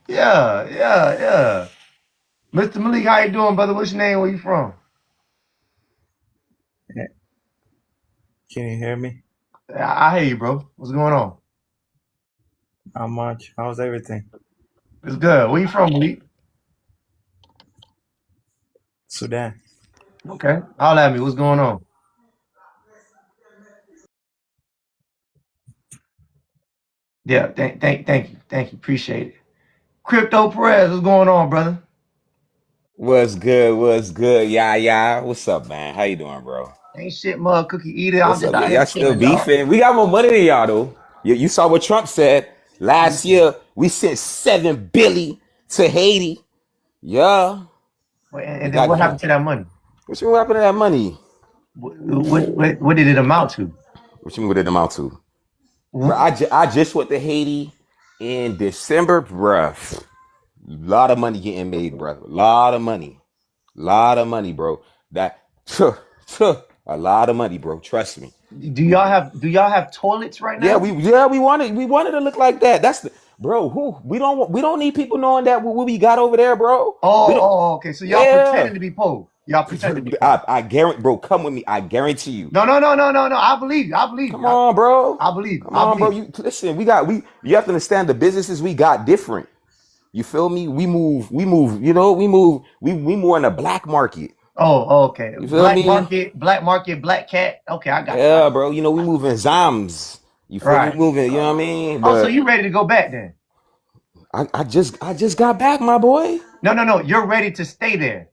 Yeah, yeah, yeah. Mr. Malik, how you doing, brother? What's your name? Where you from? Yeah. Can you hear me? I hear you, bro. What's going on? How much? How's everything? It's good. Where you from, Malik? Sudan. Okay. Holla at me. What's going on? Yeah, thank you. Appreciate it. Crypto Perez, what's going on, brother? What's good? What's good? Yeah, yeah. What's up, man? How you doing, bro? Ain't shit, mug cookie eater. I'm What's just up? out here Y'all still chilling, dog. beefing? We got more money than y'all, though. You saw what Trump said last year. We sent 7 billion to Haiti. Yeah, we And then got what happened drunk. to that money? What you mean? What happened to that money? What did it amount to? What you mean? What did it amount to, bro? Wh- I just went to Haiti in December, bruh. Lot of money getting made, bro. Lot of money, bro. That a lot of money, bro. Trust me. Do y'all have toilets right Yeah, now? we wanted to look like that. That's the bro. Who we don't need people knowing that what we got over there, bro. We don't. Okay. So y'all Yeah, pretending to be poor. Y'all pretending to be poor. I guarantee, bro. Come with me. I guarantee you. No, no, no, no, no, no. I believe you. I believe Come you. I, on, bro. I believe you. Come I on, bro. believe you. You listen. We. You have to understand the businesses we got different. You feel me? We move. We move. You know. We move. We more in the black market. Okay. You feel me? Black market, black cat. Okay, I got you. Yeah, bro. You know we moving zams. You feel me? Right. Moving. You know what I mean? Oh, so But you ready to go back then? I just got back, my boy. No, no, no. You're ready to stay there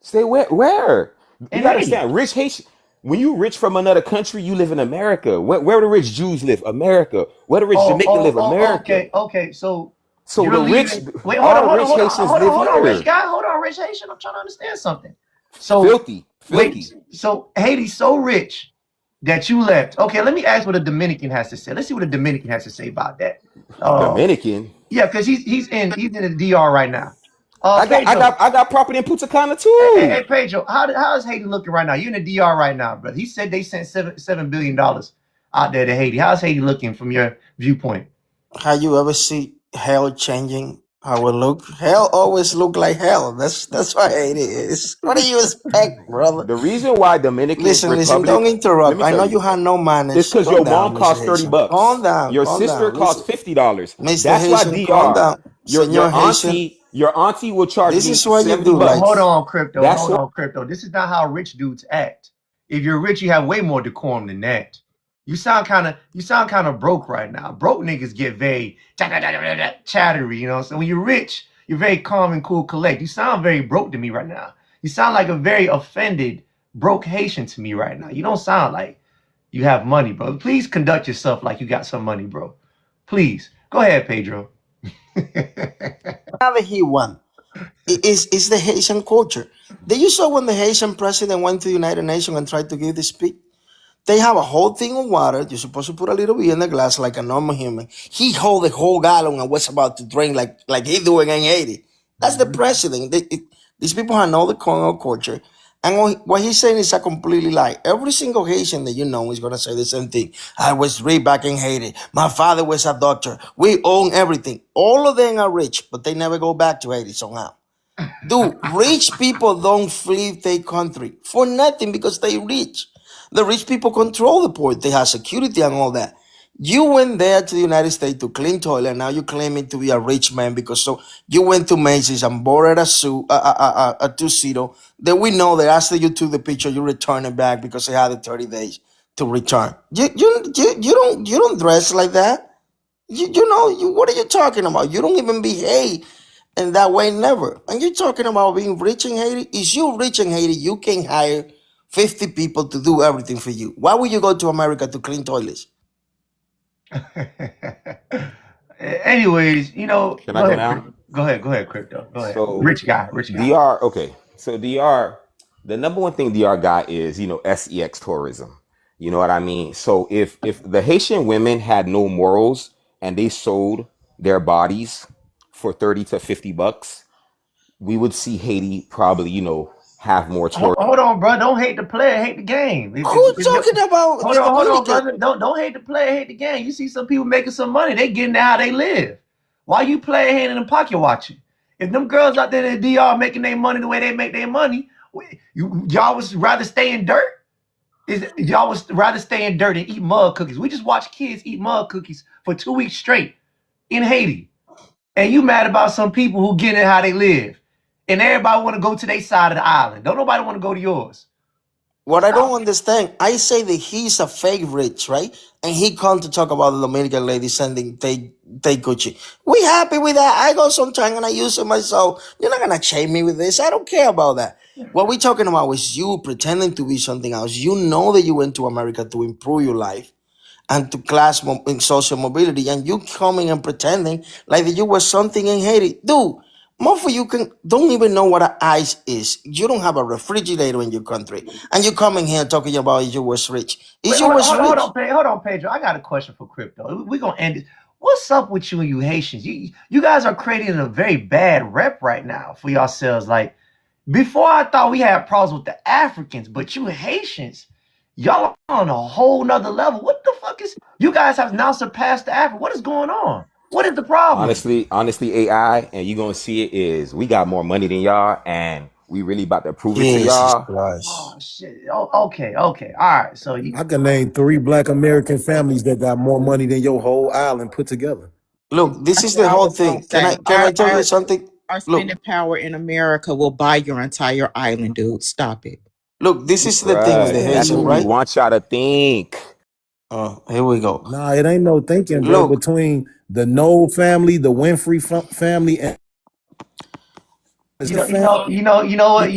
Stay where? Where? You in gotta Haiti. understand, rich Haitian. When you rich from another country, you live in America. Where the rich Jews live? America. Where the rich Jamaican live? America. Okay, okay. So So you're the rich, leaving. Wait, hold all on, the hold on, rich hold on, Haitians hold on, live hold on, rich here. guy. Hold on, rich Haitian. I'm trying to understand something. So Filthy, wait, filthy. so Haiti's so rich that you left. Okay, let me ask what a Dominican has to say. Let's see what a Dominican has to say about that. Uh, Dominican. yeah, because he's in the DR right now. I got, I Pedro. got, I got property in Punta Cana Hey, too. Pedro, how is Haiti looking right now? You're in the DR right now, brother. He said they sent $7 billion out there to Haiti. How's Haiti looking from your viewpoint? Have you ever see hell changing how it look? Hell always look like hell. That's why it is. What do you expect, brother? The reason why Dominican Listen, Republic, don't let interrupt. me I tell know you you, have no it's manners. because Calm your mom down, Mr. costs 30 Haitian. bucks. Your Calm sister down. costs Listen, $50. Mr. That's why Haitian, calm DR, down. Senor Haitian, your auntie will charge this me is what you 70 do. But Like, hold bucks. on, crypto. That's Hold why on, crypto. This is not how rich dudes act. If you're rich, you have way more decorum than that. You sound kind of broke right now. Broke niggas get very chattery, you know. So when you're rich, you're very calm and cool, collect. You sound very broke to me right now. You sound like a very offended, broke Haitian to me right now. You don't sound like you have money, bro. Please conduct yourself like you got some money, bro. Please. Go ahead, Pedro. another he won. Is the Haitian culture. Did you saw when the Haitian president went to the United Nations and tried to give the speech? They have a whole thing of water. You're supposed to put a little bit in the glass like a normal human. He hold the whole gallon and was about to drink like he doing in Haiti. That's the Mhm. president. These people have no the Congo culture. And what he's saying is a completely lie. Every single Haitian that you know is gonna say the same thing. I was raised back in Haiti. My father was a doctor. We own everything. All of them are rich, but they never go back to Haiti somehow. Dude, rich people don't flee their country for nothing because they rich. The rich people control the port. They have security and all that. You went there to the United States to clean toilet. Now you claiming to be a rich man because so you went to Macy's and bought a suit, a tuxedo. That we know that after you took the picture, you return it back because they had the 30 days to return. You don't dress like that. What are you talking about? You don't even behave in that way, never. And you're talking about being rich in Haiti? Is you rich in Haiti, you can hire 50 people to do everything for you. Why would you go to America to clean toilets? Anyways, can I go go ahead, now? Go ahead, crypto. Go ahead. So Rich guy, rich guy. DR, okay. So DR, the number one thing DR got is, SEX tourism. You know what I mean? So if the Haitian women had no morals and they sold their bodies for 30 to 50 bucks, we would see Haiti probably, have more tourists. Hold on, bro. Don't hate the player, hate the game. Who talking about Hold on, Dominican? brother. Don't hate the player, hate the game. You see some people making some money. They getting how they live. Why you play a hand in the pocket watching? If them girls out there in the DR making their money the way they make their money, y'all would rather stay in dirt? Y'all would rather stay in dirt and eat mud cookies? We just watched kids eat mud cookies for 2 weeks straight in Haiti. And you mad about some people who get it how they live. And everybody want to go to their side of the island. Don't nobody want to go to yours. What I don't understand, I say that he's a fake rich, right? And he come to talk about the Dominican lady sending take Gucci. We happy with that. I go sometime and I use it myself. You're not gonna shame me with this. I don't care about that. What we talking about is you pretending to be something else. You know that you went to America to improve your life and to in social mobility, and you coming and pretending like that you were something in Haiti. Dude, most of you don't even know what an ice is. You don't have a refrigerator in your country, and you coming here talking about you was rich. Wait, hold on, Pedro. I got a question for Crypto. We're gonna end it. What's up with you and you Haitians? You guys are creating a very bad rep right now for yourselves. Like, before I thought we had problems with the Africans, but you Haitians, y'all are on a whole nother level. What the fuck is you guys have now surpassed the African? What is going on? What is the problem? Honestly, AI, and you gonna see it is we got more money than y'all, and we really about to prove it to Jesus y'all. Christ. Oh shit. Oh, okay. All right. So I can name 3 Black American families that got more money than your whole island put together. Look, this is That's what the I whole was gonna thing. Can say. I tell you something? Our Look, spending power in America will buy your entire island, dude. Stop it. look, this is the thing with the Bruh, that's Haitian, what we right? want y'all to think. Here we go. Nah, it ain't no thinking, bro. Look, Between the Knoll family, the Winfrey family, and you the know, family, you know what,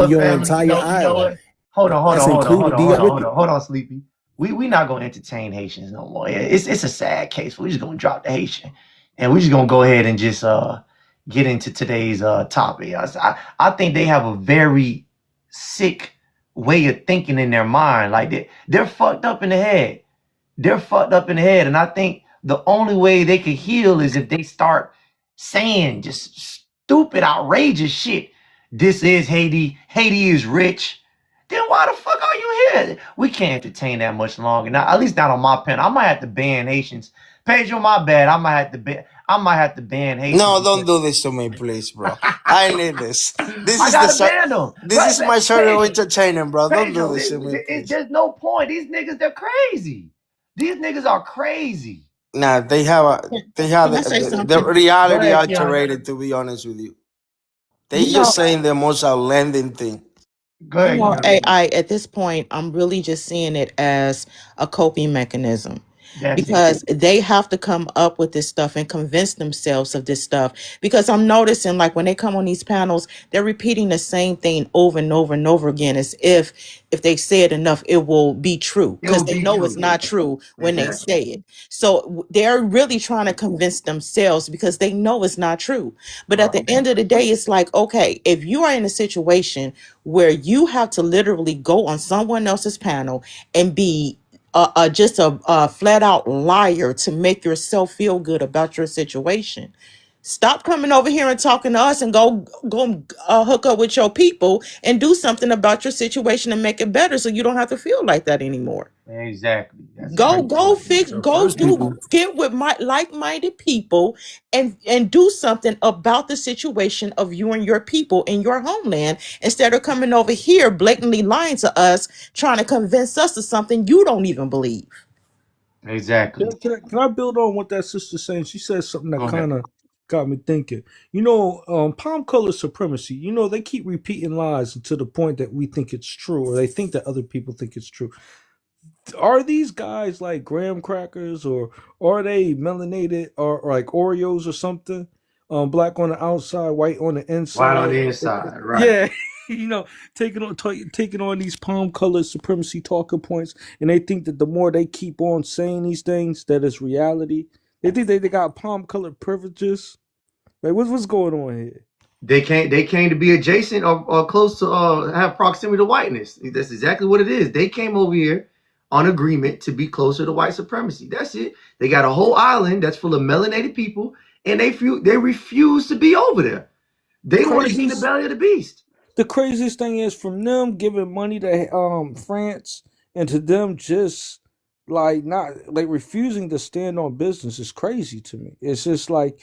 your family, entire island. hold on, That's included DR. hold on, Sleepy. We not gonna entertain Haitians no more. It's a sad case. We're just gonna drop the Haitian, and we're just gonna go ahead and just get into today's topic. I think they have a very sick way of thinking in their mind. Like they're fucked up in the head. They're fucked up in the head, and I think the only way they could heal is if they start saying just stupid, outrageous shit. This is Haiti. Haiti is rich. Then why the fuck are you here? We can't entertain that much longer. Now, at least not on my pen. I might have to ban Haitians. Pedro, my bad. I might have to ban Haitians. no, don't do this to me, please, bro. I need this. This I is gotta ban them. This is my sort of entertainment, bro. Don't do this to me, please. There's no point. These niggas, they're crazy. These niggas are crazy. Nah, they have Can I say the something? reality Go ahead, Keanu. alterated. To be honest with you, they You know, just saying the most outlandish thing. Go ahead, Keanu. AI at this point, I'm really just seeing it as a coping mechanism. That's it. Because they have to come up with this stuff and convince themselves of this stuff. Because I'm noticing, like, when they come on these panels, they're repeating the same thing over and over and over again, as if they say it enough, it will be true. Because they know it's not true when they say it. So they're really trying to convince themselves because they know it's not true. But at the end of the day, it's like, okay, if you are in a situation where you have to literally go on someone else's panel and be just a flat out liar to make yourself feel good about your situation. Stop coming over here and talking to us and go hook up with your people and do something about your situation and make it better so you don't have to feel like that anymore. Exactly. Get with like-minded people and do something about the situation of you and your people in your homeland instead of coming over here blatantly lying to us, trying to convince us of something you don't even believe. Exactly. Can I build on what that sister's saying? She said something that Go ahead. kind of got me thinking. Palm color supremacy. They keep repeating lies to the point that we think it's true, or they think that other people think it's true. Are these guys like graham crackers, or are they melanated, or like Oreos or something? Black on the outside, white on the inside. White on the inside, right? Yeah. Taking on these palm color supremacy talking points, and they think that the more they keep on saying these things, that it's reality. They think they got palm colored privileges. Like, what's going on here? They came to be adjacent or close to have proximity to whiteness. That's exactly what it is. They came over here on agreement to be closer to white supremacy. That's it. They got a whole island that's full of melanated people, and they refuse to be over there. They want to be in the belly of the beast. The craziest thing is, from them giving money to France, and to them just like not like refusing to stand on business is crazy to me. It's just like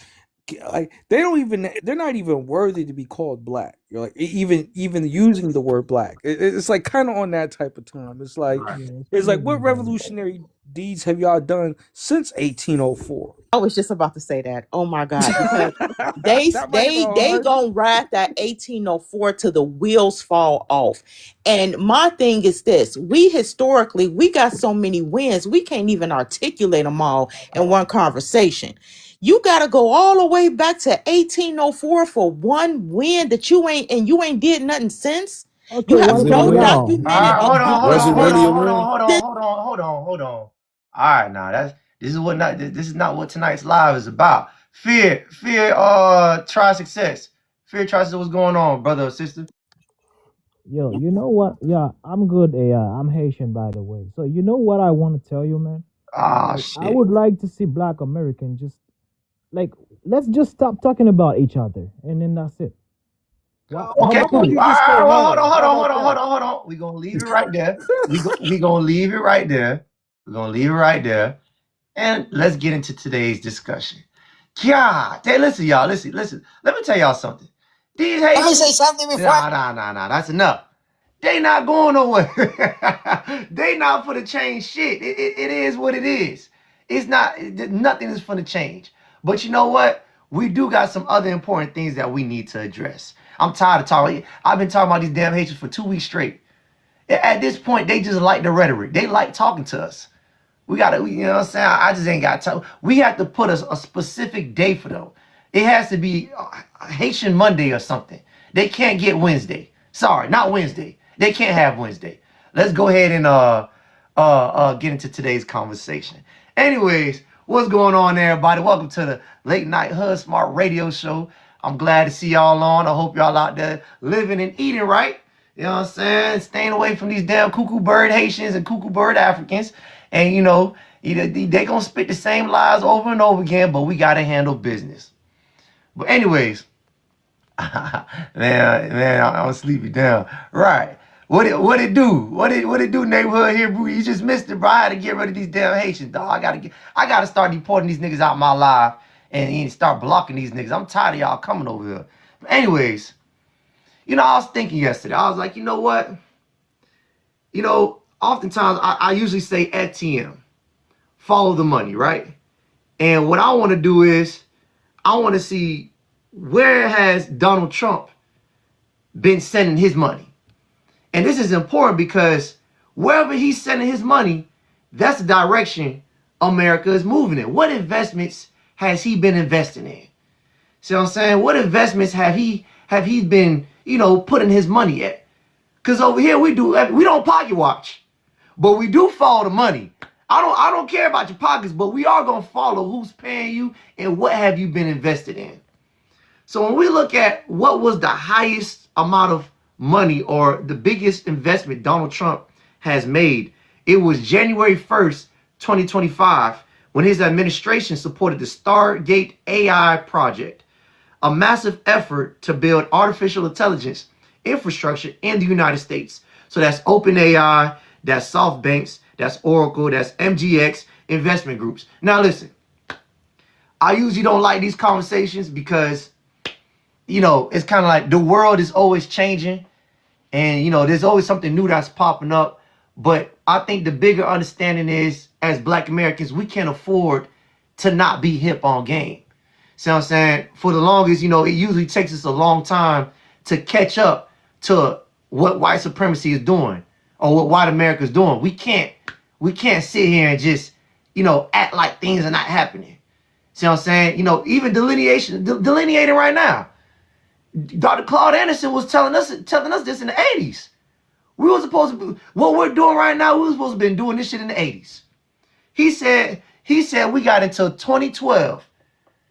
they don't even they're not even worthy to be called black. You're like even using the word black. It's like kind of on that type of time. Right. Yeah, it's It's like crazy, what man. revolutionary deeds have y'all done since 1804? I was just about to say that. Oh my God, because they That might have been they hard. gonna ride that 1804 till the wheels fall off. And my thing is this: we historically we got so many wins, we can't even articulate them all in one conversation. You got to go all the way back to 1804 for one win that you ain't did nothing since. You Okay, have Was what it a about no win? y'all? All right, documented hold on, hold Was on, it hold really wins. a on, hold win? on, hold on, hold on, hold on, hold on. All right, now this is what not this is not what tonight's live is about. Try success. Fear, try success. What's going on, brother or sister? Yo, you know what? Yeah, I'm good, AI. I'm Haitian, by the way. So you know what I want to tell you, man? Ah, Like, I shit. would like to see Black American just like let's just stop talking about each other, and then that's it. What? How Okay, How about cool. about All that? you just right, go well, hold on, hard? hold How on, about hold on, hold that? on, hold on. We're gonna leave it right there. We gonna leave it right there. We're gonna leave it right there. And let's get into today's discussion. God, hey, listen, y'all, listen. Let me tell y'all something. These Let me say Haitians, something before. nah. That's enough. They not going nowhere. They not for to change shit. It is what it is. It's not. Nothing is for to change. But you know what? We do got some other important things that we need to address. I'm tired of talking. I've been talking about these damn Haitians for 2 weeks straight. At this point, they just like the rhetoric. They like talking to us. We gotta, you know what I'm saying? I just ain't got time. We have to put a specific day for them. It has to be Haitian Monday or something. They can't get Wednesday. Sorry, not Wednesday. They can't have Wednesday. Let's go ahead and get into today's conversation. Anyways, what's going on, everybody? Welcome to the Late Night Hood Smart Radio Show. I'm glad to see y'all on. I hope y'all out there living and eating right. You know what I'm saying? Staying away from these damn cuckoo bird Haitians and cuckoo bird Africans. And you know, they gonna spit the same lies over and over again, but we gotta handle business. But anyways, man, I'm sleepy down. Right. What it do? What it do, neighborhood here, bro? You just missed it, bro. I had to get rid of these damn Haitians, dog. I gotta start deporting these niggas out of my life and start blocking these niggas. I'm tired of y'all coming over here. But anyways, I was thinking yesterday. I was like, you know what? Oftentimes I usually say ATM, follow the money, right? And what I want to do is I want to see where has Donald Trump been sending his money. And this is important because wherever he's sending his money, that's the direction America is moving in. What investments has he been investing in? See what I'm saying? What investments have he been, putting his money at? Because over here we don't pocket watch, but we do follow the money. I don't care about your pockets, but we are gonna follow who's paying you and what have you been invested in. So when we look at what was the highest amount of money or the biggest investment Donald Trump has made, it was January 1st, 2025, when his administration supported the Stargate AI project, a massive effort to build artificial intelligence infrastructure in the United States. So that's OpenAI, that's SoftBanks, that's Oracle, that's MGX investment groups. Now listen, I usually don't like these conversations because, it's kind of like the world is always changing and, there's always something new that's popping up. But I think the bigger understanding is, as Black Americans, we can't afford to not be hip on game. See what I'm saying? For the longest, it usually takes us a long time to catch up to what white supremacy is doing or what white America is doing. We can't sit here and just, act like things are not happening. See what I'm saying? Even delineating right now. Dr. Claude Anderson was telling us this in the 80s. We were supposed to be, what we're doing right now, we were supposed to have been doing this shit in the 80s. He said we got until 2012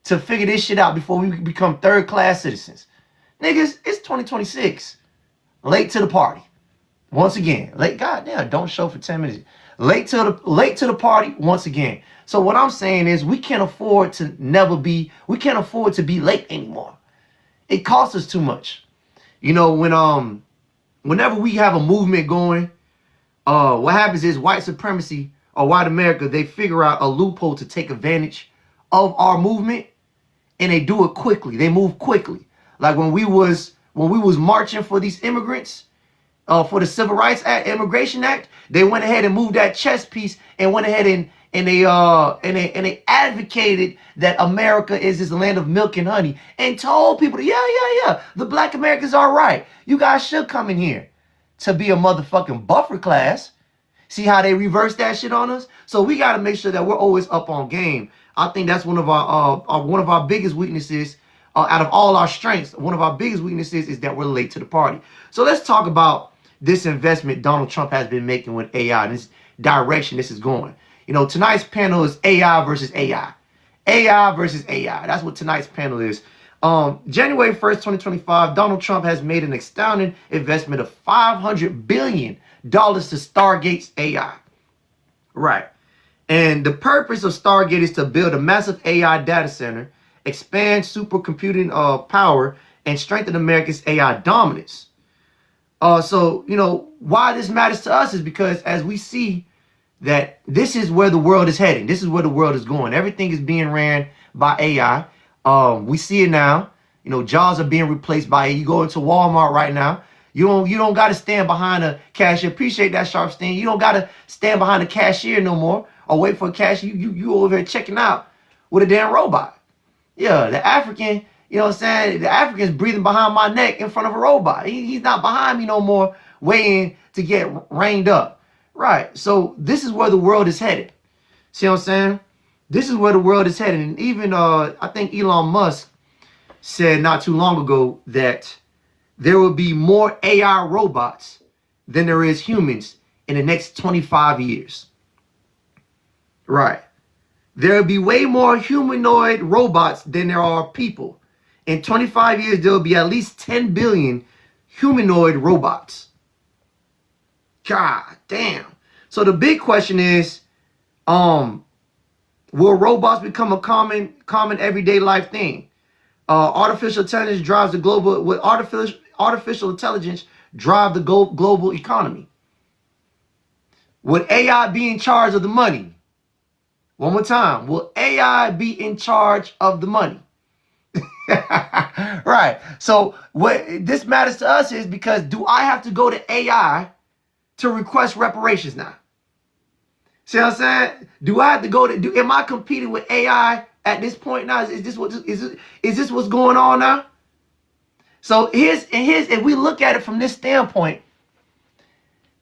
to figure this shit out before we become third class citizens. Niggas, it's 2026. Late to the party. Once again. Late, goddamn, don't show for 10 minutes. Late to the party once again. So what I'm saying is we can't afford to be late anymore. It costs us too much. Whenever we have a movement going, what happens is white supremacy or white America, they figure out a loophole to take advantage of our movement, and they do it quickly. They move quickly. Like when we was marching for these immigrants, for the Civil Rights Act, Immigration Act, they went ahead and moved that chess piece and went ahead and they advocated that America is this land of milk and honey, and told people, yeah, the Black Americans are right. You guys should come in here to be a motherfucking buffer class. See how they reverse that shit on us? So we got to make sure that we're always up on game. I think that's one of our biggest weaknesses. Out of all our strengths, one of our biggest weaknesses is that we're late to the party. So let's talk about this investment Donald Trump has been making with AI, this direction this is going. You know, tonight's panel is AI versus AI. AI versus AI. That's what tonight's panel is. January 1st, 2025, Donald Trump has made an astounding investment of $500 billion to Stargate AI. Right. And the purpose of Stargate is to build a massive AI data center, expand supercomputing power, and strengthen America's AI dominance. So, you know, why this matters to us is because as we see that this is where the world is heading. This is where the world is going. Everything is being ran by AI. We see it now. You know, jobs are being replaced by AI. You go into Walmart right now. You don't got to stand behind a cashier. Appreciate that, Sharpstein. You don't got to stand behind a cashier no more or wait for a cashier. You over here checking out with a damn robot. Yeah, the African, you know what I'm saying? The African's breathing behind my neck in front of a robot. He's not behind me no more waiting to get reined up. Right. So this is where the world is headed. See what I'm saying? This is where the world is headed. And even I think Elon Musk said not too long ago that there will be more AI robots than there is humans in the next 25 years. Right. There will be way more humanoid robots than there are people. In 25 years, there will be at least 10 billion humanoid robots. God damn. So the big question is, will robots become a common everyday life thing? Artificial intelligence drives the global. Will artificial intelligence drive the global economy? Would AI be in charge of the money? One more time. Will AI be in charge of the money? Right. So what this matters to us is because do I have to go to AI to request reparations now? See what I'm saying? Do I have to go to am I competing with AI at this point now? Is this what's going on now? So here's if we look at it from this standpoint,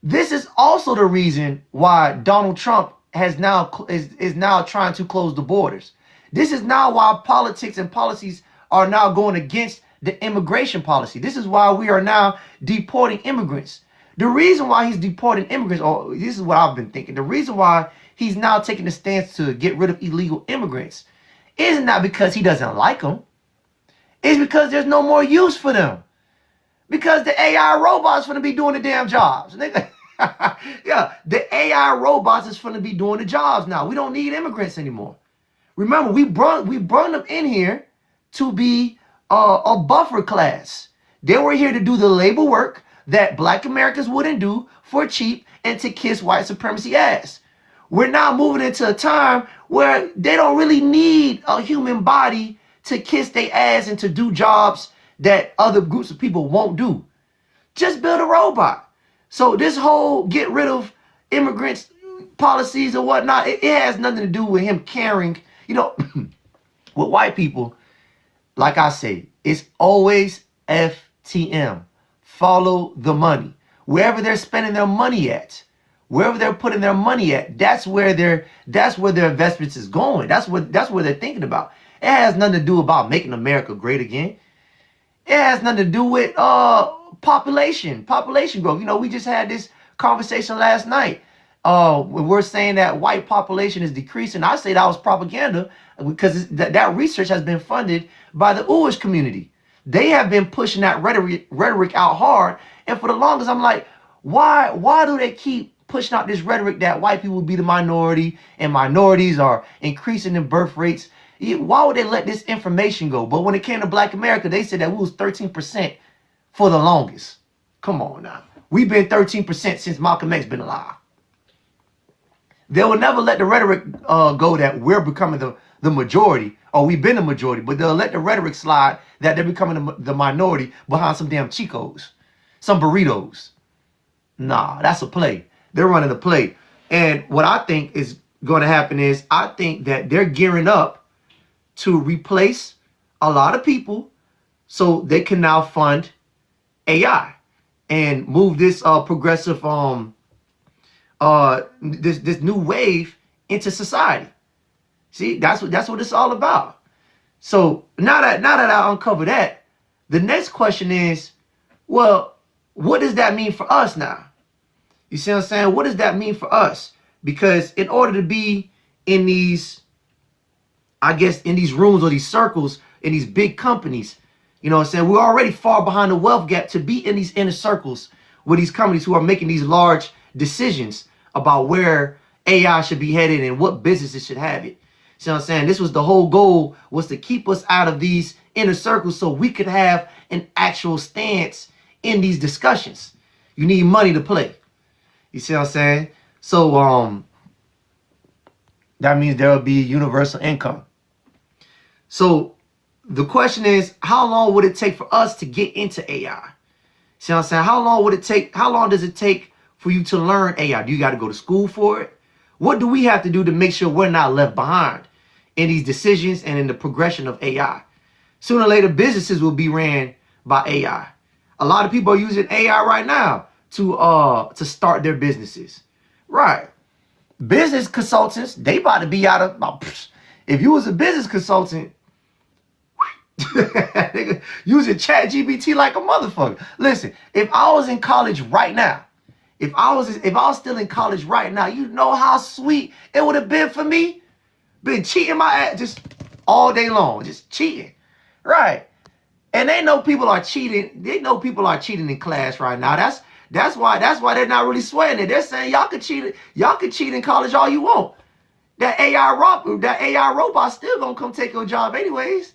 this is also the reason why Donald Trump is now trying to close the borders. This is now why politics and policies are now going against the immigration policy. This is why we are now deporting immigrants. The reason why he's deporting immigrants, or this is what I've been thinking, the reason why he's now taking the stance to get rid of illegal immigrants is not because he doesn't like them. It's because there's no more use for them. Because the AI robots going to be doing the damn jobs. Yeah, the AI robots is going to be doing the jobs now. We don't need immigrants anymore. Remember, we brought them in here to be a buffer class. They were here to do the labor work that Black Americans wouldn't do for cheap and to kiss white supremacy ass. We're now moving into a time where they don't really need a human body to kiss their ass and to do jobs that other groups of people won't do. Just build a robot. So this whole get rid of immigrants policies or whatnot, it has nothing to do with him caring. You know, with white people, like I say, it's always FTM. Follow the money. Wherever they're spending their money at, wherever they're putting their money at, that's where their investments is going. That's what they're thinking about. It has nothing to do about making America great again. It has nothing to do with population growth. You know, we just had this conversation last night. We're saying that white population is decreasing. I say that was propaganda because that research has been funded by the Jewish community. They have been pushing that rhetoric out hard. And for the longest, I'm like, why do they keep pushing out this rhetoric that white people will be the minority and minorities are increasing in birth rates? Why would they let this information go? But when it came to Black America, they said that we was 13% for the longest. Come on now. We've been 13% since Malcolm X been alive. They will never let the rhetoric go that we're becoming the majority, or we've been the majority, but they'll let the rhetoric slide that they're becoming the minority behind some damn Chicos, some burritos. Nah, that's a play. They're running a play. And what I think is going to happen is I think that they're gearing up to replace a lot of people so they can now fund AI and move this progressive this new wave into society. See, that's what it's all about. So now that I uncover that, the next question is, well, what does that mean for us now? You see what I'm saying? What does that mean for us? Because in order to be in these, I guess, in these rooms or these circles, in these big companies, you know what I'm saying? We're already far behind the wealth gap to be in these inner circles with these companies who are making these large decisions about where AI should be headed and what businesses should have it. See what I'm saying? This was the whole goal, was to keep us out of these inner circles so we could have an actual stance in these discussions. You need money to play. You see what I'm saying? So that means there will be universal income. So the question is, how long would it take for us to get into AI? See what I'm saying? How long would it take? How long does it take for you to learn AI? Do you got to go to school for it? What do we have to do to make sure we're not left behind in these decisions and in the progression of AI? Sooner or later, businesses will be ran by AI. A lot of people are using AI right now to start their businesses. Right. Business consultants, they about to be out of, if you was a business consultant, using chat GBT like a motherfucker. Listen, if I was in college right now, if I was still in college right now, you know how sweet it would have been for me? Been cheating my ass just all day long, just cheating. Right. And they know people are cheating. They know people are cheating in class right now. That's why they're not really sweating it. They're saying y'all could cheat in college all you want. That AI robot still gonna come take your job anyways.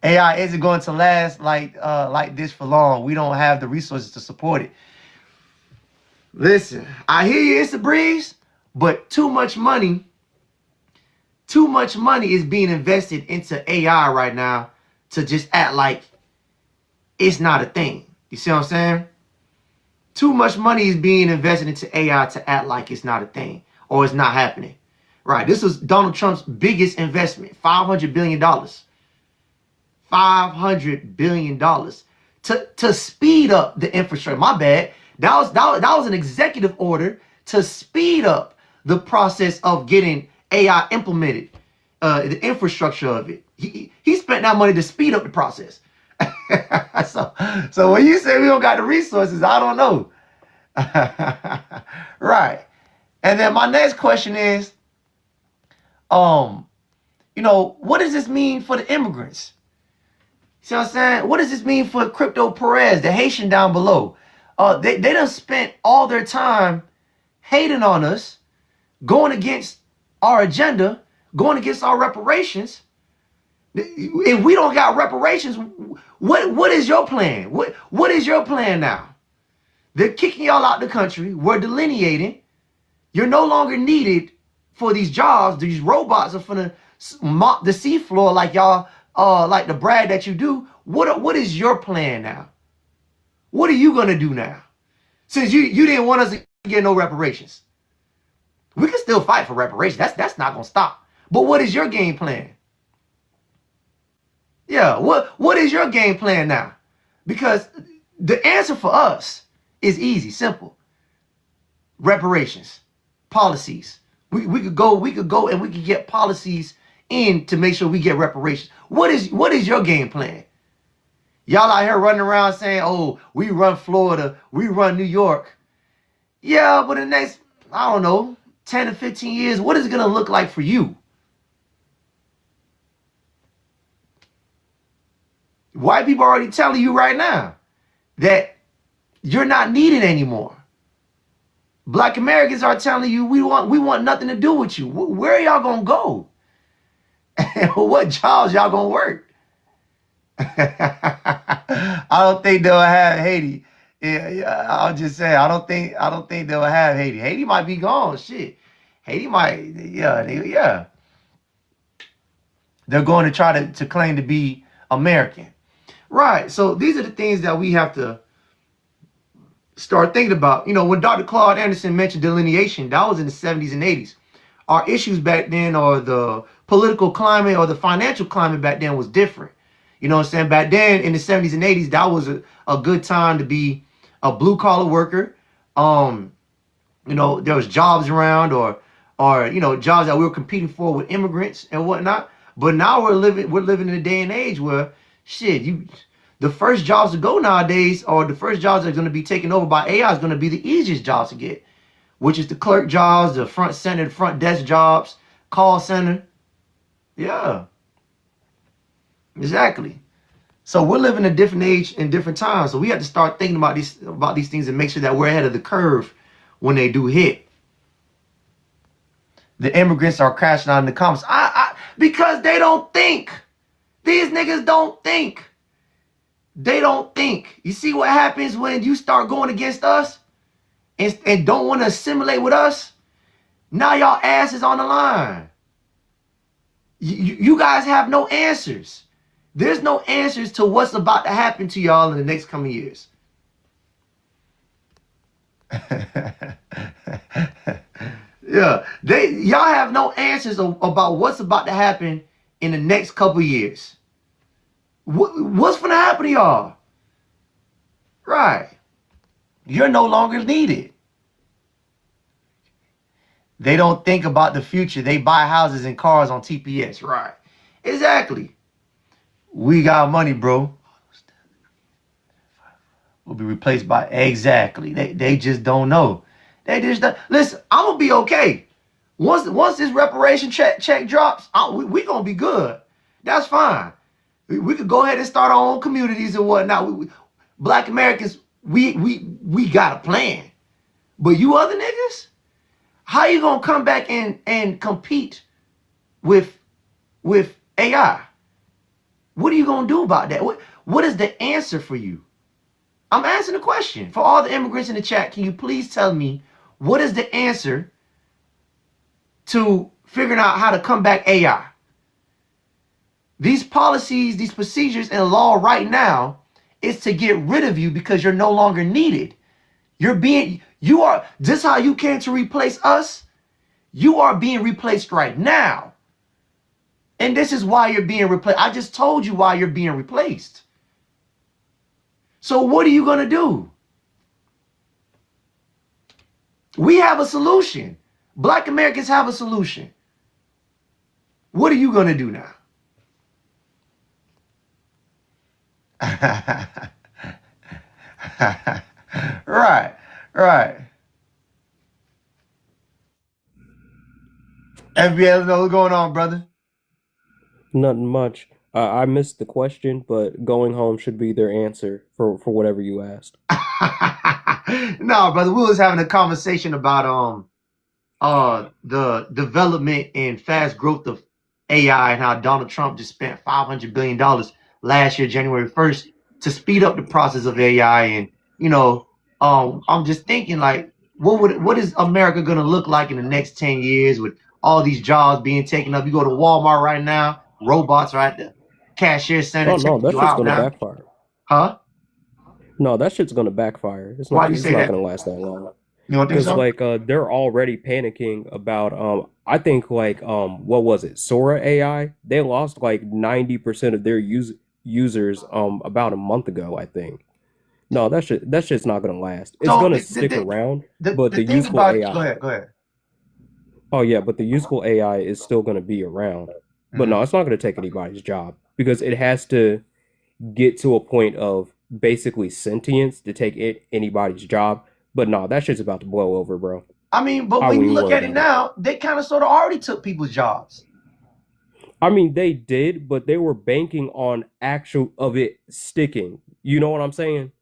AI isn't going to last like this for long. We don't have the resources to support it. Listen, I hear you, it's a breeze, but too much money is being invested into AI right now to just act like it's not a thing. You see what I'm saying? Too much money is being invested into AI to act like it's not a thing or it's not happening. Right. This was Donald Trump's biggest investment, $500 billion. $500 billion to speed up the infrastructure. My bad. That was an executive order to speed up the process of getting AI implemented, the infrastructure of it. He spent that money to speed up the process. So when you say we don't got the resources, I don't know. Right. And then my next question is, what does this mean for the immigrants? See what I'm saying? What does this mean for Crypto Perez, the Haitian down below? They done spent all their time hating on us, going against our agenda, going against our reparations. If we don't got reparations, what is your plan? What is your plan now? They're kicking y'all out the country. We're delineating. You're no longer needed for these jobs. These robots are finna mop the seafloor like y'all, like the brag that you do. What is your plan now? What are you gonna do now? Since you didn't want us to get no reparations. We can still fight for reparations. That's not gonna stop. But what is your game plan? Yeah, what is your game plan now? Because the answer for us is easy, simple. Reparations, policies. We could go and we could get policies in to make sure we get reparations. What is your game plan? Y'all out here running around saying, oh, we run Florida, we run New York. Yeah, but in the next, I don't know, 10 to 15 years, what is it going to look like for you? White people are already telling you right now that you're not needed anymore. Black Americans are telling you we want nothing to do with you. Where are y'all going to go? And what jobs y'all going to work? I don't think they'll have Haiti. Yeah, I'll just say I don't think they'll have Haiti. Haiti might be gone. Shit, Haiti might. Yeah, yeah. They're going to try to claim to be American, right? So these are the things that we have to start thinking about. You know, when Dr. Claude Anderson mentioned delineation, that was in the 70s and 80s. Our issues back then, or the political climate or the financial climate back then, was different. You know what I'm saying? Back then in the 70s and 80s, that was a good time to be a blue collar worker. You know, there was jobs around, or you know, jobs that we were competing for with immigrants and whatnot. But now we're living in a day and age where shit, the first jobs to go nowadays, or the first jobs that are going to be taken over by AI, is going to be the easiest jobs to get, which is the clerk jobs, the front center, front desk jobs, call center. Yeah, exactly. So we're living a different age and different times. So we have to start thinking about these things and make sure that we're ahead of the curve when they do hit. The immigrants are crashing out in the comments. Because they don't think. These niggas don't think. They don't think. You see what happens when you start going against us and don't want to assimilate with us? Now y'all ass is on the line. You guys have no answers. There's no answers to what's about to happen to y'all in the next coming years. Yeah, y'all have no answers about what's about to happen in the next couple years. What's gonna happen to y'all? Right. You're no longer needed. They don't think about the future. They buy houses and cars on TPS. Right. Exactly. We got money, bro. Will be replaced by exactly. They just don't know. They just don't. Listen, I'm gonna be okay. Once this reparation check drops, we gonna be good. That's fine. We could go ahead and start our own communities and whatnot. Black Americans, we got a plan. But you other niggas, how you gonna come back and compete with AI? What are you gonna do about that? What is the answer for you? I'm asking a question. For all the immigrants in the chat, can you please tell me what is the answer to figuring out how to combat AI? These policies, these procedures and law right now is to get rid of you because you're no longer needed. This how you came to replace us. You are being replaced right now. And this is why you're being replaced. I just told you why you're being replaced. So what are you going to do? We have a solution. Black Americans have a solution. What are you going to do now? Right. FBA, know what's going on, brother? Nothing much. I missed the question, but going home should be their answer for whatever you asked. No, brother, we was having a conversation about the development and fast growth of AI and how Donald Trump just spent $500 billion last year, January 1st, to speed up the process of AI. And I'm just thinking, like, what is America gonna look like in the next 10 years with all these jobs being taken up? You go to Walmart right now, robots right there, cashier center Oh no, checking that you shit's out gonna now. backfire. Huh? No, that shit's gonna backfire. Why do you It's say not that? gonna last that long. You don't think Because so? they're already panicking about I think what was it? Sora AI? They lost like 90% of their users about a month ago, I think. No, that shit's not gonna last. It's So gonna stick around, but the the thing useful about go AI. ahead. Oh yeah, but the useful AI is still gonna be around. But no, it's not gonna take anybody's job because it has to get to a point of basically sentience to take anybody's job. But no, that shit's about to blow over, bro. I mean, but I when wouldn't you even look worry at it about it. now, they kind of sort of already took people's jobs. I mean, they did, but they were banking on actual of it sticking. You know what I'm saying?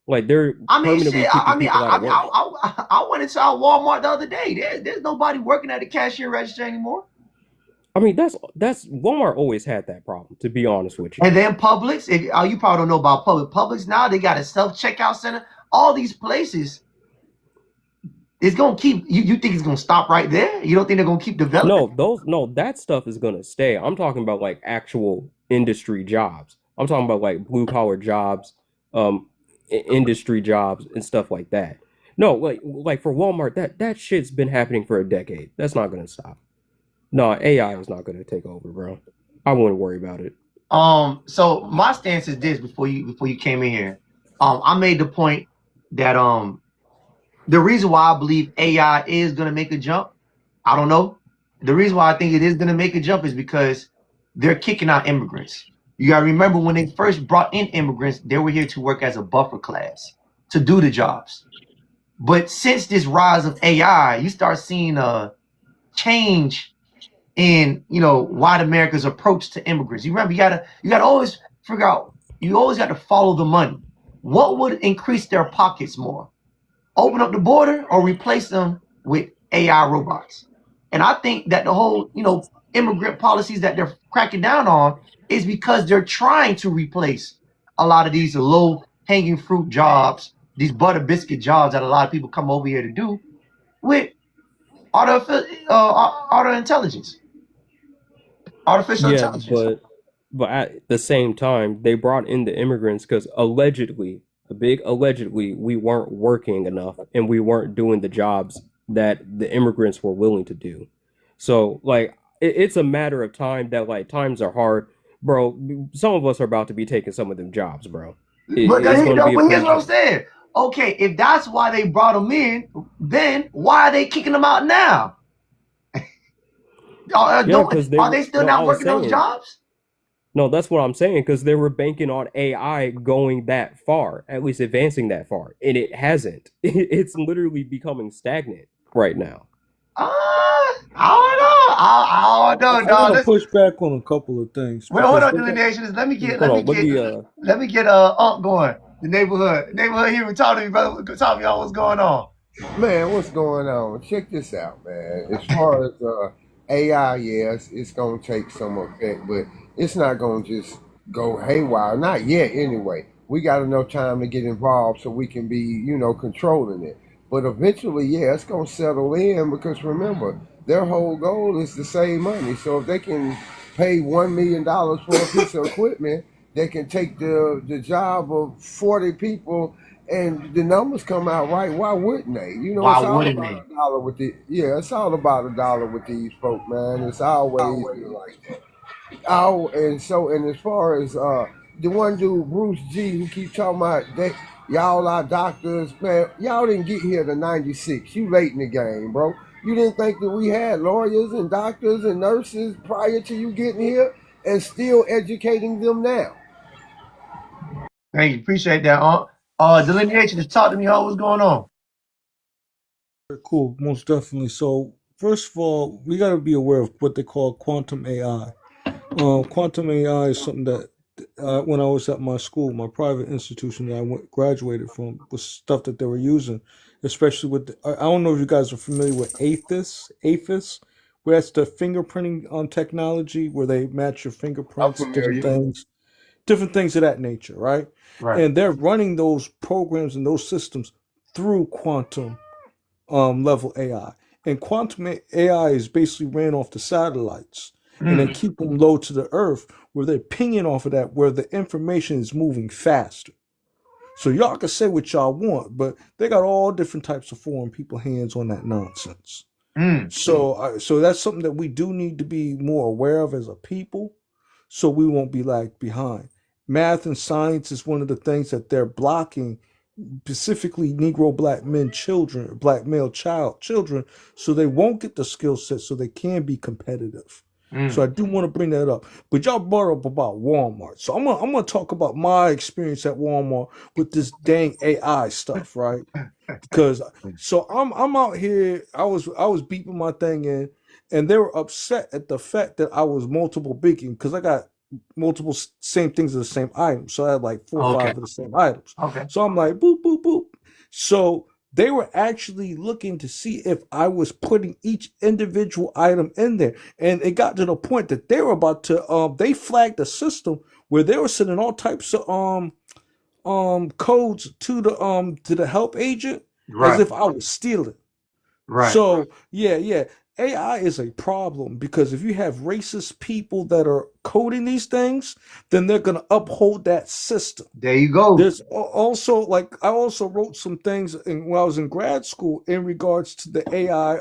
Like they're I mean, permanently shit. keeping people out of work. I went into our Walmart the other day. There's nobody working at the cashier register anymore. I mean, that's Walmart always had that problem, to be honest with you. And then Publix, you probably don't know about Publix. Publix now they got a self checkout center. all these places, it's gonna keep. You think it's gonna stop right there? You don't think they're gonna keep developing? No, that stuff is gonna stay. I'm talking about like actual industry jobs. I'm talking about like blue collar jobs, um, industry jobs and stuff like that. No, like for Walmart, that shit's been happening for a decade. That's not gonna stop. No, AI is not gonna take over, bro. I wouldn't worry about it. So my stance is this: before you came in here, I made the point that the reason why I believe AI is gonna make a jump, I don't know. The reason why I think it is gonna make a jump is because they're kicking out immigrants. You gotta remember when they first brought in immigrants, they were here to work as a buffer class to do the jobs. But since this rise of AI, you start seeing a change in white America's approach to immigrants. You remember you gotta always figure out, you always got to follow the money. What would increase their pockets more? Open up the border or replace them with AI robots? And I think that the whole immigrant policies that they're cracking down on is because they're trying to replace a lot of these low hanging fruit jobs, these butter biscuit jobs that a lot of people come over here to do, with auto intelligence, artificial Yeah, intelligence. but at the same time, they brought in the immigrants because allegedly, a big allegedly, we weren't working enough and we weren't doing the jobs that the immigrants were willing to do. So like it's a matter of time that like times are hard, bro. Some of us are about to be taking some of them jobs, bro. But It's going to be a here's what I'm point. saying. Okay, if that's why they brought them in, then why are they kicking them out now? Yeah, because they Are were they still no, I not was working those saying jobs? no. That's what I'm saying because they were banking on AI going that far, at least advancing that far, and it hasn't. It's literally becoming stagnant right now. I don't know. I don't know, I dog. gotta push back on a couple of things Well, hold because on, they got delineations. Hold on, let me Let me get Unc going. The neighborhood here. Talk to me, brother. Talk to me on what's going on. Man, what's going on? Check this out, man. As far as AI, yes, it's gonna take some effect, but it's not gonna just go haywire. Not yet, anyway. We got enough time to get involved so we can be, controlling it. But eventually, yeah, it's gonna settle in because remember, their whole goal is to save money. So if they can pay $1 million for a piece of equipment, they can take the job of 40 people and the numbers come out right. Why wouldn't they? Why It's all wouldn't about they? a dollar with the it's all about a dollar with these folk, man. It's always been like that. Oh, and as far as the one dude Bruce G who keep talking about that y'all are doctors, man. Y'all didn't get here to '96. You late in the game, bro. You didn't think that we had lawyers and doctors and nurses prior to you getting here, and still educating them now. Hey, appreciate that, Unc. Delineation. Just talk to me on what's going on. cool, most definitely. So first of all, we gotta be aware of what they call quantum AI. Quantum AI is something that when I was at my school, my private institution that graduated from, was stuff that they were using, especially with. I don't know if you guys are familiar with AFIS, where that's the fingerprinting technology, where they match your I'm fingerprints, familiar. different things of that nature, right? Right. And they're running those programs and those systems through quantum level AI. And quantum AI is basically ran off the satellites and they Mm, keep them low to the earth where they're pinging off of that, where the information is moving faster. So y'all can say what y'all want, but they got all different types of foreign people hands on that nonsense. mm, So that's something that we do need to be more aware of as a people, so we won't be lagged behind. Math and science is one of the things that they're blocking, specifically Negro black men children, black male children, so they won't get the skill set so they can be competitive. So mm. I do want to bring that up. But y'all brought up about Walmart. So I'm gonna talk about my experience at Walmart with this dang AI stuff, right? Because so I'm out here. I was beeping my thing in, and they were upset at the fact that I was multiple beeping because I got multiple same things of the same item. So I had like four or Okay. five of the same items. Okay. So I'm like boop boop boop. So they were actually looking to see if I was putting each individual item in there, and it got to the point that they were about to they flagged the system where they were sending all types of codes to the help agent as Right. if I was stealing. Right. So yeah. AI is a problem because if you have racist people that are coding these things, then they're gonna uphold that system. There you go. There's also like I also wrote some things when I was in grad school in regards to the AI.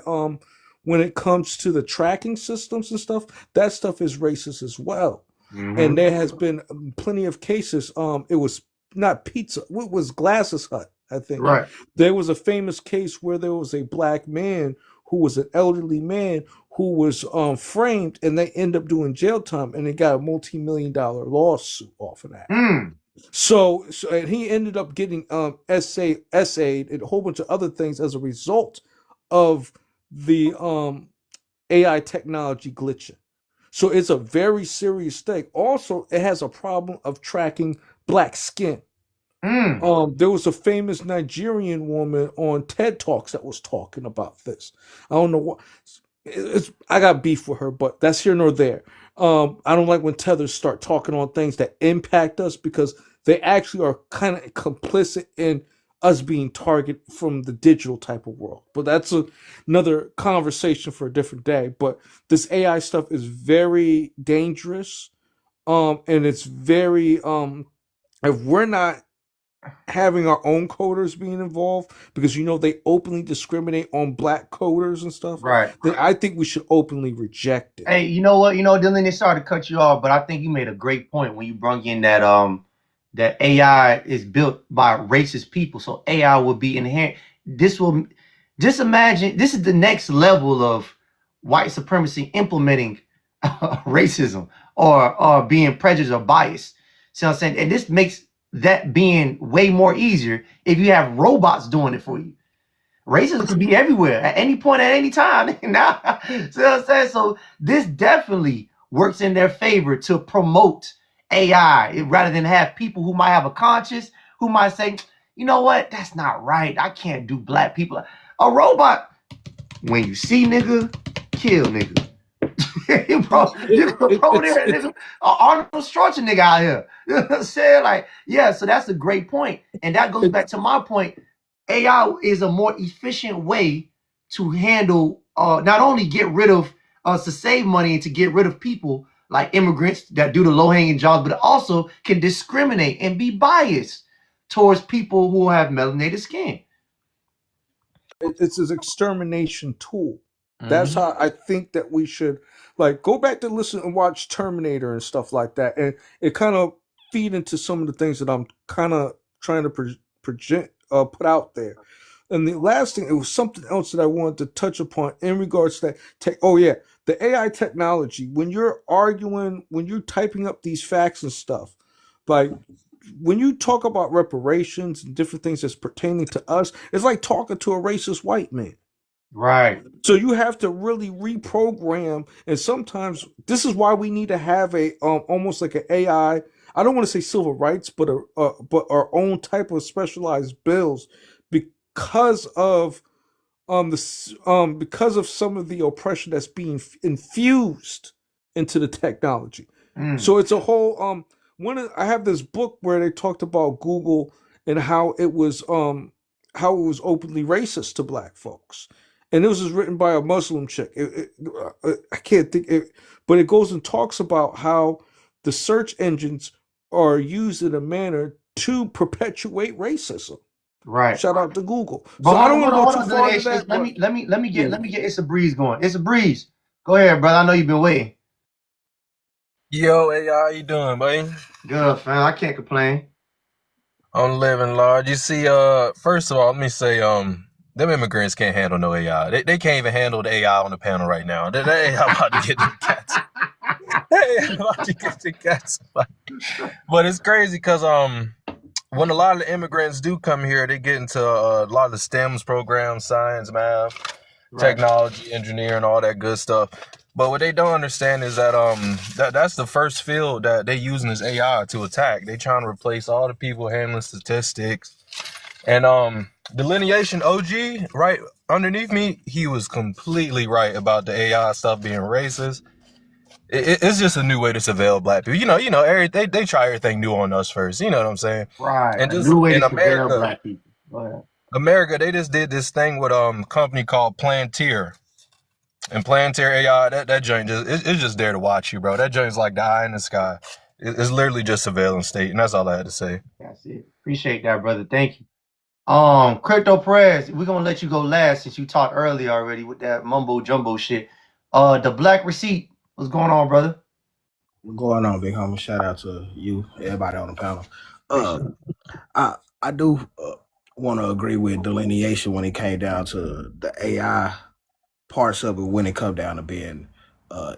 When it comes to the tracking systems and stuff, that stuff is racist as well. And Mm-hmm. there has been plenty of cases. It was not pizza. What was Glasses Hut? I think Right. there was a famous case where there was a black man who was an elderly man who was framed, and they end up doing jail time, and they got a multi-million-dollar lawsuit off of that. Mm. So and he ended up getting essayed and a whole bunch of other things as a result of the AI technology glitching. So it's a very serious thing. Also, it has a problem of tracking black skin. Mm. There was a famous Nigerian woman on TED Talks that was talking about this. I don't know what. I got beef with her, but that's here nor there. I don't like when tethers start talking on things that impact us because they actually are kind of complicit in us being targeted from the digital type of world. But that's another conversation for a different day. But this AI stuff is very dangerous, and it's very if we're not having our own coders being involved because they openly discriminate on black coders and stuff, Right. then I think we should openly reject it. Hey, you know what? Dylan, they started to cut you off, but I think you made a great point when you brought in that AI is built by racist people, so AI will be inherent. This will just imagine this is the next level of white supremacy implementing racism or being prejudiced or biased. See what I'm saying? And this makes that being way more easier if you have robots doing it for you. Racism could be everywhere at any point at any time. Now, see what I'm saying? So this definitely works in their favor to promote AI rather than have people who might have a conscience who might say, you know what, that's not right. I can't do black people. A robot, when you see nigga, kill nigga. Nigga, Arnold Schwarzenegger out here. You know what I'm saying? Like, yeah, so that's a great point. And that goes back to my point. AI is a more efficient way to handle, not only get rid of, to save money and to get rid of people like immigrants that do the low-hanging jobs, but it also can discriminate and be biased towards people who have melanated skin. It's an extermination tool. That's Mm-hmm. how I think that we should go back to listen and watch Terminator and stuff like that, and it kind of feed into some of the things that I'm kind of trying to project, put out there. And the last thing, it was something else that I wanted to touch upon in regards to that. Oh yeah, the AI technology. When you're arguing, when you're typing up these facts and stuff, like when you talk about reparations and different things that's pertaining to us, it's like talking to a racist white man. Right. So you have to really reprogram, and sometimes this is why we need to have a almost like an AI. I don't want to say civil rights, but but our own type of specialized bills because of because of some of the oppression that's being infused into the technology. Mm. So it's a whole I have this book where they talked about Google and how it was openly racist to black folks. And this was written by a Muslim chick. I can't think it, but it goes and talks about how the search engines are used in a manner to perpetuate racism. Right. Shout out to Google. But So I don't want to go hold too on, far into that. let me get It's a Breeze going. It's a Breeze. Go ahead, brother. I know you've been waiting. Yo, AI, how you doing, buddy? Good, fam. I can't complain. I'm living large. You see, first of all, let me say, them immigrants can't handle no AI. They can't even handle the AI on the panel right now. They ain't about to get the cats. They ain't about to get the cats. But it's crazy because when a lot of the immigrants do come here, they get into a lot of the STEMs programs, science, math, technology, engineering, all that good stuff. But what they don't understand is that that's the first field that they using this AI to attack. They trying to replace all the people handling statistics. And delineation OG, right underneath me, he was completely right about the AI stuff being racist. it's just a new way to surveil black people. They try everything new on us first. You know what I'm saying? Right. And A just new way to in surveil America, black people. Go ahead. they just did this thing with a company called Plantier. And Plantier AI, that joint it's just there to watch you, bro. That joint's like the eye in the sky. It's literally just surveillance state, and that's all I had to say. That's it. Appreciate that, brother. Thank you. Crypto Perez, we're gonna let you go last since you talked earlier already with that mumbo jumbo shit. The Black Receipt, what's going on, brother? What's going on, big homie? Shout out to you, everybody on the panel. Appreciate it. I do want to agree with delineation when it came down to the AI parts of it when it come down to being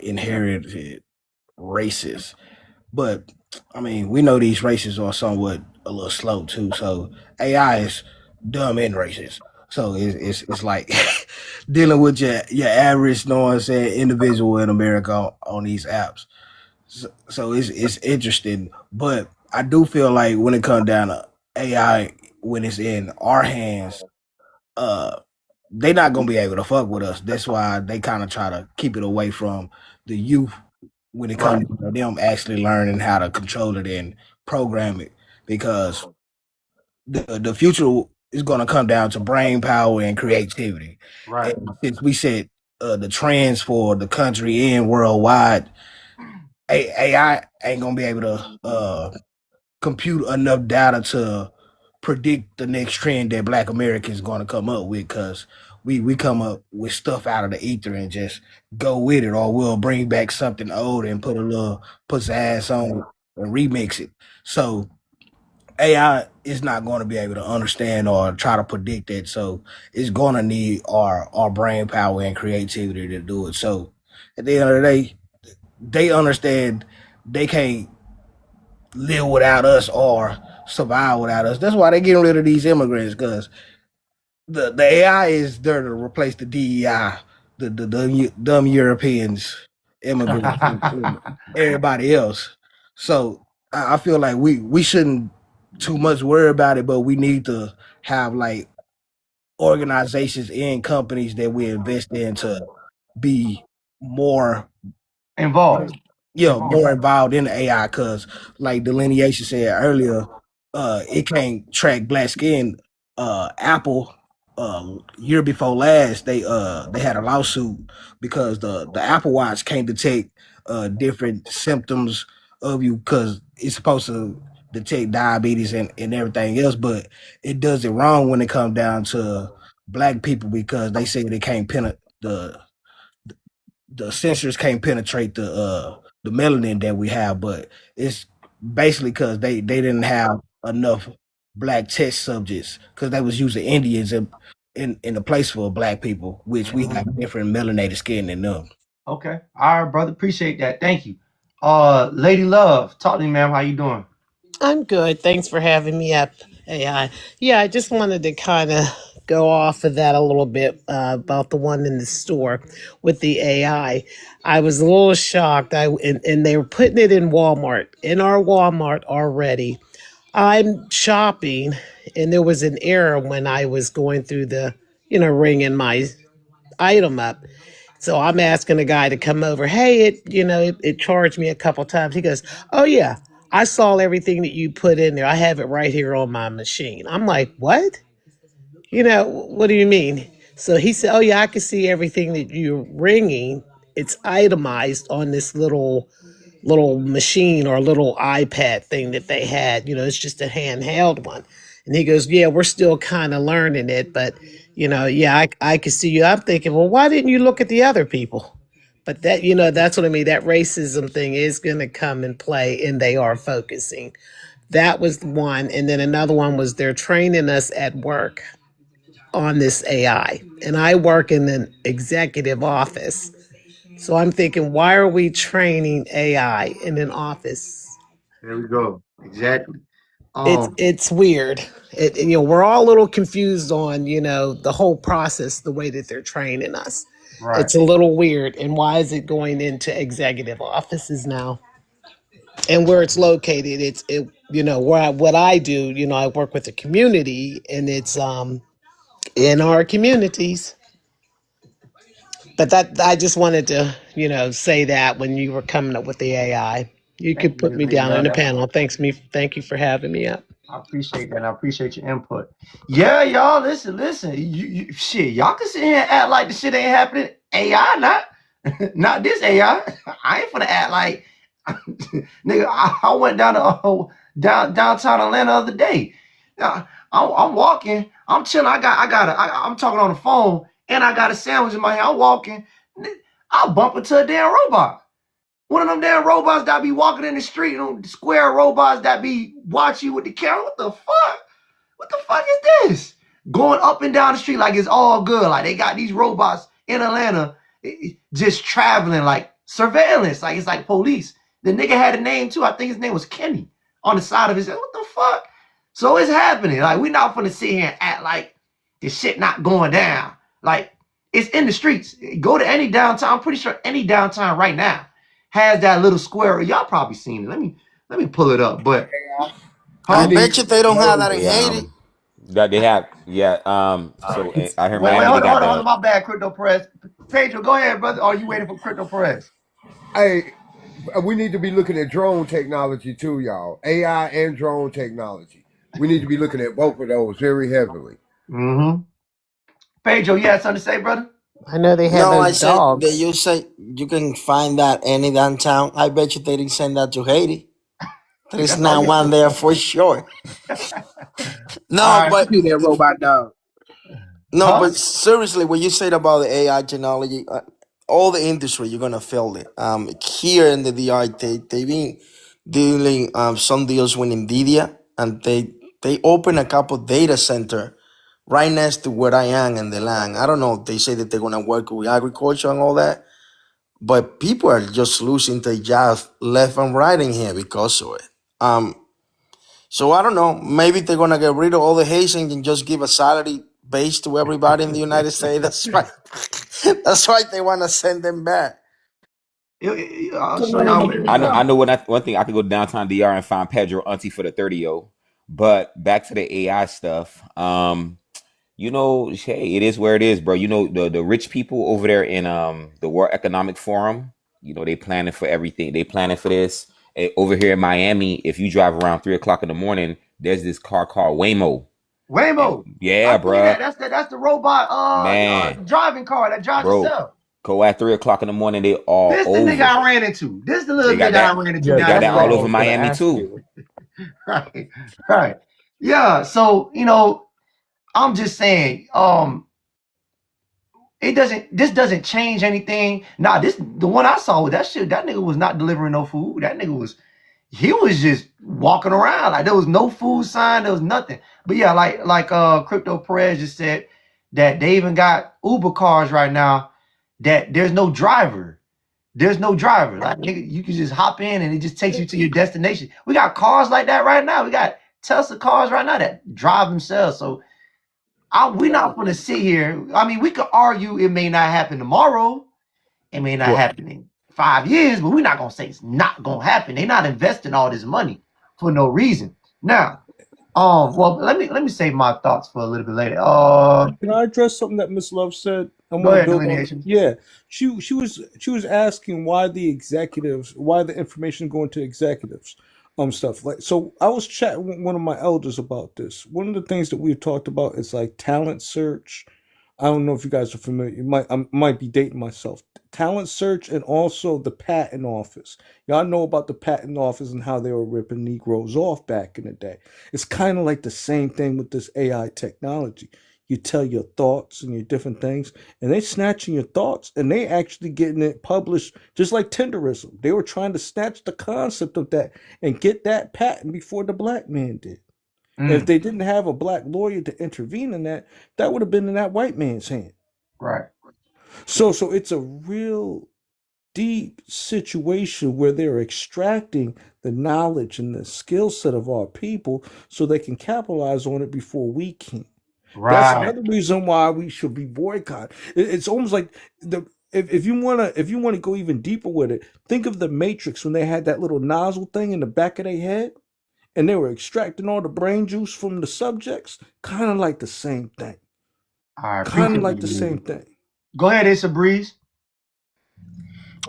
inherited races. But I mean, we know these races are somewhat a little slow too. So AI is dumb and racist. So it's like dealing with your average, know what I'm saying, individual in America on these apps. So it's interesting, but I do feel like when it comes down to AI, when it's in our hands, uh, they not gonna be able to fuck with us. That's why they kind of try to keep it away from the youth when it Right. comes to them actually learning how to control it and program it, because the future is gonna come down to brain power and creativity. Right. And since we set the trends for the country and worldwide, AI ain't gonna be able to compute enough data to predict the next trend that Black Americans gonna come up with, because we come up with stuff out of the ether and just go with it, or we'll bring back something old and put some ass on it and remix it. So AI is not going to be able to understand or try to predict it. So it's going to need our brain power and creativity to do it. So at the end of the day, they understand they can't live without us or survive without us. That's why they're getting rid of these immigrants, because the AI is there to replace the DEI, the dumb Europeans, immigrants, and everybody else. So I feel like we shouldn't too much worry about it, but we need to have like organizations and companies that we invest in to be more Involved. more involved in the AI, because like delineation said earlier, it can't track black skin. Apple year before last, they had a lawsuit because the Apple Watch can't detect different symptoms of you, because it's supposed to detect diabetes and everything else, but it does it wrong when it comes down to black people, because they say they can't penetrate the sensors can't penetrate the melanin that we have. But it's basically because they didn't have enough black test subjects, because they was using Indians in the place for black people, which we have different melanated skin than them. Okay. All right, brother. Appreciate that. Thank you. Lady Love, talk to me, ma'am. How you doing? I'm good. Thanks for having me up, AI. Yeah, I just wanted to kind of go off of that a little bit about the one in the store with the AI. I was a little shocked. And they were putting it in Walmart, in our Walmart already. I'm shopping, and there was an error when I was going through ringing my item up. So I'm asking the guy to come over. Hey, it charged me a couple times. He goes, "Oh yeah, I saw everything that you put in there. I have it right here on my machine." I'm like, "What? What do you mean?" So he said, "Oh yeah, I can see everything that you're ringing. It's itemized on this little machine or little iPad thing that they had. It's just a handheld one." And he goes, "Yeah, we're still kind of learning it, but yeah, I could see you." I'm thinking, well, why didn't you look at the other people? But that's what I mean. That racism thing is going to come and play, and they are focusing. That was one. And then another one was they're training us at work on this AI. And I work in an executive office. So I'm thinking, why are we training AI in an office? There we go. Exactly. It's weird. We're all a little confused on the whole process, the way that they're training us. Right. It's a little weird. And why is it going into executive offices now? And where it's located, what I do. I work with the community, and it's in our communities. But that I just wanted to, say that when you were coming up with the AI. You Thank could you, put Ms. me Lee. down No, in the that's panel. Thank you for having me up. I appreciate that. And I appreciate your input. Yeah, y'all. Listen. Shit, y'all can sit here and act like the shit ain't happening. AI, not this AI. I ain't finna act like nigga. I went down to downtown Atlanta the other day. I'm walking. I'm chilling. I'm talking on the phone, and I got a sandwich in my hand. I'm walking. I bump into a damn robot. One of them damn robots that be walking in the street, square robots that be watch you with the camera. What the fuck? What the fuck is this? Going up and down the street like it's all good. Like they got these robots in Atlanta just traveling like surveillance. Like it's like police. The nigga had a name too. I think his name was Kenny on the side of his head. What the fuck? So it's happening. Like we're not gonna sit here and act like this shit not going down. Like it's in the streets. Go to any downtown. I'm pretty sure any downtown right now has that little square. Y'all probably seen it. Let me pull it up. But I We huh? need bet you they don't have that in They Haiti. that they have so It's I heard Wait, Miami they got hold on. the My bad, Crypto Press. Pedro, go ahead, brother. Are you waiting for Crypto Press? hey, we need to be looking at drone technology too, y'all. AI and drone technology. We need to be looking at both of those very heavily. Mm-hmm. Pedro, you had something to say, brother? I know they have No, I those said that dogs. you say you can find that any downtown. I bet you they didn't send that to Haiti. There's That's all not you one there for sure. all No, right. but Do that robot dog. no, Huh? but seriously, what you said about the AI technology, all the industry, you're gonna feel it. Here in the DR, they've been dealing some deals with Nvidia, and they open a couple data center right next to where I am in the land. I don't know. They say that they're gonna work with agriculture and all that, but people are just losing their jobs left and right in here because of it. So I don't know. Maybe they're gonna get rid of all the Haitians and just give a salary base to everybody in the United States. That's why. That's why they wanna send them back. I'll show y'all what it I is. know one thing I could go downtown DR and find Pedro Auntie for the 30-yo. But back to the AI stuff. Hey, it is where it is, bro. The rich people over there in the World Economic Forum, they planning for everything. They planning for this. Over here in Miami, if you drive around 3 o'clock in the morning, there's this car called Waymo. And Waymo. I yeah, see that. bruh, That's the robot man, driving car that drives bro, itself. go at 3 o'clock in the morning, they all This the nigga over. I ran into. This the little They got nigga I that. ran into Yeah, They down got the that's that what all I road. over was gonna Miami ask too. you. Right. Right. Yeah. So, I'm just saying, this doesn't change anything. Nah, the one I saw with that shit, that nigga was not delivering no food. He was just walking around. Like there was no food sign, there was nothing. But yeah, like Crypto Perez just said that they even got Uber cars right now that there's no driver. There's no driver. Like nigga, you can just hop in and it just takes you to your destination. We got cars like that right now. We got Tesla cars right now that drive themselves. So we're not going to sit here. I mean, we could argue it may not happen tomorrow. It may not Well, happen in 5 years, but we're not going to say it's not going to happen. They're not investing all this money for no reason. Now, well, let me save my thoughts for a little bit later. Can I address something that Miss Love said? I Go want to ahead, build on. delineation. Yeah, she was asking why the information going to executives, stuff like. So I was chatting with one of my elders about this. One of the things that we've talked about is like talent search. I don't know if you guys are familiar. I might be dating myself. Talent search and also the patent office. Y'all know about the patent office and how they were ripping Negroes off back in the day. It's kind of like the same thing with this AI technology. You tell your thoughts and your different things, and they snatching your thoughts, and they actually getting it published, just like Tenderism. They were trying to snatch the concept of that and get that patent before the black man did. And if Mm, they didn't have a black lawyer to intervene in that, that would have been in that white man's hand. right. So it's a real deep situation where they're extracting the knowledge and the skill set of our people so they can capitalize on it before we can. That's Right. another reason why we should be boycott. It's almost like the if you wanna go even deeper with it, think of the Matrix when they had that little nozzle thing in the back of their head and they were extracting all the brain juice from the subjects. Kind of like the same thing. I Kind of appreciate like you, the same Breezy. thing. Go ahead, Issa Breeze.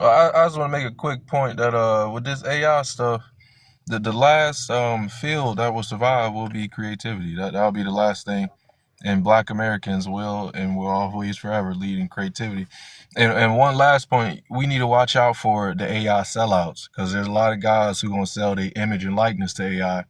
I just want to make a quick point that with this AI stuff, the last field that will survive will be creativity. That'll be the last thing, and Black Americans will always forever lead in creativity. And one last point, we need to watch out for the AI sellouts, because there's a lot of guys who gonna sell their image and likeness to AI,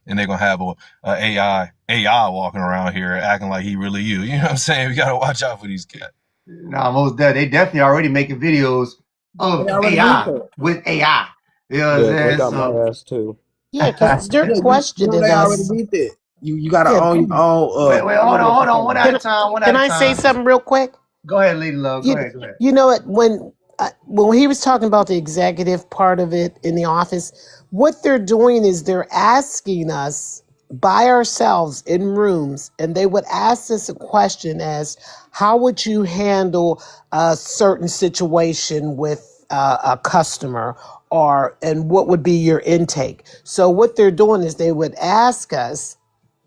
and they're gonna have a AI walking around here acting like he really you. You know what I'm saying? We gotta watch out for these cats. Nah, most they definitely already making videos of They already did AI that. with AI. You know what I'm Yeah, they saying? got my So ass too. Yeah, because they're Yeah, you know questioning they already us. did that. You gotta Yeah, own your own wait, hold on, one at can a time, one can at a I say time. something real quick? Go ahead, Lady Love. Go You ahead, go ahead. you know what, when he was talking about the executive part of it in the office, what they're doing is they're asking us by ourselves in rooms, and they would ask us a question as, how would you handle a certain situation with a customer, or and what would be your intake? So what they're doing is they would ask us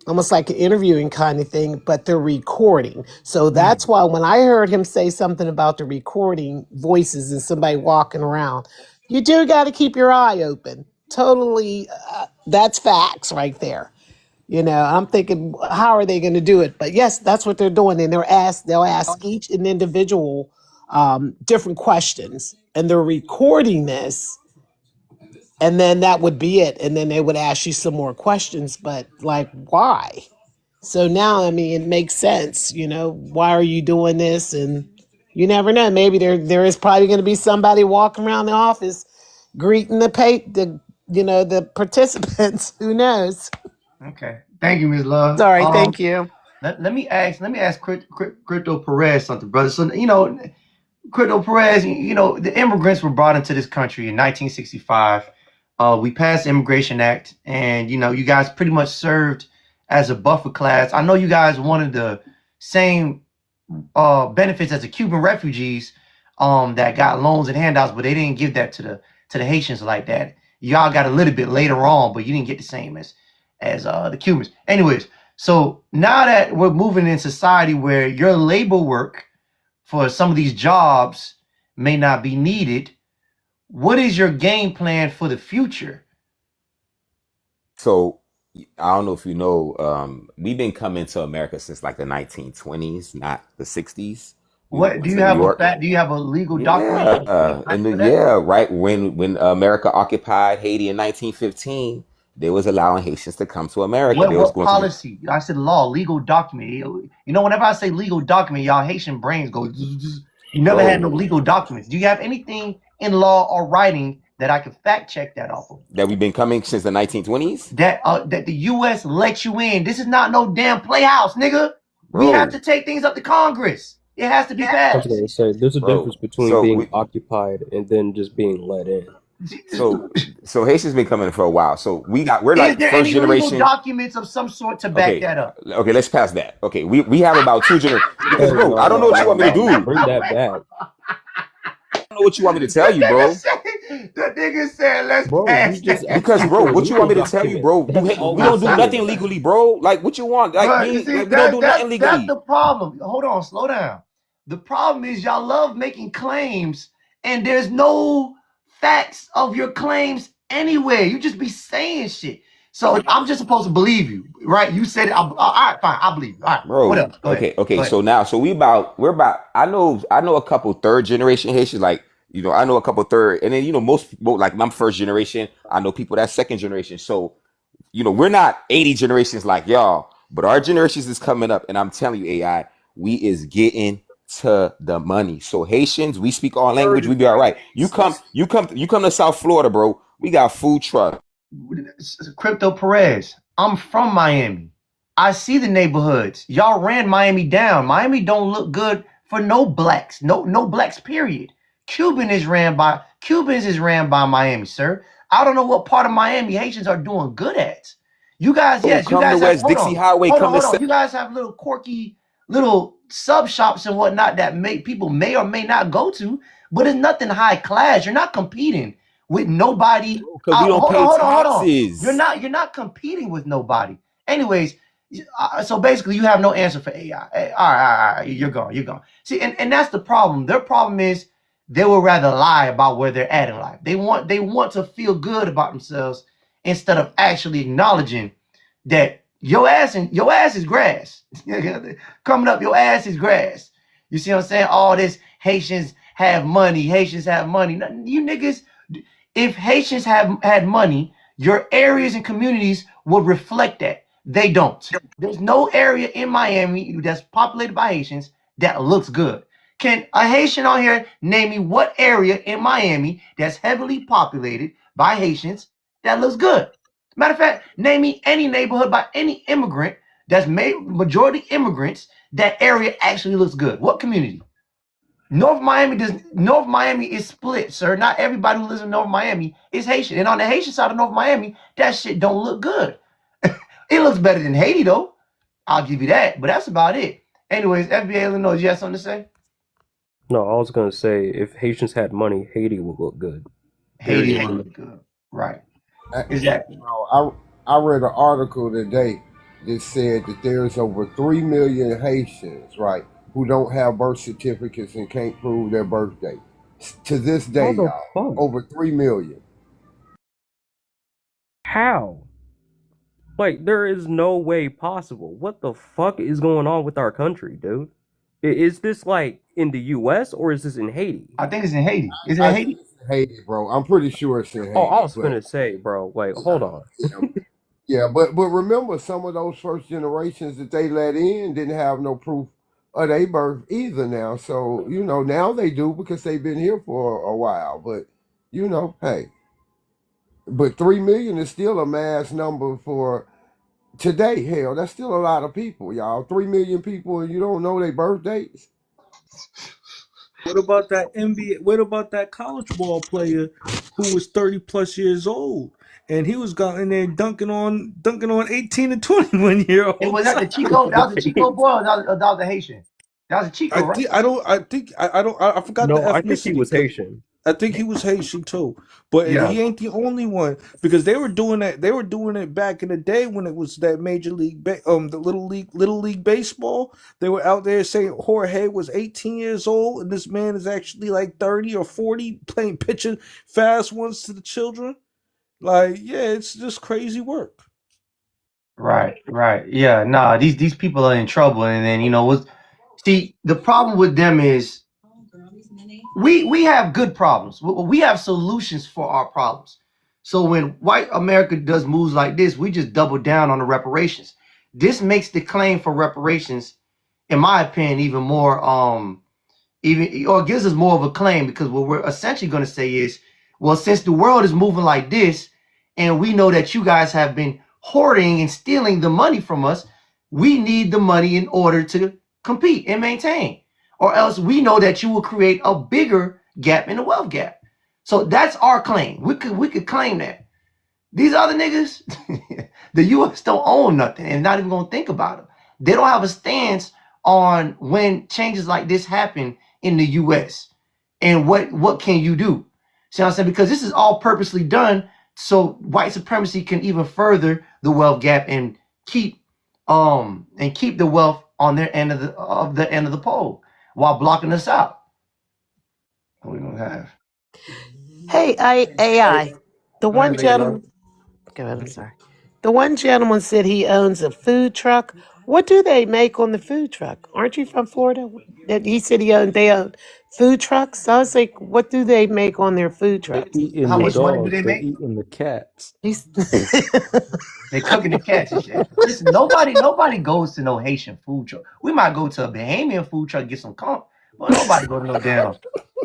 almost like an interviewing kind of thing, but they're recording. So that's why when I heard him say something about the recording voices and somebody walking around, you do got to keep your eye open. Totally, that's facts right there. You know, I'm thinking, how are they going to do it? But yes, that's what they're doing, and they'll ask each an individual different questions, and they're recording this, and then that would be it, and then they would ask you some more questions. But like, why? So now, I mean, it makes sense. You know, why are you doing this? And you never know. Maybe there is probably going to be somebody walking around the office greeting the participants. Who knows? Okay. Thank you, Ms. Love. Sorry. Thank you. Let me ask Crypto Perez something, brother. So Crypto Perez, the immigrants were brought into this country in 1965. We passed the Immigration Act, and you guys pretty much served as a buffer class. I know you guys wanted the same benefits as the Cuban refugees that got loans and handouts, but they didn't give that to the Haitians like that. Y'all got a little bit later on, but you didn't get the same as the Cubans. Anyways, so now that we're moving in society where your labor work for some of these jobs may not be needed, what is your game plan for the future? So I don't know if you know, we've been coming to America since like the 1920s, not the 60s. What do you To New have York. do you have a legal document Yeah, for that? right when America occupied Haiti in 1915, they was allowing Haitians to come to America. They was What going through policy? I said law, legal document. Whenever I say legal document, y'all Haitian brains go. You never had no bro legal documents. Do you have anything in law or writing that I could fact check that off of? that we've been coming since the 1920s, That the U.S. let you in. This is not no damn playhouse, nigga. We have bro, to take things up to Congress. It has to be I was going passed. to say, there's a bro. difference between So being we, occupied and then just being let in. so so Haitians been coming for a while. So we're Is like there first any legal generation. documents of some sort to back Okay, that up? okay, let's pass that. Okay, we have about two generations because Hey, bro, no, I don't know no, what you no, want me to no. do. Bring that back. I don't know what you want me to tell you, bro. The nigga said, let's Bro, we pass just that. Because asking bro, for a what you want legal me to tell you, document. bro? That's all We we're don't do nothing saying. legally, bro. Like what you want? Like But you see, we don't do nothing that's legally. the problem. Hold on, slow down. The problem is y'all love making claims, and there's no facts of your claims anywhere. You just be saying shit. So I'm just supposed to believe you, right? You said it. All right, fine. I believe you. All right. What Bro, else? Go ahead. okay. Go ahead. So now, we're about. I know a couple third generation Haitians. Like I know a couple third, and then most people like I'm first generation. I know people that's second generation. So we're not 80 generations like y'all, but our generations is coming up, and I'm telling you, AI, we is getting to the money. So Haitians, we speak our language. We be all right. You come to South Florida, bro. We got food truck. Crypto Perez. I'm from Miami. I see the neighborhoods. Y'all ran Miami down. Miami don't look good for no blacks. No blacks, period. Cubans is ran by Miami, sir. I don't know what part of Miami Haitians are doing good at. You guys, Bro, yes, you come to guys have West Dixie Highway. Come to hold on. You guys have little quirky little sub shops and whatnot that people may or may not go to, but it's nothing high class. You're not competing with nobody. because we don't pay Hold on. You're taxes. not competing with nobody. Anyways, so basically you have no answer for AI. All right, you're gone. See, and that's the problem. Their problem is they would rather lie about where they're at in life. They want to feel good about themselves instead of actually acknowledging that your ass is grass. Coming up, your ass is grass. You see what I'm saying? All this Haitians have money. Haitians have money. You niggas, if Haitians had money, your areas and communities would reflect that. They don't. There's no area in Miami that's populated by Haitians that looks good. Can a Haitian on here name me what area in Miami that's heavily populated by Haitians that looks good? Matter of fact, name me any neighborhood by any immigrant that's made majority immigrants that area actually looks good. What community? North Miami is split, sir. Not everybody who lives in North Miami is Haitian. And on the Haitian side of North Miami, that shit don't look good. It looks better than Haiti, though. I'll give you that. But that's about it. Anyways, FBA Illinois, you have something to say? No, I was gonna say if Haitians had money, Haiti would look good. Haiti Period. would look good. Right. I, Exactly. I read an article today that said that there's over 3 million Haitians, right, who don't have birth certificates and can't prove their birthday. To this day, How the y'all, fuck? over 3 million. How? Like, there is no way possible. What the fuck is going on with our country, dude? Is this like in the US or is this in Haiti? I think it's in Haiti. Is it in I Haiti? think it's in Haiti, bro. I'm pretty sure it's in Haiti. Oh, I was but- gonna say, bro, like, hold on. Yeah, but remember, some of those first generations that they let in didn't have no proof of their birth either now. So, now they do because they've been here for a while. But, hey. But 3 million is still a mass number for today. Hell, that's still a lot of people, y'all. 3 million people and you don't know their birth dates? What about that NBA? What about that college ball player who was 30 plus years old and he was going in there dunking on 18 and 21-year-olds? It was that the Chico. That was the Chico boy. Or that was the Haitian. That was a Chico, right? I forgot the No, ethnicity. I think he was Haitian. I think he was Haitian too, but Yeah. he ain't the only one because they were doing that. They were doing it back in the day when it was that major league, the little league baseball. They were out there saying Jorge was 18 years old and this man is actually like 30 or 40, pitching fast ones to the children. Like, yeah, it's just crazy work. Right. Yeah, nah, these people are in trouble. And then, see, the problem with them is we have good problems. We have solutions for our problems. So when white America does moves like this, we just double down on the reparations. This makes the claim for reparations, in my opinion, even more or gives us more of a claim, because what we're essentially going to say is, well, since the world is moving like this, and we know that you guys have been hoarding and stealing the money from us, we need the money in order to compete and maintain, or else we know that you will create a bigger gap in the wealth gap. So that's our claim. We could claim that. These other niggas, the U.S. don't own nothing and not even gonna think about them. They don't have a stance on when changes like this happen in the U.S. and what can you do? See what I'm saying? Because this is all purposely done so white supremacy can even further the wealth gap and keep the wealth on their end of the pole while blocking us out. What we gonna have? Hey, AI. The Go ahead, one Lady Love. gentleman. Go ahead. I'm sorry. The one gentleman said he owns a food truck. What do they make on the food truck? Aren't you from Florida? That he said they own food trucks. So I was like, what do they make on their food They trucks? eating How the much money do dogs. they They make? eating the cats. He's They cooking the cats and shit. Listen, nobody goes to no Haitian food truck. We might go to a Bahamian food truck and get some comp, but nobody go to no damn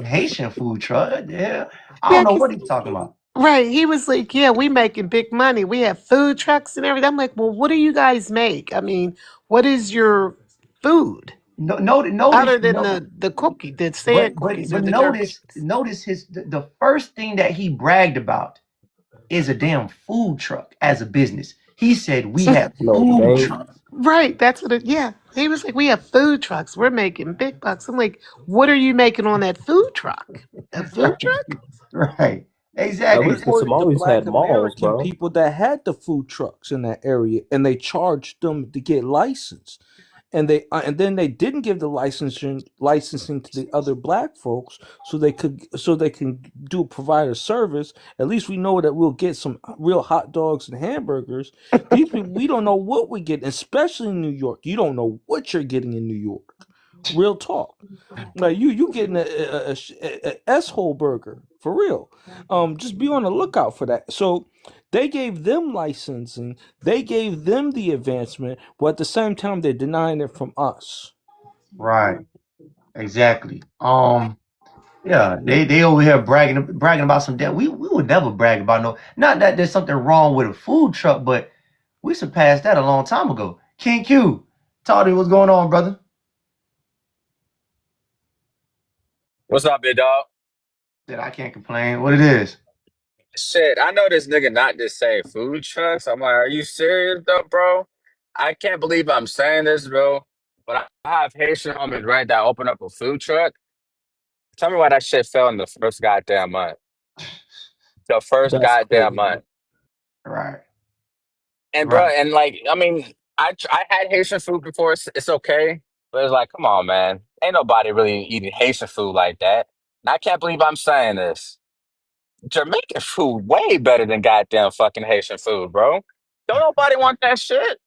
Haitian food truck. Yeah, I don't yeah, know 'cause- what he's talking about. right. He was like, yeah, we making big money. We have food trucks and everything. I'm like, well, what do you guys make? I mean, what is your food Notice, other than the cookie, the sand cookies or the notice cupcakes? the first thing that he bragged about is a damn food truck as a business. He said we have No, food they trucks. Right, that's what yeah. He was like, we have food trucks. We're making big bucks. I'm like, what are you making on that food truck? A food truck? Right. That Exactly. was the for the Somalis Black had malls, American bro. people that had the food trucks in that area, and they charged them to get licensed. and then they didn't give the licensing to the other black folks so they can provide a service. At least we know that we'll get some real hot dogs and hamburgers. These people, we don't know what we get, especially in New York. You don't know what you're getting in New York. Real talk. Like you getting a S-hole burger for real. Just be on the lookout for that. So they gave them licensing, they gave them the advancement, but at the same time they're denying it from us. Right. Exactly. Yeah, they over here bragging about some debt. We would never brag about no. Not that there's something wrong with a food truck, but we surpassed that a long time ago. King Q, talk to me, what's going on, brother? What's up, big dog? Said I can't complain. What it is? Shit, I know this nigga not just saying food trucks. I'm like, are you serious though, bro? I can't believe I'm saying this, bro. But I have Haitian homies, right, that open up a food truck. Tell me why that shit fell in the first goddamn month. The first That's goddamn crazy. month. Right, And bro, right. and like, I mean, I had Haitian food before. It's okay, but it's like, come on, man. Ain't nobody really eating Haitian food like that. And I can't believe I'm saying this. Jamaican food way better than goddamn fucking Haitian food, bro. Don't nobody want that shit.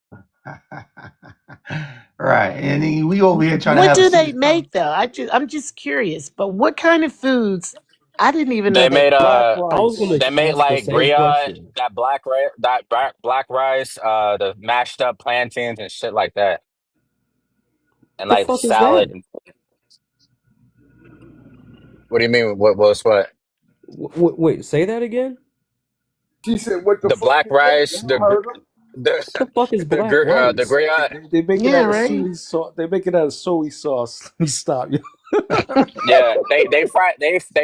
Right. And then we over here trying to What have a do they serious make conversation. though? I'm just curious. But what kind of foods? I didn't even know They they. made Black I was gonna they rice. made ask the like same griot, question. that black rice, the mashed up plantains and shit like that, and The like fuck is that? salad. What do you mean? What? Wait, say that again. She said, "What the The fuck black is that?" rice, Y'all heard her. the The fuck is black the rice? griot. They make it Yeah, out of right. soy sauce. They make it out of soy sauce. Let me stop you. Yeah, they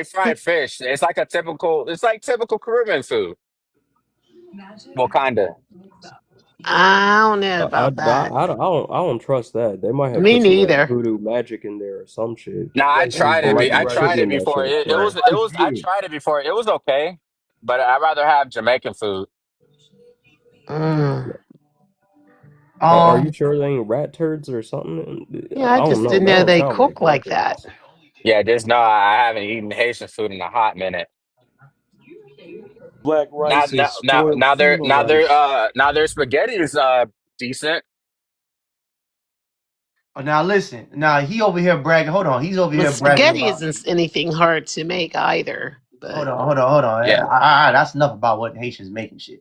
fry fish. It's like typical Caribbean food. Well, kinda. I don't know I, about I, that. I don't trust that. They might have Me put some like neither. voodoo magic in there or some shit. No, They got Or white might I be tried rice. it triggering that before. shit. White It rice was I good. tried it before. It was okay, but I'd rather have Jamaican food. Mm. Are you Um, sure they ain't rat turds or something? Yeah, I I don't just know. didn't That know don't they sound like cook black like that. rice. Yeah, just no, I haven't eaten Haitian food in a hot minute. Black rice is spoiled FEMA rice. Now their spaghetti is decent. oh, now listen. Now he over here bragging. Hold on. He's over But here bragging spaghetti about. isn't anything hard to make either. But Hold on. Yeah. That's enough about what Haitians making shit.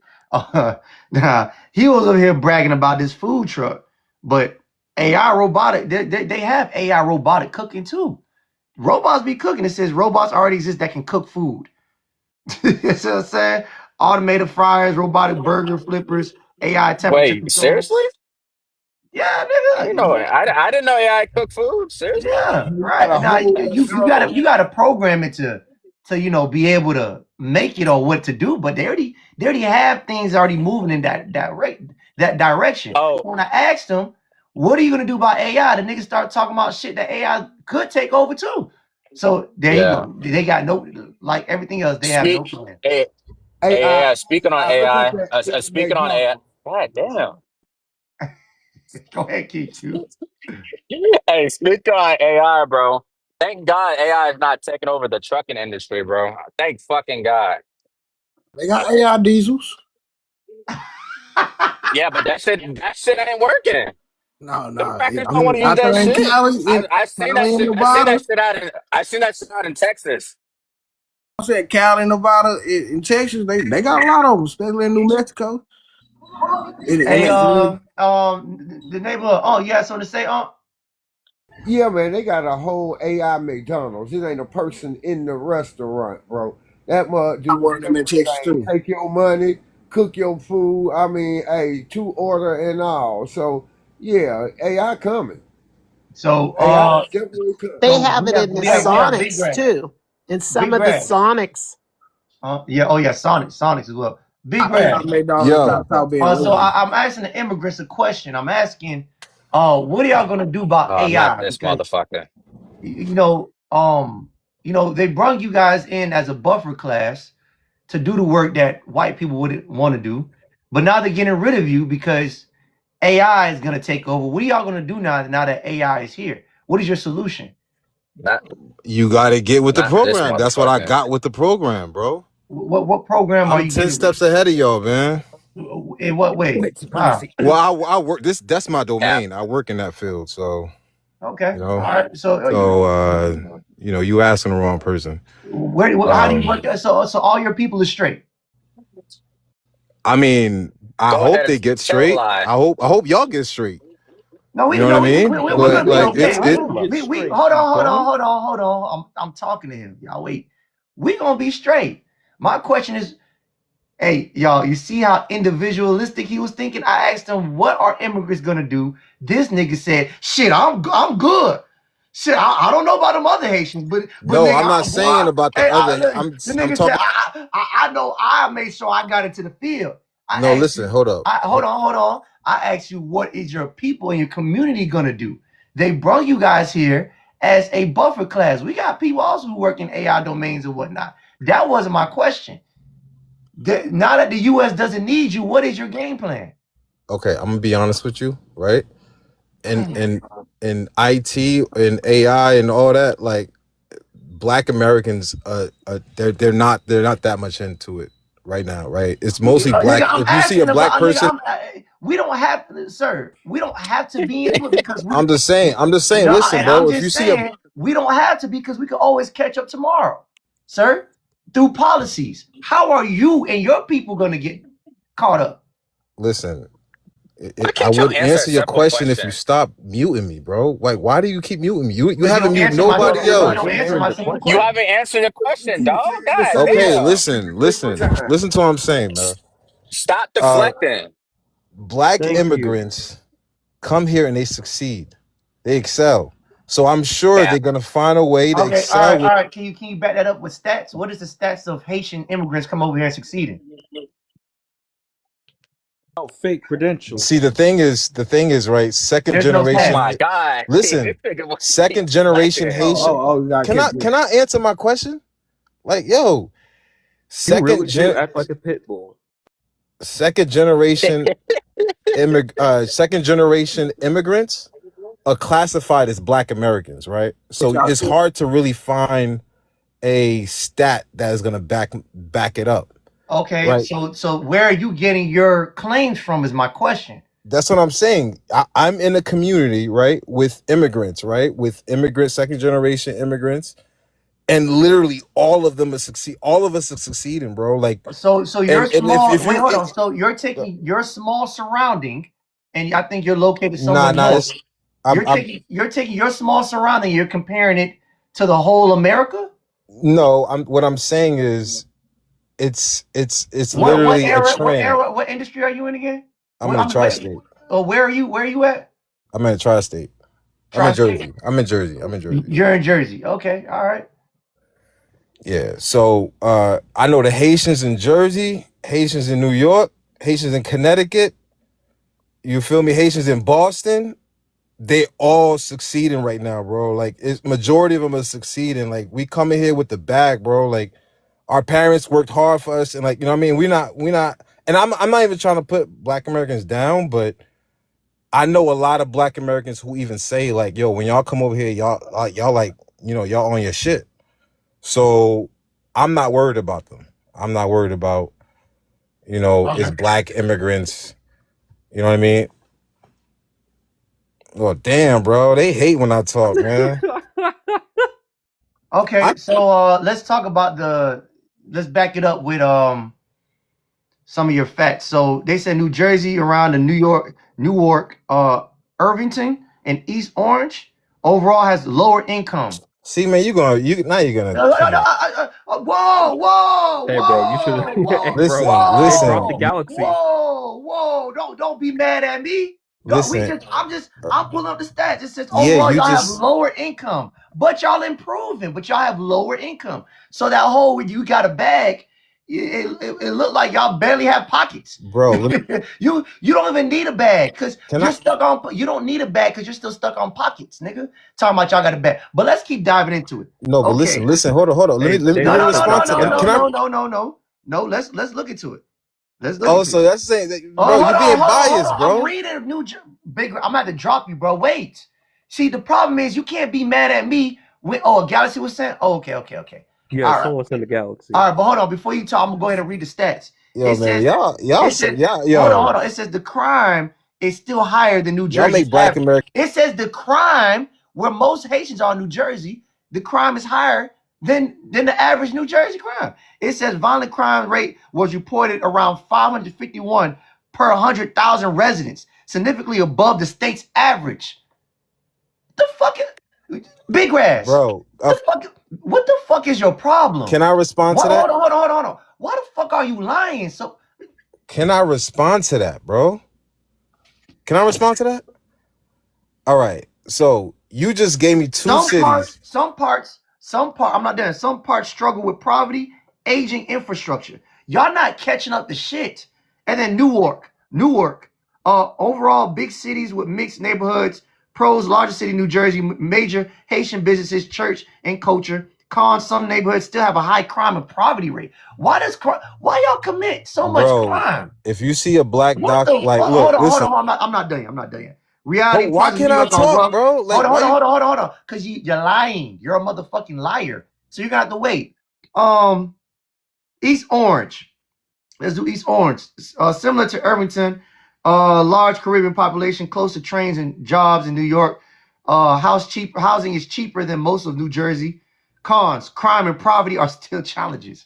Now he was over here bragging about this food truck, but AI robotic. They have AI robotic cooking too. Robots be cooking. It says robots already exist that can cook food. You know what I'm saying? Automated fryers, robotic burger flippers, AI temperature Wait, control. seriously? Yeah, I didn't know. nigga. I didn't know AI cook food. Seriously? Yeah, You got right. a Now whole you gotta program it to be able to make it or what to do. But they already have things already moving in that direction. Oh, When I asked them, what are you gonna do about AI? The niggas start talking about shit that AI could take over too. So there you yeah. go. They got no, like everything else. They have no Speak. plan. Hey, AI. speaking on Look at AI. that Speaking inmate on AI. number. God damn. Go ahead, Keith. Hey, speaking on AI, bro. Thank God AI is not taking over the trucking industry, bro. Thank fucking God. They got AI diesels. Yeah, but that shit ain't working. No, Them no. crackers I don't want mean, to use out that there in shit. Cali, I seen that Cali and shit. Nevada. I seen that shit out in Texas. I said Cali, Nevada, in Texas, they got a lot of them, especially in New Mexico. Hey, And the neighborhood. Oh, yeah, so to say, Yeah, man, they got a whole AI McDonald's. It ain't a person in the restaurant, bro. That mug I do worked in that Texas everything. too. Take your money, cook your food. I mean, hey, to order and all. So yeah, AI coming. so AI is definitely coming. they so have it in the Hey, we have Big Sonics Red. too. In some Big of the Red. Sonics. Yeah, oh yeah, Sonics as well. Big I got Red. McDonald's yo, down South Bend So Legend. I'm asking the immigrants a question. I'm asking, what are y'all gonna do about Oh, not AI? this Because motherfucker. you know, they brung you guys in as a buffer class to do the work that white people wouldn't want to do, but now they're getting rid of you because AI is gonna take over. What are y'all gonna do now that AI is here? What is your solution? Not You got to get with the not this program. That's what I motherfucker. got with the program, bro. What program are I'm you 10 getting with? steps ahead of y'all, man. In what way? White How? supremacy. Well, I work this. That's my Yeah. domain. I work in that field, so Okay. you All know. right. So You asking the wrong person. how do you work that? So all your people are straight. I mean, I Go hope ahead and they get tell a straight. lie. I hope y'all get straight. No, You know what I mean? we're Wait, gonna But be like, wait, okay. wait. it's How it. you get We straight? hold You on, dumb. I'm talking to him. Y'all wait. We gonna be straight. My question is, hey, y'all, you see how individualistic he was thinking? I asked him, what are immigrants gonna do? This nigga said, shit, I'm good. Shit, I don't know about them other Haitians, but No, nigga, I'm not saying about the hey, other. look, I'm the I'm nigga said, talking. I know I made sure I got into the field. No, I asked listen, you, hold up. hold on. I asked you, what is your people and your community gonna do? They brought you guys here as a buffer class. We got people also who work in AI domains and whatnot. That wasn't my question. Now that the U.S. doesn't need you, what is your game plan? Okay, I'm gonna be honest with you, right? And IT and AI and all that, like Black Americans, they're not that much into it right now, right? It's mostly Nigga, black. I'm If you see a asking black about person, we don't have, sir. We don't have to be into it because we. I'm just saying. No, Listen, and I'm bro. If you just see a saying we don't have to because we can always catch up tomorrow, sir. Through policies, how are you and your people going to get caught up? listen, Why I can't y'all would answer a answer your simple question if you question? stop muting me, bro. Like, why do you keep muting me? You Because you haven't don't muted answer my nobody We're because you not don't else. answer hearing my the simple You question. question. haven't answered the question, dog. God Okay, damn. listen to what I'm saying, man. Stop Uh, deflecting. Black Thank you. immigrants come here and they succeed, they excel. So I'm sure Yeah. they're gonna find a way to Okay, excel all with. right. Can you back that up with stats? What is the stats of Haitian immigrants come over here and succeeding? Oh, fake credentials. See, the thing is, right? Second There's no Oh stats. generation. my God. Listen, This nigga was second generation deflecting. Haitian. You gotta Can catch I me. can I answer my question? Like, yo, You second really do gen, act like a pit bull. second generation second generation immigrants are classified as Black Americans, right? But So y'all it's still hard to really find a stat that is gonna back it up, Okay, right? so where are you getting your claims from? Is my question. That's what I'm saying. I'm in a community, right, with immigrants, right, with immigrant second generation immigrants, and literally all of them are succeed. All of us are succeeding, bro. Like, So you're and small. if Wait, you hold on. So you're taking your small surrounding, and I think you're located somewhere nah, north. it's I'm You're taking your small surrounding. You're comparing it to the whole America. no, I'm what I'm saying is it's What literally a era? What trend. era? What industry are you in again? I'm in a Where, tri-state. oh, where are you? Where are you at? I'm in a tri-state. I'm in Tri-state. Jersey. I'm in Jersey. I'm in Jersey. You're in Jersey. Okay, all right. Yeah. So I know the Haitians in Jersey, Haitians in New York, Haitians in Connecticut. You feel me? Haitians in Boston. They all succeeding right now, bro. Like, it's majority of them are succeeding. Like, we coming here with the bag, bro. Like, our parents worked hard for us, and like, you know what I mean? We not. And I'm not even trying to put Black Americans down, but I know a lot of Black Americans who even say like, "Yo, when y'all come over here, y'all like, y'all on your shit." So I'm not worried about them. I'm not worried about, it's Okay. Black immigrants. You know what I mean? Well, damn, bro, they hate when I talk, man. I Okay. So let's talk about the. Let's back it up with some of your facts. So they said New Jersey around the Newark, Irvington, and East Orange overall has lower income. see, man, you're gonna come on. Whoa, Hey, bro, you should. Hey, bro, they dropped the Listen, galaxy. whoa! Don't be mad at me. listen. I'm pulling up the stats. It says Yeah, overall you y'all have just, lower income, but y'all improving, but y'all have lower income. So that whole when you got a bag, it looked like y'all barely have pockets. bro. You don't even need a bag because Can you're I? stuck on. You don't need a bag because you're still stuck on pockets, nigga. Talking about y'all got a bag, but let's keep diving into it. No, but Okay. listen. Hold on. Let me They let me No, work no, for no, no, respond to. no, Dr. no, Can I? Al. no, no, no, no. No, let's look into it. Let's look Oh, at so it. that's saying that, Oh, bro, hold you on, being hold on, hold biased, on. I'm bro. reading big. I'm about to drop you, bro. Wait. See, the problem is you can't be mad at me when a galaxy was sent. Oh, okay. Yeah, All right. someone's in the galaxy. All right, but hold on. Before you talk, I'm gonna go ahead and read the stats. Yo, It man, says, y'all, it says, yo, hold on. It says the crime is still higher than New y'all Jersey's make Black average. America, It says the crime where most Haitians are in New Jersey, the crime is higher than the average New Jersey crime. It says violent crime rate was reported around 551 per 100,000 residents, significantly above the state's average. The fuck is big grass? bro. What the fuck is your problem? Can I respond to What? that? Hold on. Why the fuck are you lying? So Can I respond to that, bro? Can I respond to that? All right. So you just gave me two cities. some parts. I'm not done. Some parts struggle with poverty, aging infrastructure. Y'all not catching up the shit. And then Newark. Overall, big cities with mixed neighborhoods. Pros, largest city, New Jersey, major Haitian businesses, church, and culture. Cons, some neighborhoods still have a high crime and poverty rate. Why y'all commit so much Bro, crime? if you see a black What doc, the like, fuck? look, Hold listen. on. I'm not done yet. Reality But why parts of can't New I York are talk, rough. bro? Like, why you? Hold on. Because you're lying. You're a motherfucking liar. So you're gonna have to wait. East Orange. Let's do East Orange. Similar to Irvington, large Caribbean population, close to trains and jobs in New York. Housing is cheaper than most of New Jersey. Cons, crime and poverty are still challenges.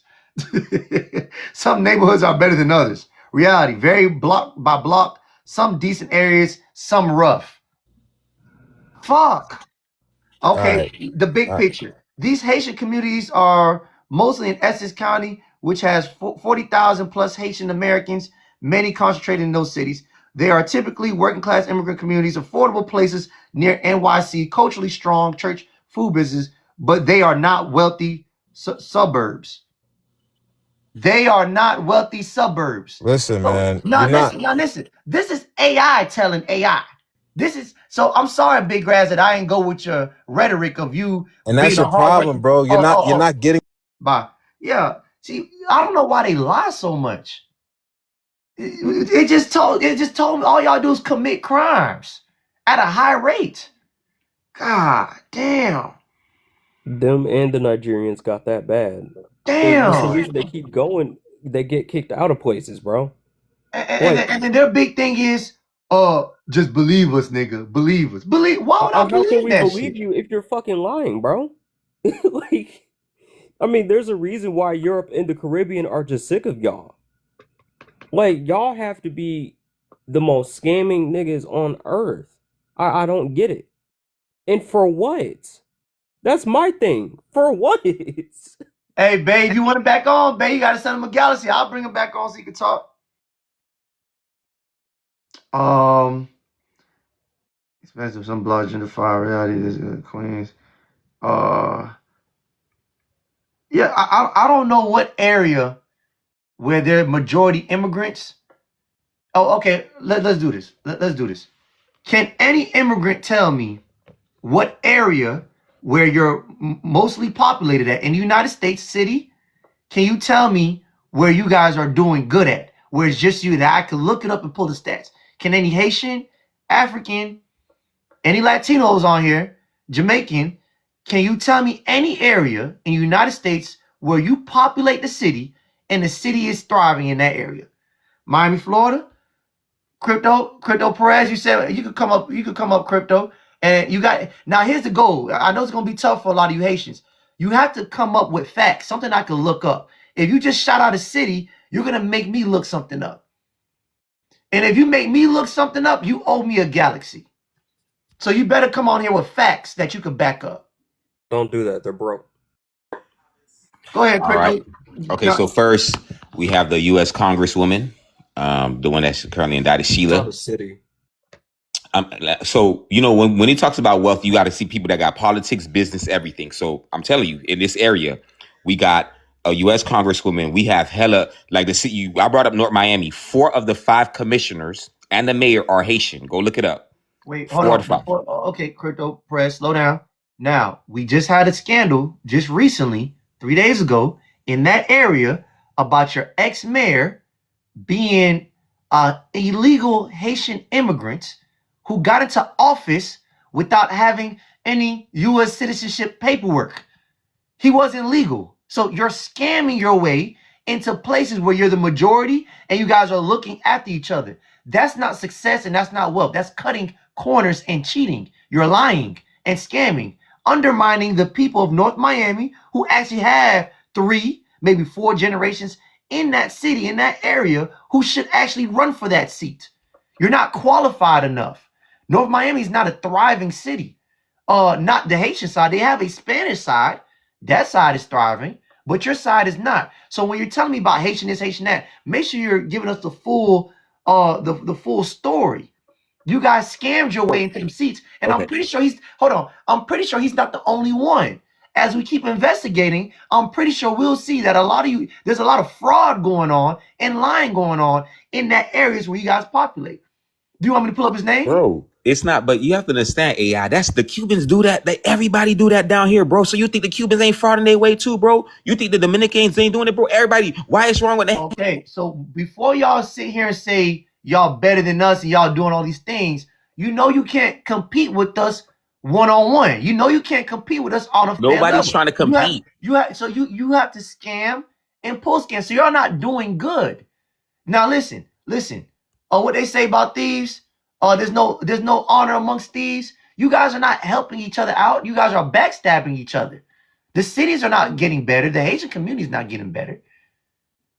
Some neighborhoods are better than others. Reality, vary block by block. Some decent areas, some rough. Fuck. All Okay, right. the big All right. picture. These Haitian communities are mostly in Essex County, which has 40,000 plus Haitian Americans, many concentrated in those cities. They are typically working class immigrant communities, affordable places near NYC, culturally strong church food business, but they are not wealthy suburbs. They are not wealthy suburbs. Listen, So man, you're not, now listen. This is AI telling AI. This is so. I'm sorry, Big Grass, that I ain't go with your rhetoric of you and that's being a your hard problem, working. bro. You're not getting. Bye. Yeah. See, I don't know why they lie so much. It just told me all y'all do is commit crimes at a high rate. God damn. Them and the Nigerians got that bad. That's the Damn. reason they keep going. They get kicked out of places, bro. Like, And then their big thing is, just believe us, nigga. Believe us. Why would I how can believe we that believe shit? you if you're fucking lying, bro? Like, I mean, there's a reason why Europe and the Caribbean are just sick of y'all. Like, y'all have to be the most scamming niggas on earth. I don't get it. And for what? That's my thing. For what? Hey, babe, you want him back on? Babe, you gotta send him a galaxy. I'll bring him back on so he can talk. Expensive, some blood gender fire reality is Queens. Yeah, I don't know what area where they're majority immigrants. Oh, okay. Let's do this. Let's do this. Can any immigrant tell me what area where you're mostly populated at in the United States city? Can you tell me where you guys are doing good at? Where it's just you that I can look it up and pull the stats. Can any Haitian, African, any Latinos on here, Jamaican, can you tell me any area in the United States where you populate the city and the city is thriving in that area? Miami, Florida, Crypto Perez, you said you could come up, Crypto. And you got now here's the goal. I know it's gonna be tough for a lot of you Haitians. You have to come up with facts, something I can look up. If you just shout out a city, you're gonna make me look something up. And if you make me look something up, you owe me a galaxy. So you better come on here with facts that you can back up. Don't do that. They're broke. Go ahead, All right. Crypto. Okay, so first we have the U.S. Congresswoman, the one that's currently indicted, It's not Sheila. a city. So you know when he talks about wealth, you got to see people that got politics, business, everything. So I'm telling you, in this area, we got a U.S. Congresswoman. We have hella like the city. I brought up North Miami. 4 of the 5 commissioners and the mayor are Haitian. Go look it up. Wait, hold 4 to on. 5. Okay, Crypto Press, slow down. Now, we just had a scandal just recently, 3 days ago, in that area about your ex-mayor being illegal Haitian immigrants who got into office without having any U.S. citizenship paperwork. He wasn't legal. So you're scamming your way into places where you're the majority and you guys are looking after each other. That's not success and that's not wealth. That's cutting corners and cheating. You're lying and scamming, undermining the people of North Miami who actually have 3, maybe 4 generations in that city, in that area, who should actually run for that seat. You're not qualified enough. North Miami is not a thriving city. Not the Haitian side. They have a Spanish side. That side is thriving, but your side is not. So when you're telling me about Haitian this, Haitian that, make sure you're giving us the full the full story. You guys scammed your way into them seats, and Okay. I'm pretty sure I'm pretty sure he's not the only one. As we keep investigating, I'm pretty sure we'll see that there's a lot of fraud going on and lying going on in that areas where you guys populate. Do you want me to pull up his name? Bro, it's not, but you have to understand AI. That's the Cubans do that. Everybody do that down here, bro. So you think the Cubans ain't frauding their way too, bro? You think the Dominicans ain't doing it, bro? Everybody, why is wrong with that? Okay, so before y'all sit here and say y'all better than us and y'all doing all these things, you know you can't compete with us one-on-one. You know you can't compete with us on a fair Nobody's level. trying to compete. You have to scam and pull scam. So you're not doing good. Now listen. What they say about thieves? There's no honor amongst thieves. You guys are not helping each other out. You guys are backstabbing each other. The cities are not getting better. The Haitian community is not getting better.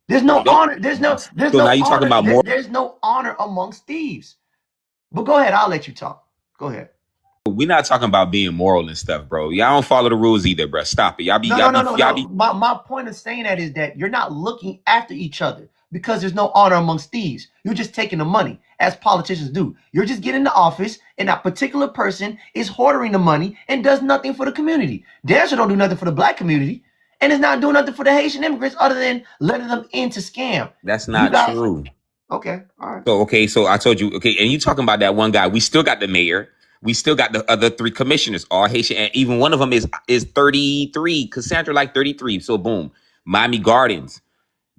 There's no honor. There's no now you talking about more. There's no honor amongst thieves. But go ahead. I'll let you talk. Go ahead. We're not talking about being moral and stuff, bro. Y'all don't follow the rules either, bro. Stop it. No. My point of saying that is that you're not looking after each other because there's no honor amongst thieves. You're just taking the money, as politicians do. You're just getting the office, and that particular person is hoarding the money and does nothing for the community. Dancer don't do nothing for the black community, and is not doing nothing for the Haitian immigrants other than letting them in to scam. That's not true. Okay, all right. So I told you, okay, and you talking about that one guy. We still got the mayor. We still got the other 3 commissioners, all Haitian, and even one of them is 33. Cassandra like 33. So boom, Miami Gardens.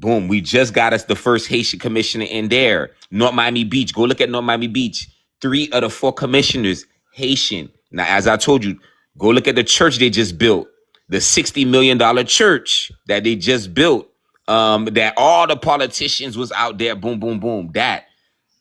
Boom, we just got us the first Haitian commissioner in there. North Miami Beach. Go look at North Miami Beach. 3 of the 4 commissioners Haitian. Now, as I told you, go look at the church they just built. The $60 million church that they just built. That all the politicians was out there. Boom, boom, boom. That,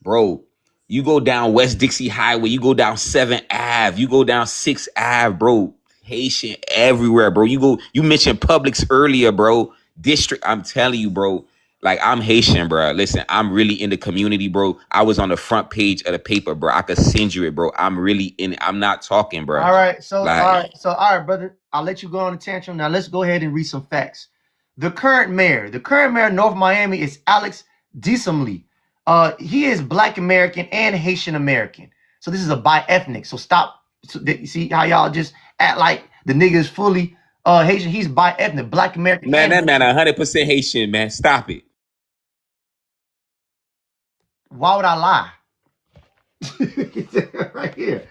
bro. You go down West Dixie Highway, you go down 7th Ave, you go down 6th Ave, bro. Haitian everywhere, bro. You mentioned Publix earlier, bro. District, I'm telling you, bro. Like, I'm Haitian, bro. Listen, I'm really in the community, bro. I was on the front page of the paper, bro. I could send you it, bro. I'm really in it. I'm not talking, bro. All right, all right, brother. I'll let you go on a tantrum. Now let's go ahead and read some facts. The current mayor of North Miami is Alex Disomly. He is Black American and Haitian American. So this is a bi-ethnic. So stop. You see how y'all just act like the nigga is fully Haitian. He's bi-ethnic, Black American. Man, that man 100% Haitian, man. Stop it. Why would I lie? Right here.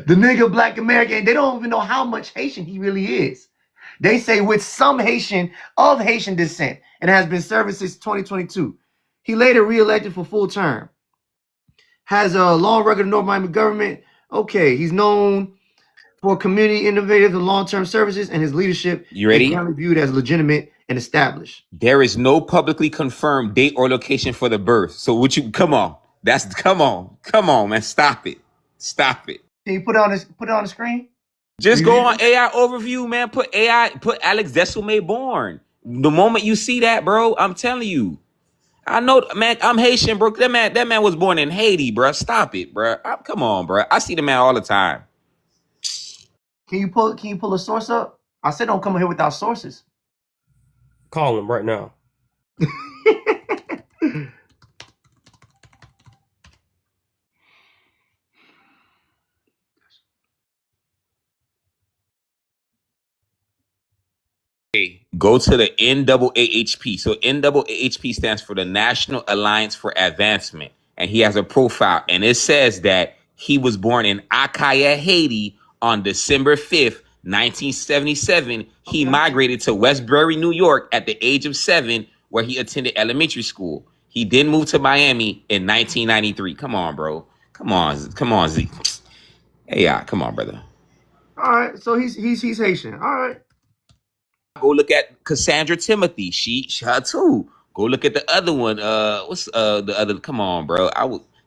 The nigga Black American, they don't even know how much Haitian he really is. They say with some Haitian of Haitian descent and has been serving since 2022. He later reelected for full term. Has a long record of North Miami government. Okay, he's known for community innovative and long-term services, and his leadership You ready? is generally viewed as legitimate and established. There is no publicly confirmed date or location for the birth. So come on, man. Stop it. Can you put it on the screen? Just go on AI overview, man. Put Alex Desume born. The moment you see that, bro, I'm telling you. I know, man, I'm Haitian, bro. That man was born in Haiti, bro. Stop it, bro. Come on, bro. I see the man all the time. Can you pull a source up? I said don't come here without sources. Call him right now. Go to the NAAHP. So NAAHP stands for the National Alliance for Advancement. And he has a profile. And it says that he was born in Akaya, Haiti on December 5th, 1977, he Okay. migrated to Westbury, New York at the age of 7, where he attended elementary school. He then moved to Miami in 1993. Come on, bro. Come on, Z. Hey, come on, brother. All right. So he's Haitian. All right. Go look at Cassandra Timothy. She her too. Go look at the other one. What's the other? Come on, bro.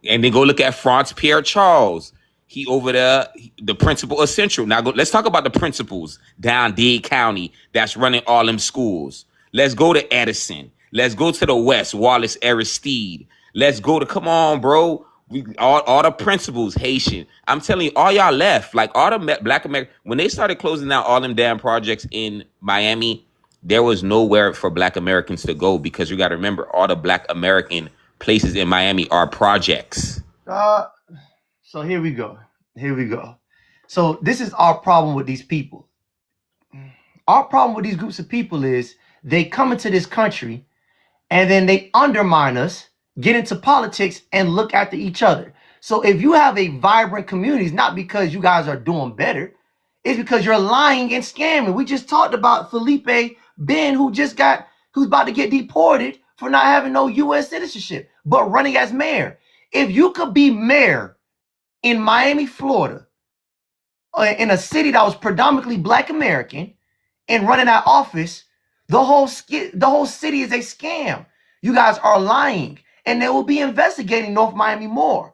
And then go look at Franz Pierre Charles. He over there, the principal of Central. Now let's talk about the principals down Dade County that's running all them schools. Let's go to Edison. Let's go to the West, Wallace Aristide. Let's go to, come on, bro. All the principals Haitian. I'm telling you, all y'all left. Like all the Black American, when they started closing down all them damn projects in Miami, there was nowhere for Black Americans to go, because you got to remember, all the Black American places in Miami are projects. So here we go. So this is our problem with these people. Our problem with these groups of people is they come into this country and then they undermine us, get into politics, and look after each other. So if you have a vibrant community, it's not because you guys are doing better. It's because you're lying and scamming. We just talked about Felipe Ben, who's about to get deported for not having no U.S. citizenship, but running as mayor. If you could be mayor in Miami, Florida, in a city that was predominantly Black American, and running that office, the whole city is a scam. You guys are lying, and they will be investigating North Miami more.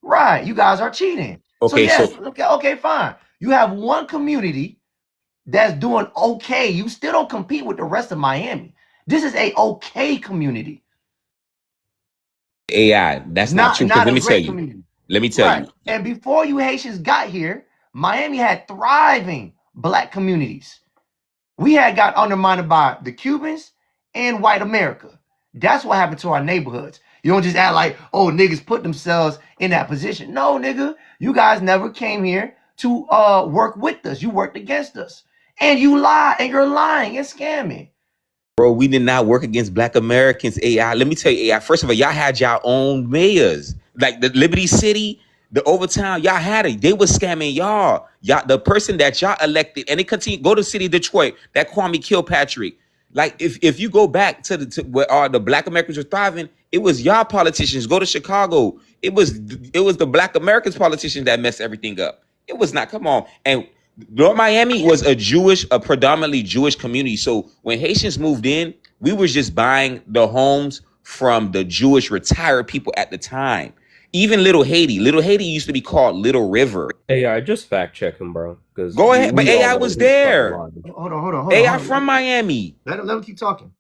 Right? You guys are cheating. Okay, so yes, okay, fine. You have one community that's doing okay. You still don't compete with the rest of Miami. This is a okay community. AI, that's not true. Not Let a me tell great you. community. Let me tell you. And before you Haitians got here, Miami had thriving Black communities. We had got undermined by the Cubans and white America. That's what happened to our neighborhoods. You don't just act like, oh, niggas put themselves in that position. No, nigga, you guys never came here to work with us. You worked against us. And you lie, and you're lying and scamming. Bro, we did not work against Black Americans, AI. Let me tell you, AI, first of all, y'all had y'all own mayors. Like the Liberty City, the Overtown, y'all had it. They was scamming y'all. Y'all, the person that y'all elected, and they continue, go to the city of Detroit, that Kwame Kilpatrick. Like, if you go back to where all the Black Americans were thriving, it was y'all politicians. Go to Chicago. It was the Black Americans politicians that messed everything up. It was not, come on. And North Miami was a predominantly Jewish community. So when Haitians moved in, we were just buying the homes from the Jewish retired people at the time. Even Little Haiti used to be called Little River. AI, just fact check him, bro. Because Go ahead, but AI was there. Hold on. AI from Miami. Let him keep talking.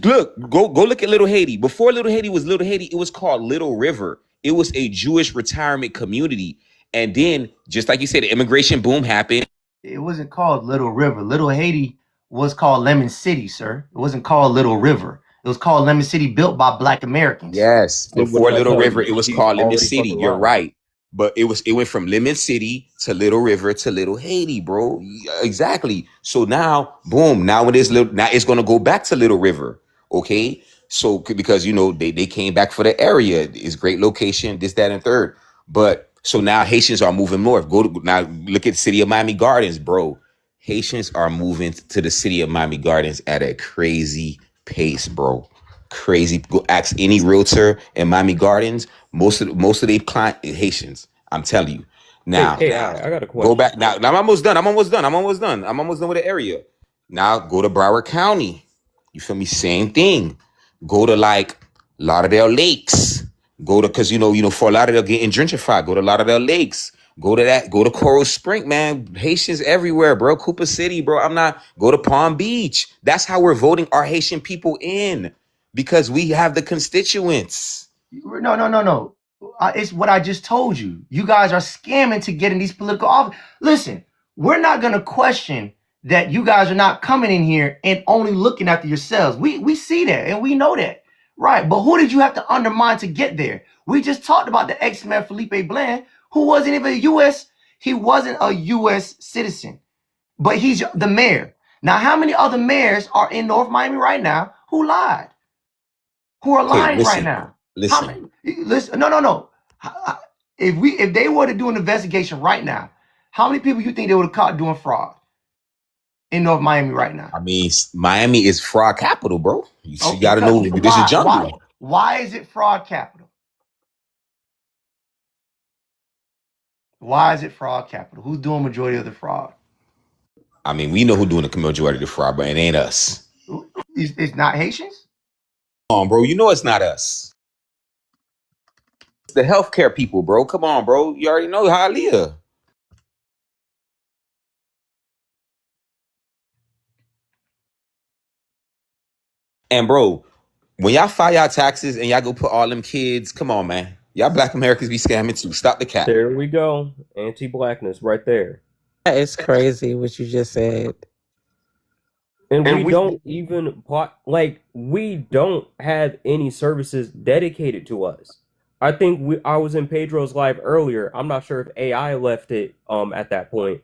Look, go look at Little Haiti. Before Little Haiti was Little Haiti, it was called Little River. It was a Jewish retirement community. And then, just like you said, the immigration boom happened. It wasn't called Little River. Little Haiti was called Lemon City, sir. It wasn't called Little River. It was called Lemon City, built by Black Americans. Yes, So before what did I Little tell River, you? it was He's called Lemon already City. fucking You're lying. right. But it went from Lemon City to Little River to Little Haiti, bro. Exactly. So now, boom, now it's gonna go back to Little River. Okay. So because they came back for the area. It's great location, this, that, and third. But so now Haitians are moving north. Now look at the city of Miami Gardens, bro. Haitians are moving to the city of Miami Gardens at a crazy pace, bro. Crazy. Go ask any realtor in Miami Gardens. Most of their client Haitians. I'm telling you. Now, Hey, I got a question. go back. Now I'm almost done. I'm almost done with the area. Now go to Broward County. You feel me? Same thing. Go to like Lauderdale Lakes. Go to, because Fort Lauderdale getting gentrified. Go to Lauderdale Lakes. Go to Coral Spring, man. Haitians everywhere, bro. Cooper City, bro. Go to Palm Beach. That's how we're voting our Haitian people in, because we have the constituents. No. It's what I just told you. You guys are scamming to get in these political office. Listen, we're not going to question that you guys are not coming in here and only looking after yourselves. We see that and we know that. Right. But who did you have to undermine to get there? We just talked about the ex-mayor Felipe Bland, who wasn't even he wasn't a U.S. citizen, but he's the mayor. Now, how many other mayors are in North Miami right now who lied? Who are lying right now? How many? Listen, no. If they were to do an investigation right now, how many people you think they would have caught doing fraud? in North Miami right now? I mean, Miami is fraud capital, bro. You Okay, got to know this is jungle. why is it fraud capital? Why is it fraud capital? Who's doing majority of the fraud? I mean, we know who's doing the majority of the fraud, but it ain't us. It's not Haitians? Come on, bro. You know it's not us. It's the healthcare people, bro. Come on, bro. You already know how I live. And bro, when y'all file y'all taxes and y'all go put all them kids, come on, man. Y'all Black Americans be scamming too. Stop the cap. There we go. Anti-blackness right there. That is crazy what you just said. And we don't even we don't have any services dedicated to us. I think I was in Pedro's live earlier. I'm not sure if AI left it at that point.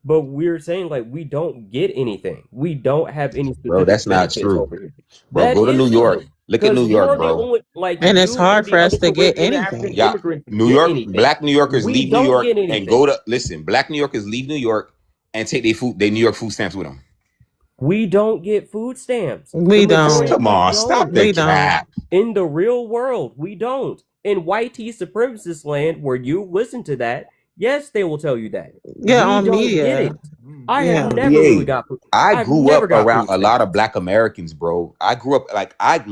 But we're saying like we don't get anything. We don't have any specific Bro, that's not benefits true. over here. Bro, That go to is New York. true. Look at New Because you York, are the bro. only And it's you hard the for us other to get Caribbean anything. African Yeah, immigrants New get York, anything. Black New Yorkers We leave New don't York get and anything. go to Black New Yorkers leave New York and take their New York food stamps with them. We don't get food stamps. We The majority don't. Come of us on, stop don't. the We don't. cap. In the real world, we don't. In white tea supremacist land, where you listen to that, yes, they will tell you that. Yeah, We on don't get media. it. I Yeah. have never really BA, got food. I I've grew never up got around food a lot of stamps. Black Americans, bro. I grew up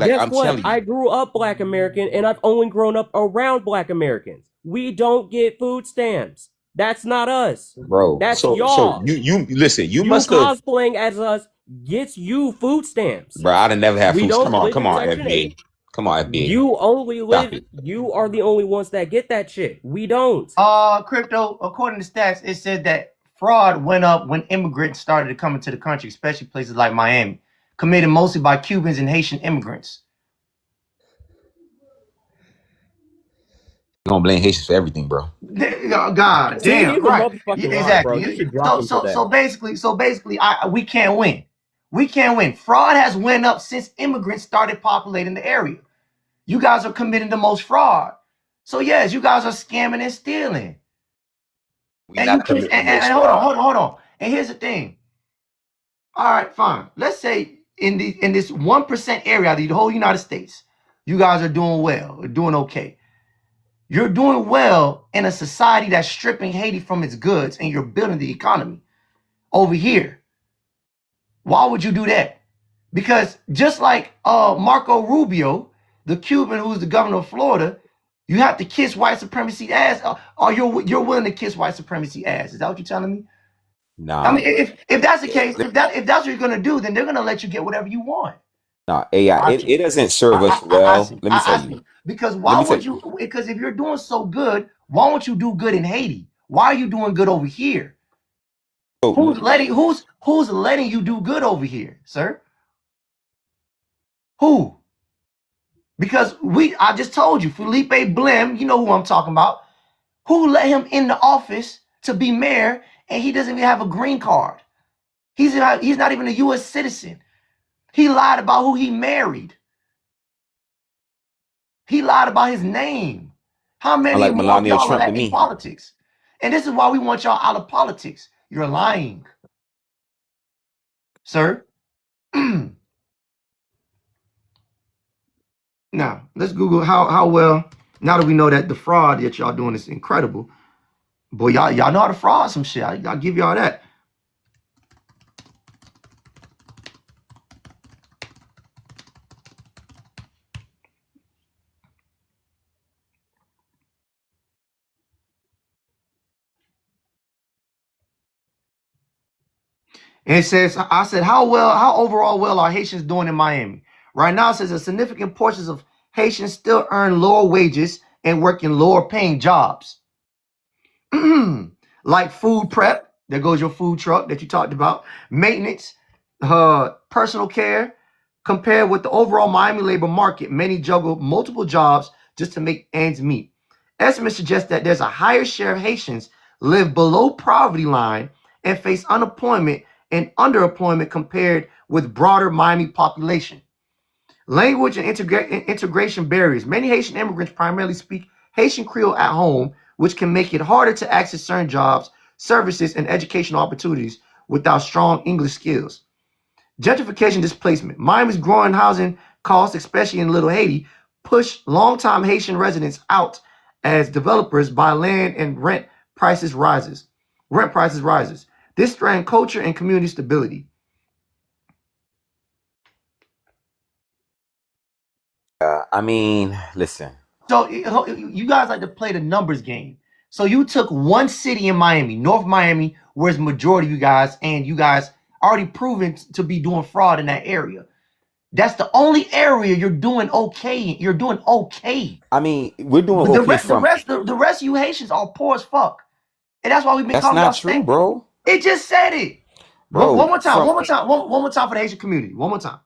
Guess I'm what? telling you. I grew up Black American, and I've only grown up around Black Americans. We don't get food stamps. That's not us. Bro, That's so y'all. you listen, you You must have, cosplaying as us gets you food stamps. bro. I'd have never had We food. don't live Come in on, Section FBA. 8. Come on, FBA. You only Stop live. it. You are the only ones that get that shit. We don't. Crypto, according to stats, it said that fraud went up when immigrants started to come into the country, especially places like Miami, committed mostly by Cubans and Haitian immigrants. You don't blame Haitians for everything, bro. God See, damn, he's a right. motherfucking Yeah, lie, bro. exactly. You should drop him for that. So basically, we can't win. We can't win. Fraud has went up since immigrants started populating the area. You guys are committing the most fraud. So yes, you guys are scamming and stealing. We And not you can committing the most and hold fraud. on. And here's the thing. All right, fine. Let's say in this 1% area of the whole United States, you guys are doing well, doing okay. You're doing well in a society that's stripping Haiti from its goods and you're building the economy over here. Why would you do that? Because just like Marco Rubio, the Cuban who's the governor of Florida, you have to kiss white supremacy ass, or you're willing to kiss white supremacy ass. Is that what you're telling me? I Nah, mean, if that's the case, if that's what you're gonna do, then they're gonna let you get whatever you want. nah. AI, I it see. doesn't serve us I well. see. Let me tell I you. see. Because Let why me tell would you. you? Because if you're doing so good, why won't you do good in Haiti? Why are you doing good over here? So, Who's letting you do good over here, sir? Who? Because I just told you, Felipe Blim, you know who I'm talking about. Who let him in the office to be mayor, and he doesn't even have a green card. He's not even a U.S. citizen. He lied about who he married. He lied about his name. How I many like more of Melania y'all are Trump to that in me. politics? And this is why we want y'all out of politics. You're lying, sir. Now, let's Google how well, now that we know that the fraud that y'all doing is incredible. Boy, y'all know how to fraud some shit. I'll give y'all that. And it says, I said, how overall well are Haitians doing in Miami? Right now, it says a significant portions of Haitians still earn lower wages and work in lower paying jobs. Like food prep, there goes your food truck that you talked about, maintenance, personal care. Compared with the overall Miami labor market, many juggle multiple jobs just to make ends meet. Estimates suggest that there's a higher share of Haitians live below poverty line and face unemployment and underemployment compared with broader Miami population. Language and integration barriers. Many Haitian immigrants primarily speak Haitian Creole at home, which can make it harder to access certain jobs, services, and educational opportunities without strong English skills. Gentrification displacement. Miami's growing housing costs, especially in Little Haiti, push longtime Haitian residents out as developers buy land and rent prices rises. This strains culture and community stability. I mean, listen. So you guys like to play the numbers game. So you took one city in Miami, North Miami, where's majority of you guys, and you guys already proven to be doing fraud in that area. That's the only area you're doing okay. You're doing okay. I mean, we're doing But okay the rest of you Haitians are poor as fuck. And that's why we've been That's calling y'all not true, stank. bro. It just said it. Bro, One more time for the Haitian community. One more time.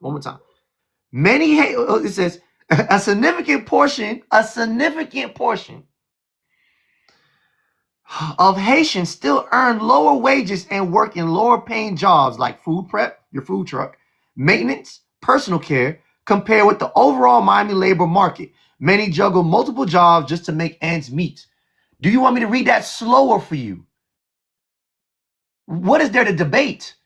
It says a significant portion of Haitians still earn lower wages and work in lower paying jobs like food prep, your food truck, maintenance, personal care, compared with the overall Miami labor market. Many juggle multiple jobs just to make ends meet. Do you want me to read that slower for you? What is there to debate?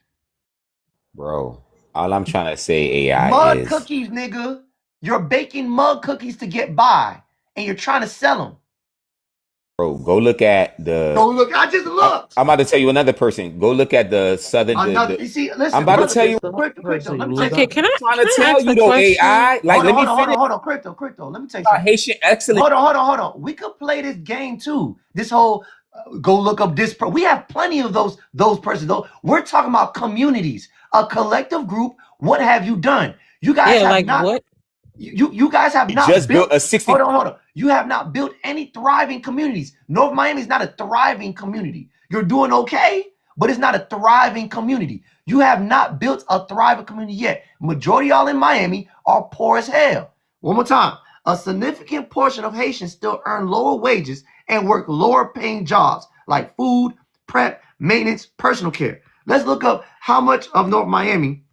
Bro, all I'm trying to say, AI, Mud is cookies, nigga. You're baking mud cookies to get by, and you're trying to sell them. bro, go look at the. Go look. I just looked. I'm about to tell you another person. Go look at the southern. You see, listen. I'm about brother, to tell you. Crypto, let me Okay, can I, I'm trying can to I tell ask you a though, question? AI. Like, let me finish. Hold on, Crypto. Let me tell you About something. Haitian excellence. Hold on. We could play this game too. This whole go look up this. We have plenty of those persons. Though we're talking about communities, a collective group. What have you done? You guys Yeah, have like not. what? You guys have not Just built a 60. Hold on. You have not built any thriving communities. North Miami is not a thriving community. You're doing okay, but it's not a thriving community. You have not built a thriving community yet. Majority of y'all in Miami are poor as hell. One more time. A significant portion of Haitians still earn lower wages and work lower paying jobs like food, prep, maintenance, personal care. Let's look up how much of North Miami.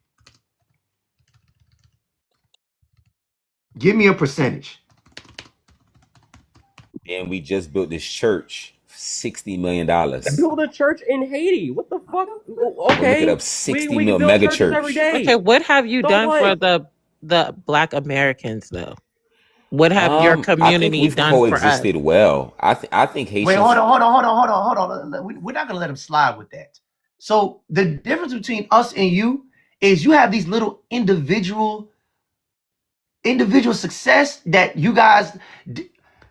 Give me a percentage. And we just built this church, $60 million. Build a church in Haiti. What the fuck? Look Okay, it up. 60 we mil build mega churches church. every day. Okay, what have you So done for what? the Black Americans though? What have your I think community we've done for us? coexisted well. I think Haitians. Wait, hold on. We're not gonna let him slide with that. So the difference between us and you is you have these little individual success that you guys.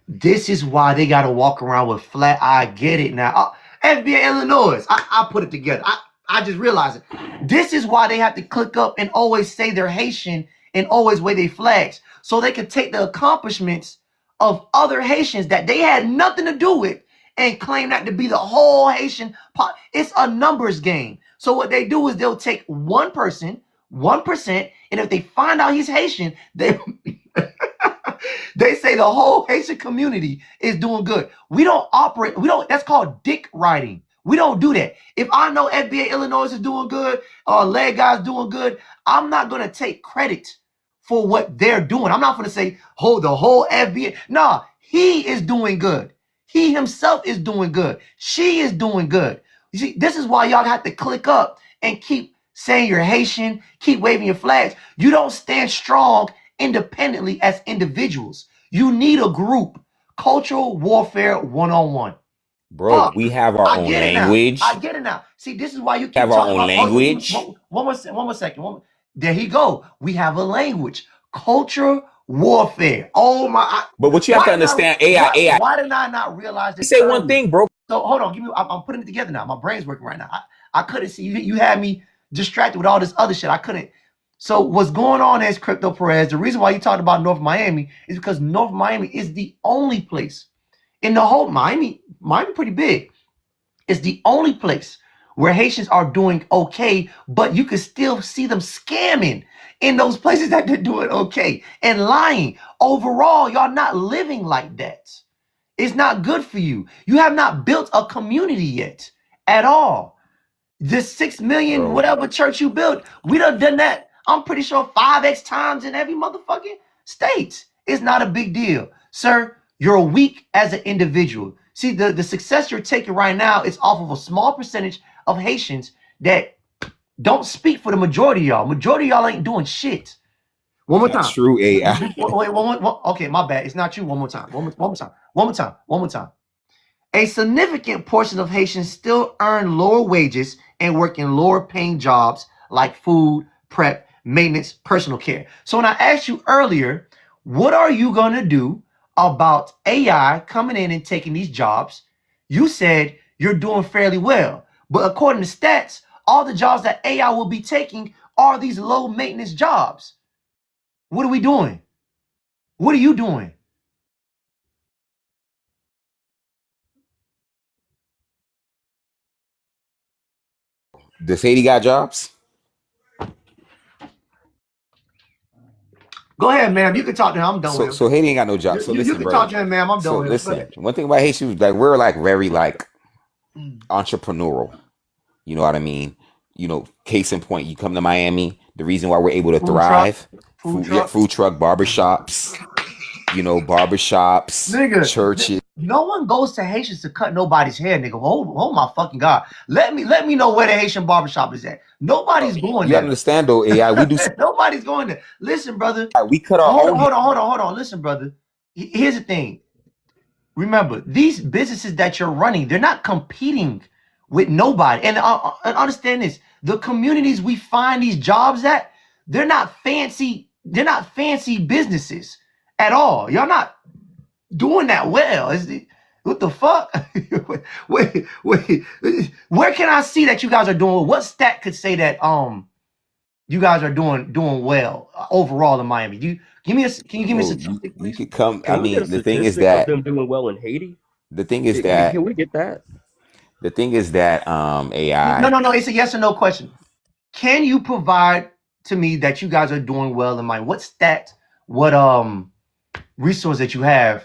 This is why they gotta walk around with flat. I get it now. FBA Illinois. I put it together. I just realized it. This is why they have to click up and always say they're Haitian and always wave their flags, so they can take the accomplishments of other Haitians that they had nothing to do with and claim that to be the whole Haitian pot. It's a numbers game. So what they do is they'll take one person, 1%, and if they find out he's Haitian, they they say the whole Haitian community is doing good. We don't operate, that's called dick riding. We don't do that. If I know FBA Illinois is doing good, or leg guys doing good, I'm not gonna take credit for what they're doing. I'm not gonna say, oh, the whole FBA. Nah, he is doing good. He himself is doing good. She is doing good. You see, this is why y'all have to click up and keep saying you're Haitian, keep waving your flags. You don't stand strong independently as individuals. You need a group. Cultural warfare 101. Bro, we have our own language. I get it now. See, this is why you keep have our talking own about language. One more second. There he go. We have a language. Culture warfare. Oh my! But what you have to understand, AI. Why did I not realize this? Say one thing, bro. So hold on. I'm putting it together now. My brain's working right now. I couldn't see you. You had me distracted with all this other shit. I couldn't. So what's going on is Crypto Perez. The reason why you talked about North Miami is because North Miami is the only place in the whole Miami pretty big. It's the only place where Haitians are doing okay, but you can still see them scamming in those places that they're doing okay and lying. Overall, y'all not living like that. It's not good for you. You have not built a community yet at all. This 6 million whatever church you built, we done that. I'm pretty sure 5x times in every motherfucking state. It's not a big deal, sir. You're weak as an individual. See, the success you're taking right now is off of a small percentage of Haitians that Don't speak for the majority of y'all. Majority of y'all ain't doing shit. One more That's time. true, AI. Wait, one. Okay, my bad. It's not you. One more time. One more time. One more time. One more time. A significant portion of Haitians still earn lower wages and work in lower paying jobs like food, prep, maintenance, personal care. So when I asked you earlier, what are you going to do about AI coming in and taking these jobs? You said you're doing fairly well. But according to stats, all the jobs that AI will be taking are these low maintenance jobs. What are we doing? What are you doing? Does Haiti got jobs? Go ahead, ma'am. You can talk to him. I'm done with him. So Haiti ain't got no jobs. So You listen, can bro. talk to him, ma'am. I'm done So with him. Go listen, ahead. one thing about Haitians, like we're like very like entrepreneurial. You know what I mean? You know, case in point, you come to Miami. The reason why we're able to Food truck. thrive, food truck, barbershops. You know, barbershops, Nigga, churches. no one goes to Haitians to cut nobody's hair, nigga. Hold my fucking God. Let me know where the Haitian barbershop is at. Nobody's going You there. understand though, AI? We do. Nobody's going there. Listen, brother. We cut our own. Hold on. Listen, brother. Here's the thing. Remember, these businesses that you're running, they're not competing with nobody. And understand this: the communities we find these jobs at, they're not fancy. They're not fancy businesses at all. Y'all not doing that well. What the fuck? wait. Where can I see that you guys are doing? What stat could say that you guys are doing well overall in Miami? Can you give me a statistic, You please? could come. I Can we get a mean, the thing is statistic of that them doing well in Haiti? the thing is that Can we get that? the thing is that AI. No. It's a yes or no question. Can you provide to me that you guys are doing well in Miami? What stat? What resource that you have?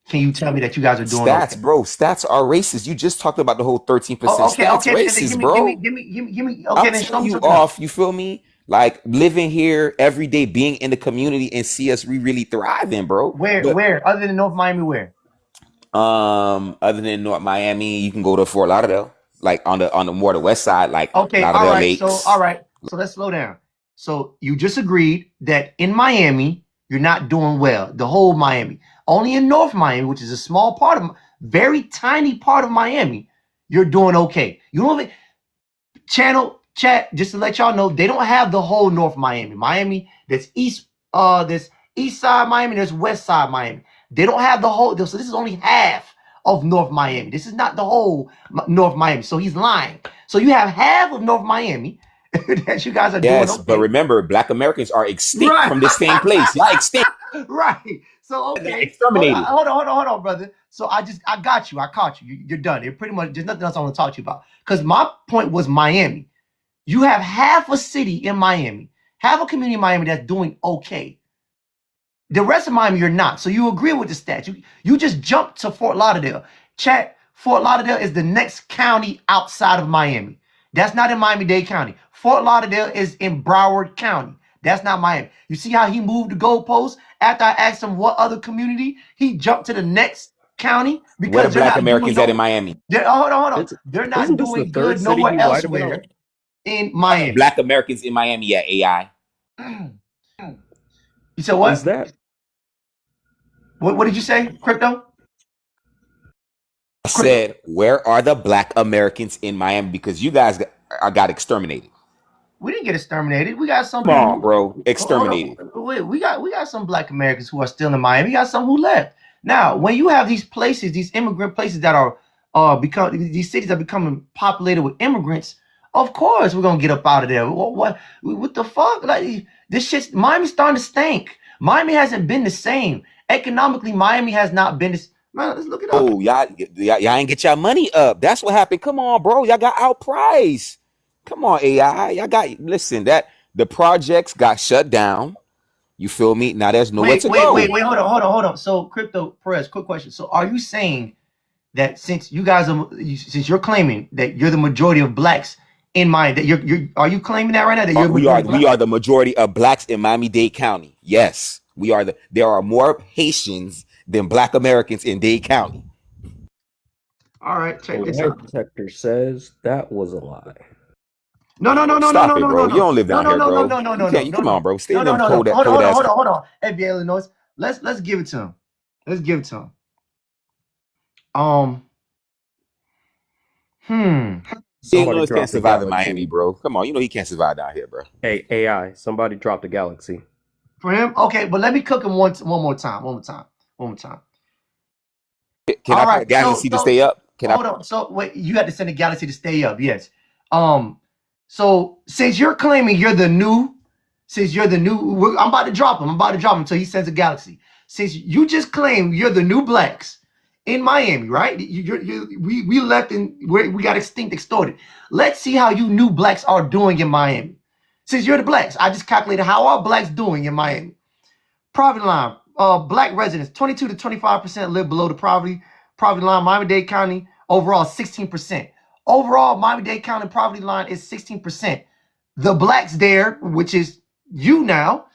Can you tell me that you guys are doing Stats, okay? bro. Stats are racist. You just talked about the whole 13%. Okay, Stats then racist, bro. give me. I'm Okay, then show telling me you something else. off. You feel me? Like living here every day, being in the community, and see us we really thriving, bro. But Where? Other than North Miami, where? other than North Miami, you can go to Fort Lauderdale, like on the more the west side, like Okay, all Lauderdale right. So, all Lakes. right. So let's slow down. So you just agreed that in Miami, you're not doing well. The whole Miami. Only in North Miami, which is a small part of, very tiny part of Miami, you're doing okay. You don't even, channel chat, just to let y'all know, they don't have the whole North Miami. Miami, there's east side Miami, there's west side Miami. They don't have the whole, so this is only half of North Miami. This is not the whole North Miami. So he's lying. So you have half of North Miami that you guys are doing Yes, but okay. remember, Black Americans are extinct Right. from this same place. Y'all extinct. Right. So Got okay. exterminated. Hold on, brother. So I got you. I caught you. You're done. You're pretty much, there's nothing else I want to talk to you about. Because my point was Miami. You have half a city in Miami, half a community in Miami that's doing okay. The rest of Miami, you're not. So you agree with the stats. You just jumped to Fort Lauderdale. Chat, Fort Lauderdale is the next county outside of Miami. That's not in Miami-Dade County. Fort Lauderdale is in Broward County. That's not Miami. You see how he moved the goalposts? After I asked him what other community, he jumped to the next county Where the because they're Black not doing Americans at in no. Miami? Hold on. It's, They're not isn't this the doing third good city nowhere he lied about? elsewhere in Where the Miami. Black Americans in Miami at AI? You said Is what? that What did you say, Crypto? I said, where are the Black Americans in Miami? Because you guys got exterminated. We didn't get exterminated. We got some Come people on, who, bro. hold Exterminated. on. Wait, we got some Black Americans who are still in Miami. We got some who left. Now, when you have these places, these immigrant places that are these cities are becoming populated with immigrants, of course we're gonna get up out of there. What the fuck? Like this shit's Miami's starting to stink. Miami hasn't been the same. Economically, Miami has not been this. Man, let's look it up. Oh, y'all ain't get your money up. That's what happened. Come on, bro. Y'all got outpriced. Come on, AI. Y'all got listen, that the projects got shut down. You feel me? Now there's nowhere to go. Hold on. So, Crypto Perez, quick question. So, are you saying that since you guys are, since you're claiming that you're the majority of blacks in Miami, that are you claiming that right now that you're We are the majority of blacks in Miami-Dade County. Yes, we are there are more Haitians than Black Americans in Dade County. All right, check the this lie out. detector says that was a lie? Stop it, bro. You don't live down here, bro. You can't. You come on, no. bro. Stay No, in no, them no, no. cold, Hold on, cold hold on, ass. hold on, hold on. FBA Illinois. Let's give it to him. Let's give it to him. Hmm. Somebody Illinois can't dropped a survive in Miami, galaxy. bro. Come on, you know he can't survive down here, bro. Hey, AI, somebody dropped a galaxy. For him? Okay, but let me cook him one more time. One more time. Can I All put a right. galaxy to stay up? Can I? Hold on. So wait, you had to send a galaxy to stay up, yes. So since you're claiming you're the new, I'm about to drop him. Until he sends a galaxy. Since you just claimed you're the new blacks in Miami, right? We left and we got extorted. Let's see how you new blacks are doing in Miami. Since you're the blacks, I just calculated how are blacks doing in Miami. Poverty line, black residents, 22 to 25% live below the poverty line. Miami-Dade County, overall 16%. Overall, Miami-Dade County poverty line is 16%. The blacks there, which is you now,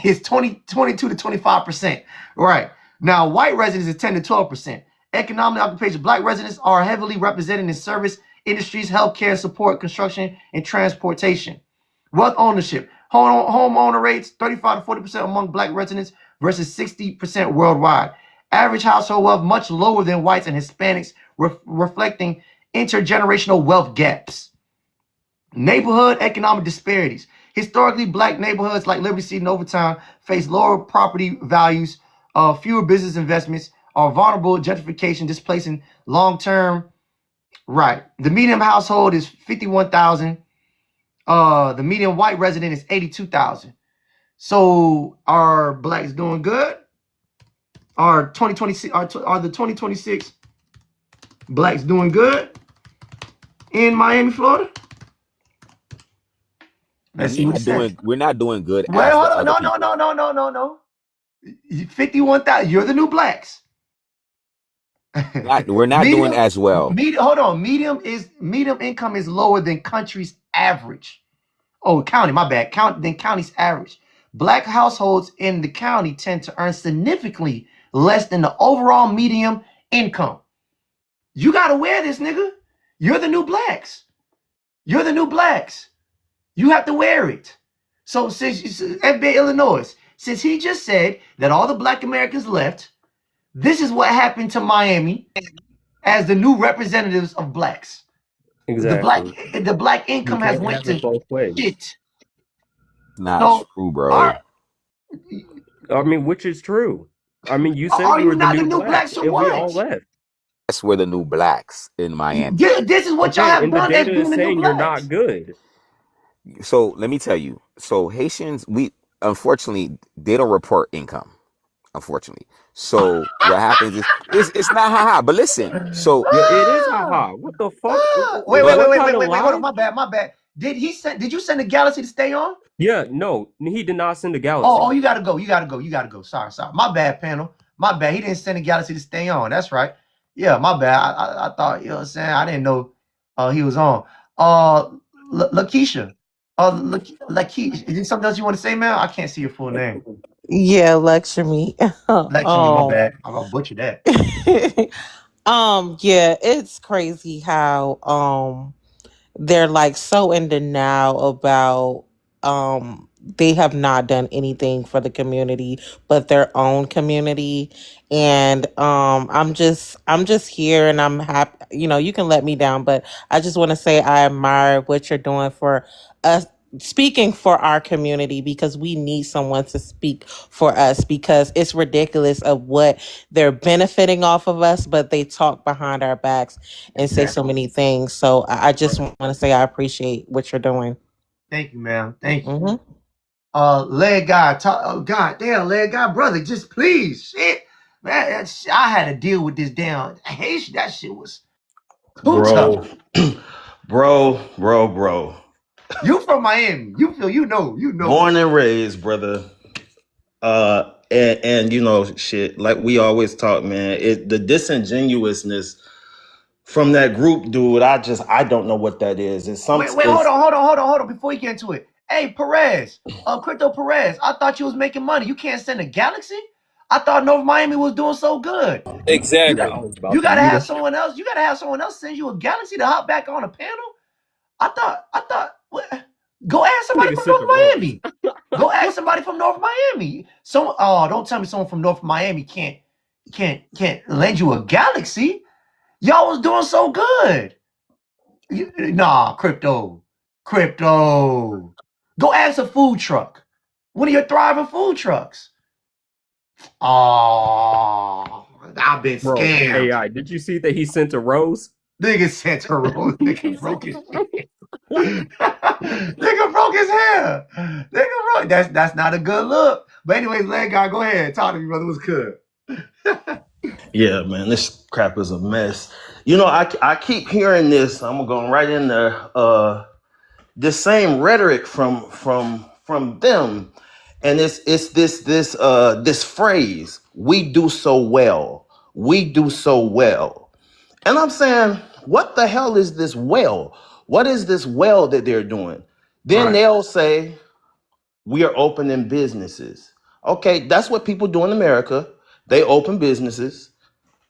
is 22 to 25%. Right. Now, white residents is 10 to 12%. Economic occupation, black residents are heavily represented in service industries, healthcare, support, construction, and transportation. Wealth ownership, homeowner rates 35 to 40% among black residents versus 60% worldwide. Average household wealth much lower than whites and Hispanics, reflecting intergenerational wealth gaps. Neighborhood economic disparities. Historically, black neighborhoods like Liberty City and Overtown face lower property values, fewer business investments, are vulnerable gentrification, displacing long-term. Right. The median household is 51,000. The median white resident is 82,000. So are blacks doing good? Are 2026 are the 2026 blacks doing good in Miami, Florida? Let's see what it says. We're not doing good Wait, as hold the on. other people. No. 51,000. You're the new blacks. We're not doing as well. Hold on. Medium income is lower than country's average. Oh, county, my bad. Than county's average. Black households in the county tend to earn significantly less than the overall medium income. You gotta wear this, nigga. You're the new blacks. You're the new blacks. You have to wear it. So since FBA Illinois, since he just said that all the black Americans left, this is what happened to Miami as the new representatives of blacks. Exactly. The black You income has can't went have it to both ways. shit. Not true, bro. I mean, which is true. I mean, you said Are we you were the not the new new blacks, blacks or and we all what? left. That's where the new blacks in Miami. This is what y'all have And the done as data being is the new saying you're blacks. not good. So let me tell you. So Haitians, we unfortunately they don't report income. Unfortunately. So what happens is it's not haha. But listen, so Yeah, it is haha. What the fuck? Wait, What kind of hold on. lie? My bad. Did you send the galaxy to stay on? Yeah, no, he did not send a galaxy. You gotta go. Sorry. My bad, panel. My bad. He didn't send the galaxy to stay on. That's right. Yeah, my bad. I thought, you know what I'm saying? I didn't know he was on. Lakeisha. Lakeisha. Is there something else you want to say, man? I can't see your full name. Yeah, lecture me. Lecture me, my bad. I'm gonna butcher that. Yeah, it's crazy how they're like so in denial about they have not done anything for the community but their own community. And I'm just here and I'm happy, you can let me down, but I just want to say I admire what you're doing for us, speaking for our community, because we need someone to speak for us, because it's ridiculous of what they're benefiting off of us, but they talk behind our backs and say so many things. So I just want to say I appreciate what you're doing. Thank you, man. Thank you. Mm-hmm. Leg guy, God damn, leg guy, brother, just please, shit, man. I had to deal with this damn Haitian. That shit was too Bro, tough. bro. You from Miami? You know. Born and raised, brother. And shit. Like we always talk, man. The disingenuousness from that group, dude. I don't know what that is. It's some. Wait, hold on. Before you get into it, hey Perez, Crypto Perez, I thought you was making money. You can't send a galaxy. I thought North Miami was doing so good. You Exactly. got, I was about you to gotta mute have him. someone else. You gotta have someone else send you a galaxy to hop back on a panel. I thought What? Go ask somebody Nigga from sent North the rose. Miami. Go ask somebody from North Miami. Don't tell me someone from North Miami can't lend you a galaxy. Y'all was doing so good. Nah, crypto. Go ask a food truck. One of your thriving food trucks. Oh, I've been Bro, scammed. AI, did you see that he sent a rose? Nigga sent a rose. He Nigga sent broke his a rose. shit. Nigga broke his hair. Nigga broke. That's not a good look. But anyways, leg guy, go ahead. Talk to me, brother. What's good? Yeah, man, this crap is a mess. You know, I keep hearing this. I'm going right in there. This same rhetoric from them, and it's this phrase, "We do so well. We do so well." And I'm saying, what the hell is this well? What is this well that they're doing? Then Right. they'll say, we are opening businesses. Okay, that's what people do in America. They open businesses.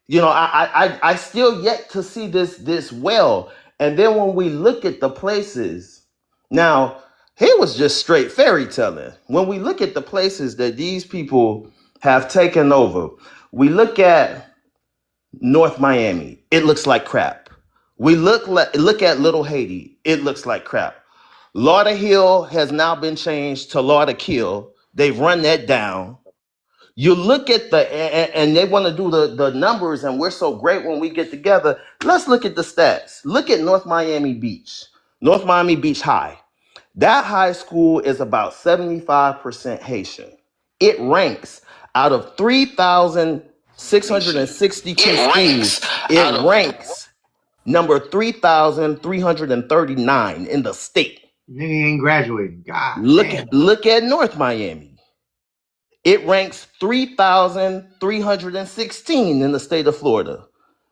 You know, I still yet to see this well. And then when we look at the places, now he was just straight fairy telling. When we look at the places that these people have taken over, we look at North Miami, it looks like crap. We look at Little Haiti, it looks like crap. Lauderhill has now been changed to Lauderkill. They've run that down. You look at and they want to do the numbers, and we're so great when we get together. Let's look at the stats. Look at North Miami Beach, North Miami Beach High. That high school is about 75% Haitian. It ranks out of 3,662 schools. It ranks number 3,339 in the state. Nigga ain't graduating. God damn. Look at North Miami. It ranks 3,316 in the state of Florida.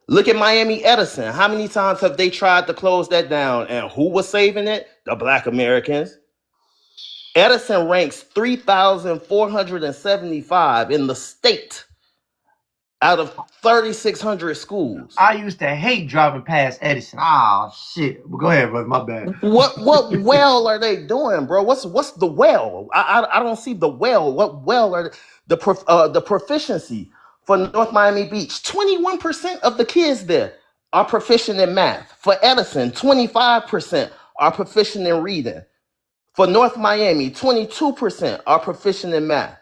Look at Miami Edison. How many times have they tried to close that down? And who was saving it? The Black Americans. Edison ranks 3,475 in the state out of 3,600 schools. I used to hate driving past Edison. Oh shit. But go ahead, brother. My bad. What well are they doing, bro? What's the well? I don't see the well. What well are the proficiency for North Miami Beach? 21% of the kids there are proficient in math. For Edison, 25% are proficient in reading. For North Miami, 22% are proficient in math.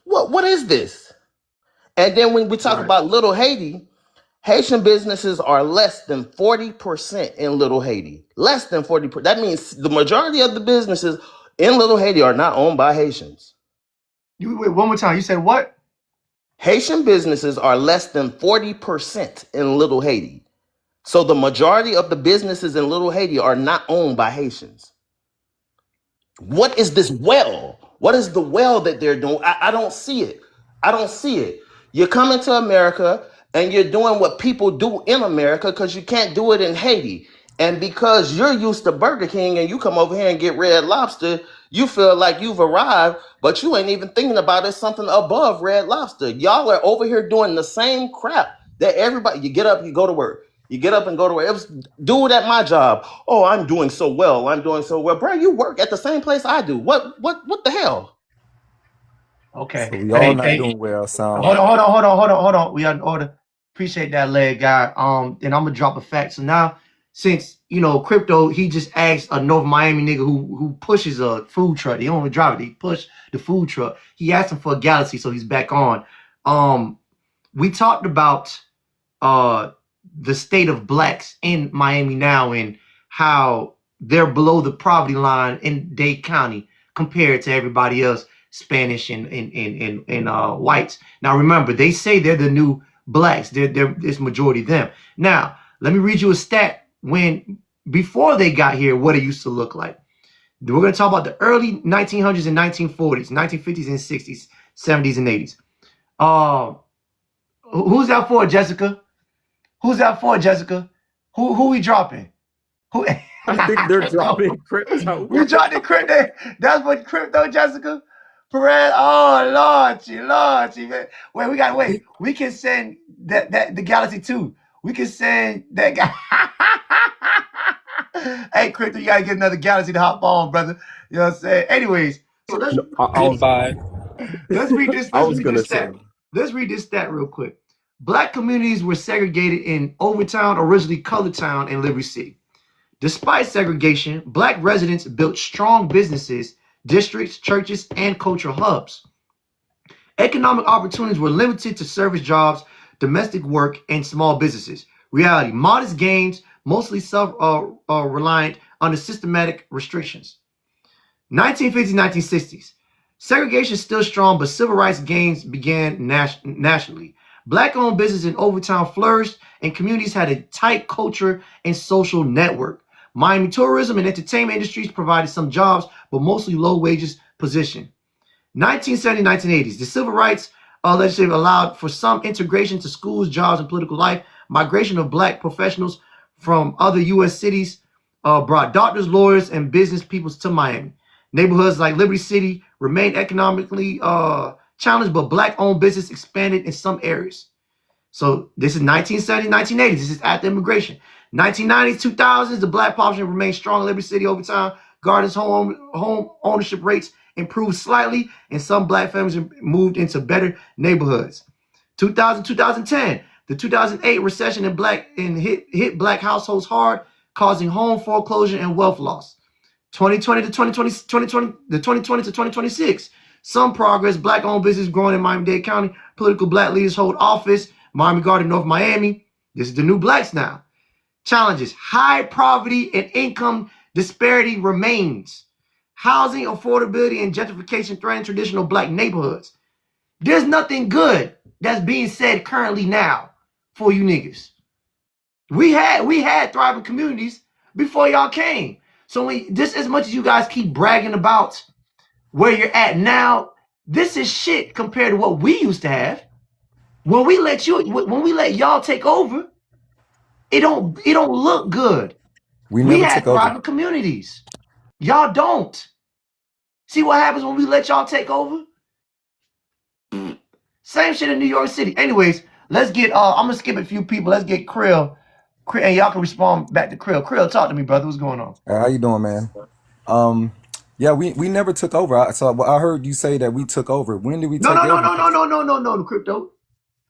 What is this? And then when we talk Right. about Little Haiti, Haitian businesses are less than 40% in Little Haiti. Less than 40%. That means the majority of the businesses in Little Haiti are not owned by Haitians. You wait one more time. You said what? Haitian businesses are less than 40% in Little Haiti. So the majority of the businesses in Little Haiti are not owned by Haitians. What is this well? What is the well that they're doing? I don't see it. I don't see it. You're coming to America and you're doing what people do in America because you can't do it in Haiti. And because you're used to Burger King and you come over here and get Red Lobster, you feel like you've arrived, but you ain't even thinking about it something above Red Lobster. Y'all are over here doing the same crap that everybody, you get up, you go to work. You get up and go to work. It was dude at my job. Oh, I'm doing so well. I'm doing so well. Bro, you work at the same place I do. What the hell? Okay. So we all not Hey. doing well. Sound Hold like. on. We are in order. Appreciate that, leg guy. And I'm gonna drop a fact. So now, since crypto, he just asked a North Miami nigga who pushes a food truck. He don't even drive it. He push the food truck. He asked him for a galaxy, so he's back on. We talked about the state of blacks in Miami now and how they're below the poverty line in Dade County compared to everybody else, Spanish and whites. Now remember, they say they're the new blacks. It's majority of them. Now let me read you a stat before they got here, what it used to look like. We're going to talk about the early 1900s and 1940s, 1950s and 60s, 70s and 80s. Who's that for, Jessica? Who's that for, Jessica? Who we dropping? Who? I think they're dropping crypto. We dropped the crypto. That's what crypto, Jessica. Perez. Oh Lord, man. Wait, we gotta wait. We can send that the Galaxy 2. We can send that guy. Hey, Crypto, you gotta get another galaxy to hop on, brother. You know what I'm saying? Anyways, so No, I'll buy. let's read this. I Let's was read gonna this say. stat. Let's read this stat real quick. Black communities were segregated in Overtown, originally Colored Town, and Liberty City. Despite segregation, Black residents built strong businesses, districts, churches, and cultural hubs. Economic opportunities were limited to service jobs, domestic work, and small businesses. Reality: modest gains, mostly self-reliant under systematic restrictions. 1950s, 1960s. Segregation still strong, but civil rights gains began nationally. Black-owned business in Overtown flourished, and communities had a tight culture and social network. Miami tourism and entertainment industries provided some jobs, but mostly low wages position. 1970s, 1980s. The civil rights legislature allowed for some integration to schools, jobs, and political life. Migration of Black professionals from other U.S. cities brought doctors, lawyers, and business people to Miami. Neighborhoods like Liberty City remained economically challenged, but Black-owned business expanded in some areas. So this is 1970s, 1980s. This is after immigration. 1990s, 2000s, the Black population remained strong in Liberty City over time. Gardens home ownership rates improved slightly, and some Black families moved into better neighborhoods. 2000, 2010, the 2008 recession hit Black households hard, causing home foreclosure and wealth loss. 2020 to 2026, some progress. Black-owned business growing in Miami-Dade County. Political Black leaders hold office. Miami Garden, North Miami. This is the new Blacks now. Challenges: high poverty and income disparity remains. Housing affordability and gentrification threaten traditional Black neighborhoods. There's nothing good that's being said currently now for you niggas. We had thriving communities before y'all came. So just as much as you guys keep bragging about where you're at now, this is shit compared to what we used to have. When we let y'all take over, it don't look good. We We never had took over. thriving communities. Y'all don't. See what happens when we let y'all take over? Same shit in New York City. Anyways, let's get I'm gonna skip a few people. Let's get Krill. And y'all can respond back to Krill. Krill, talk to me, brother. What's going on? How you doing, man? Yeah, we never took over. I heard you say that we took over. When did we No, take no, no, over? no, the Crypto.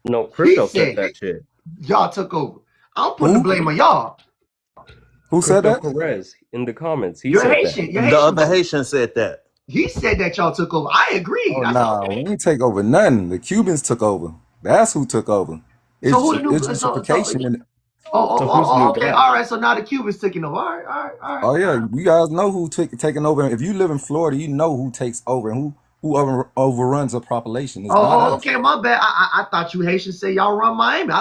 No, He Crypto said said that shit. y'all took over. I'm putting the Who? blame on y'all. Who said Crypto that? Perez in the comments. He You're said that. Haitian. You're The Haitian, other brother. Haitian said that. He said that y'all took over. I agree. Oh I said, nah, we okay. didn't take over nothing. The Cubans took over. That's who took over. So It's who the new? it's gentrification and So who's the new Okay. black? All right. So now the Cubans taking over. All right. oh yeah, you guys know who taking over. If you live in Florida, you know who takes over and who overruns a population. It's not us. Okay. My bad. I thought you Haitians say y'all run Miami.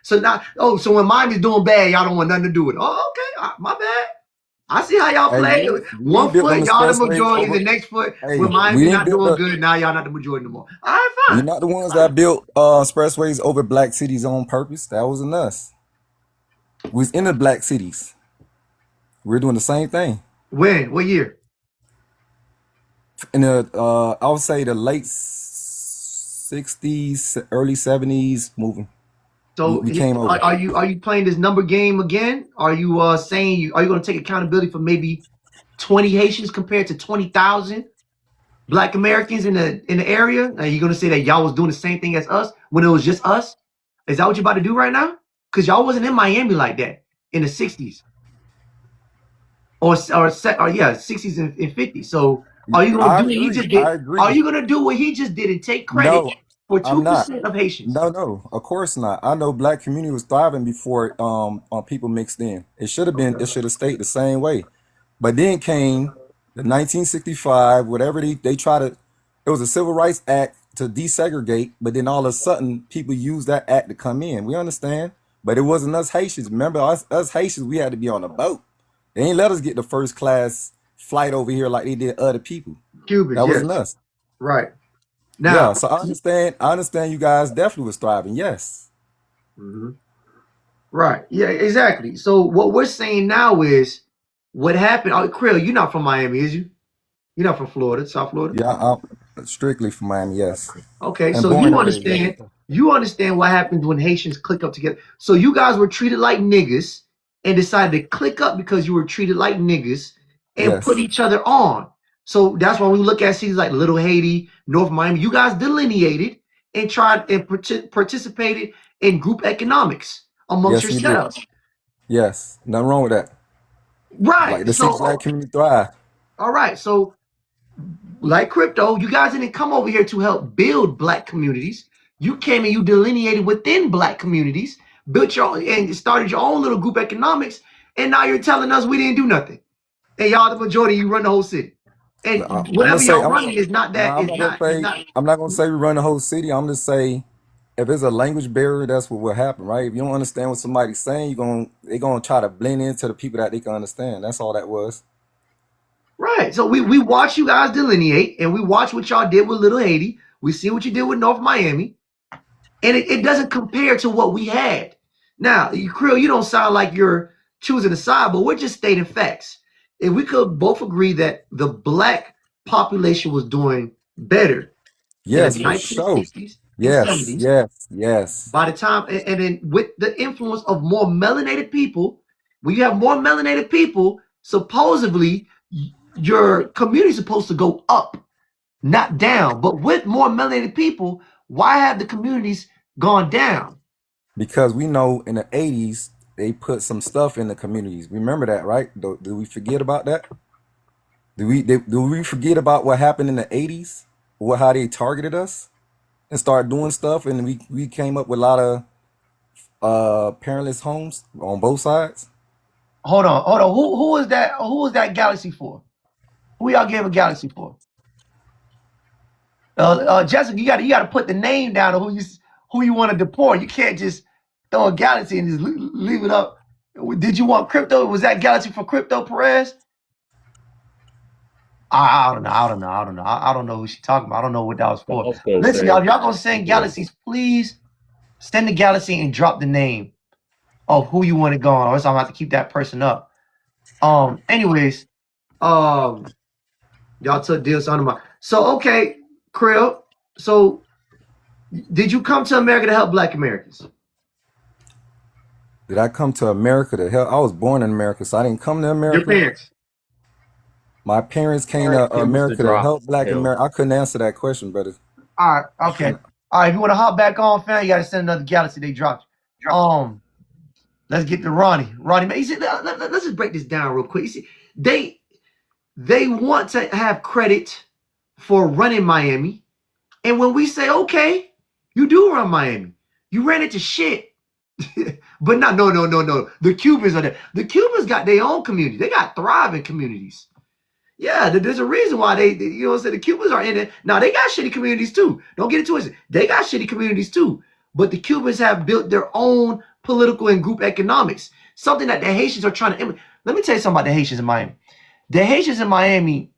So when Miami's doing bad, y'all don't want nothing to do with it. Oh, okay. My bad. I see how y'all Hey, play. we One ain't built them foot, y'all the expressways majority. over. The next foot, Hey, when we Miami ain't not built doing the good, now y'all not the majority no more. All right, we fine. not the ones that built expressways over black cities on purpose. That wasn't us. We was in the black cities. We're doing the same thing. When? What year? In the I would say the late 60s, early 70s moving. So We came over. are you playing this number game again? Are you saying are you going to take accountability for maybe 20 Haitians compared to 20,000 Black Americans in the area? Are you going to say that y'all was doing the same thing as us when it was just us? Is that what you're about to do right now? Because y'all wasn't in Miami like that in the 60s or yeah, 60s and 50s. So are you going to I do what he agree. just I did? Are agree. you going to do what he just did and take credit No, for I'm not. 2% of Haitians? No, of course not. I know black community was thriving before people mixed in. It should have been. Okay. It should have stayed the same way. But then came the 1965, whatever they try to. It was a Civil Rights Act to desegregate, but then all of a sudden people used that act to come in. We understand, but it wasn't us Haitians. Remember, us Haitians, we had to be on a boat. They ain't let us get the first class flight over here like they did other people. Cubans, That wasn't yes. us. Right. Now, Yeah, so I understand. I understand you guys definitely was thriving. Yes. mhm. Right. Yeah, exactly. So what we're saying now is what happened. Oh, Krill, you're not from Miami, is you? You're not from Florida, South Florida? Yeah, I'm strictly from Miami. Yes, Okay, and so born you and raised there. understand what happens when Haitians click up together. So you guys were treated like niggas and decided to click up because you were treated like niggas and put Yes. each other on. So that's why we look at cities like Little Haiti, North Miami. You guys delineated and tried and participated in group economics amongst Yes, we did. yourselves. Yes. Nothing wrong with that. Like Right. to see black So, community thrive. all right. So, like crypto, you guys didn't come over here to help build black communities. You came and you delineated within black communities, built your and started your own little group economics, and now you're telling us we didn't do nothing. And y'all, the majority, you run the whole city. I'm And gonna whatever say y'all running is not no, that. I'm not gonna say I'm not gonna say we run the whole city. I'm just say if there's a language barrier, that's what will happen, right? If you don't understand what somebody's saying, they're gonna try to blend into the people that they can understand. That's all that was. Right. So we watch you guys delineate, and we watch what y'all did with Little Haiti. We see what you did with North Miami, and it doesn't compare to what we had. Now, Krill, you don't sound like you're choosing a side, but we're just stating facts. If we could both agree that the black population was doing better in the Yes, for sure. 1960s and Yes, 70s, yes, yes. by the time, and then with the influence of more melanated people, when you have more melanated people, supposedly your community is supposed to go up, not down. But with more melanated people, why have the communities gone down? Because we know in the 80s they put some stuff in the communities. Remember that, right? Do we forget about that? Do we forget about what happened in the 80s? How they targeted us and started doing stuff, and we came up with a lot of parentless homes on both sides. Hold on. Who was that? Who was that galaxy for? Who y'all gave a galaxy for? Jessica, you got to put the name down of who you want to deport. You can't just throw a galaxy and just leave it up. Did you want crypto? Was that galaxy for Crypto Perez? I don't know. I don't know who she's talking about. I don't know what that was I for. was gonna Listen, say, y'all, if y'all gonna send yeah. galaxies, please send the galaxy and drop the name of who you want to go on, or else I'm gonna have to keep that person up. Anyways, y'all took deals on them. So okay, Krill. So did you come to America to help Black Americans? Did I come to America to help? I was born in America, so I didn't come to Your America. parents. My parents came All right, to give us the America to drop. help Black Hell. America. I couldn't answer that question, brother. All right, okay. All right, if you want to hop back on, fam, you got to send another galaxy. They dropped. Let's get to Ronnie. Ronnie, man, you see, let's just break this down real quick. You see, they want to have credit for running Miami, and when we say, okay, you do run Miami, you ran into shit. But no. The Cubans are there. The Cubans got their own community. They got thriving communities. Yeah, there's a reason why they you know what I'm saying, the Cubans are in it. Now they got shitty communities too. Don't get it twisted. They got shitty communities too. But the Cubans have built their own political and group economics. Something that the Haitians are trying to. Let me tell you something about the Haitians in Miami. The Haitians in Miami,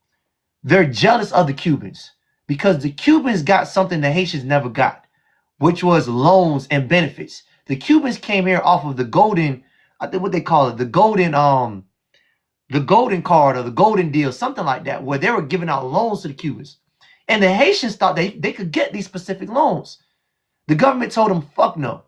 they're jealous of the Cubans because the Cubans got something the Haitians never got, which was loans and benefits. The Cubans came here off of the golden, I think what they call it, the golden card or the golden deal, something like that, where they were giving out loans to the Cubans. And the Haitians thought they could get these specific loans. The government told them, fuck no.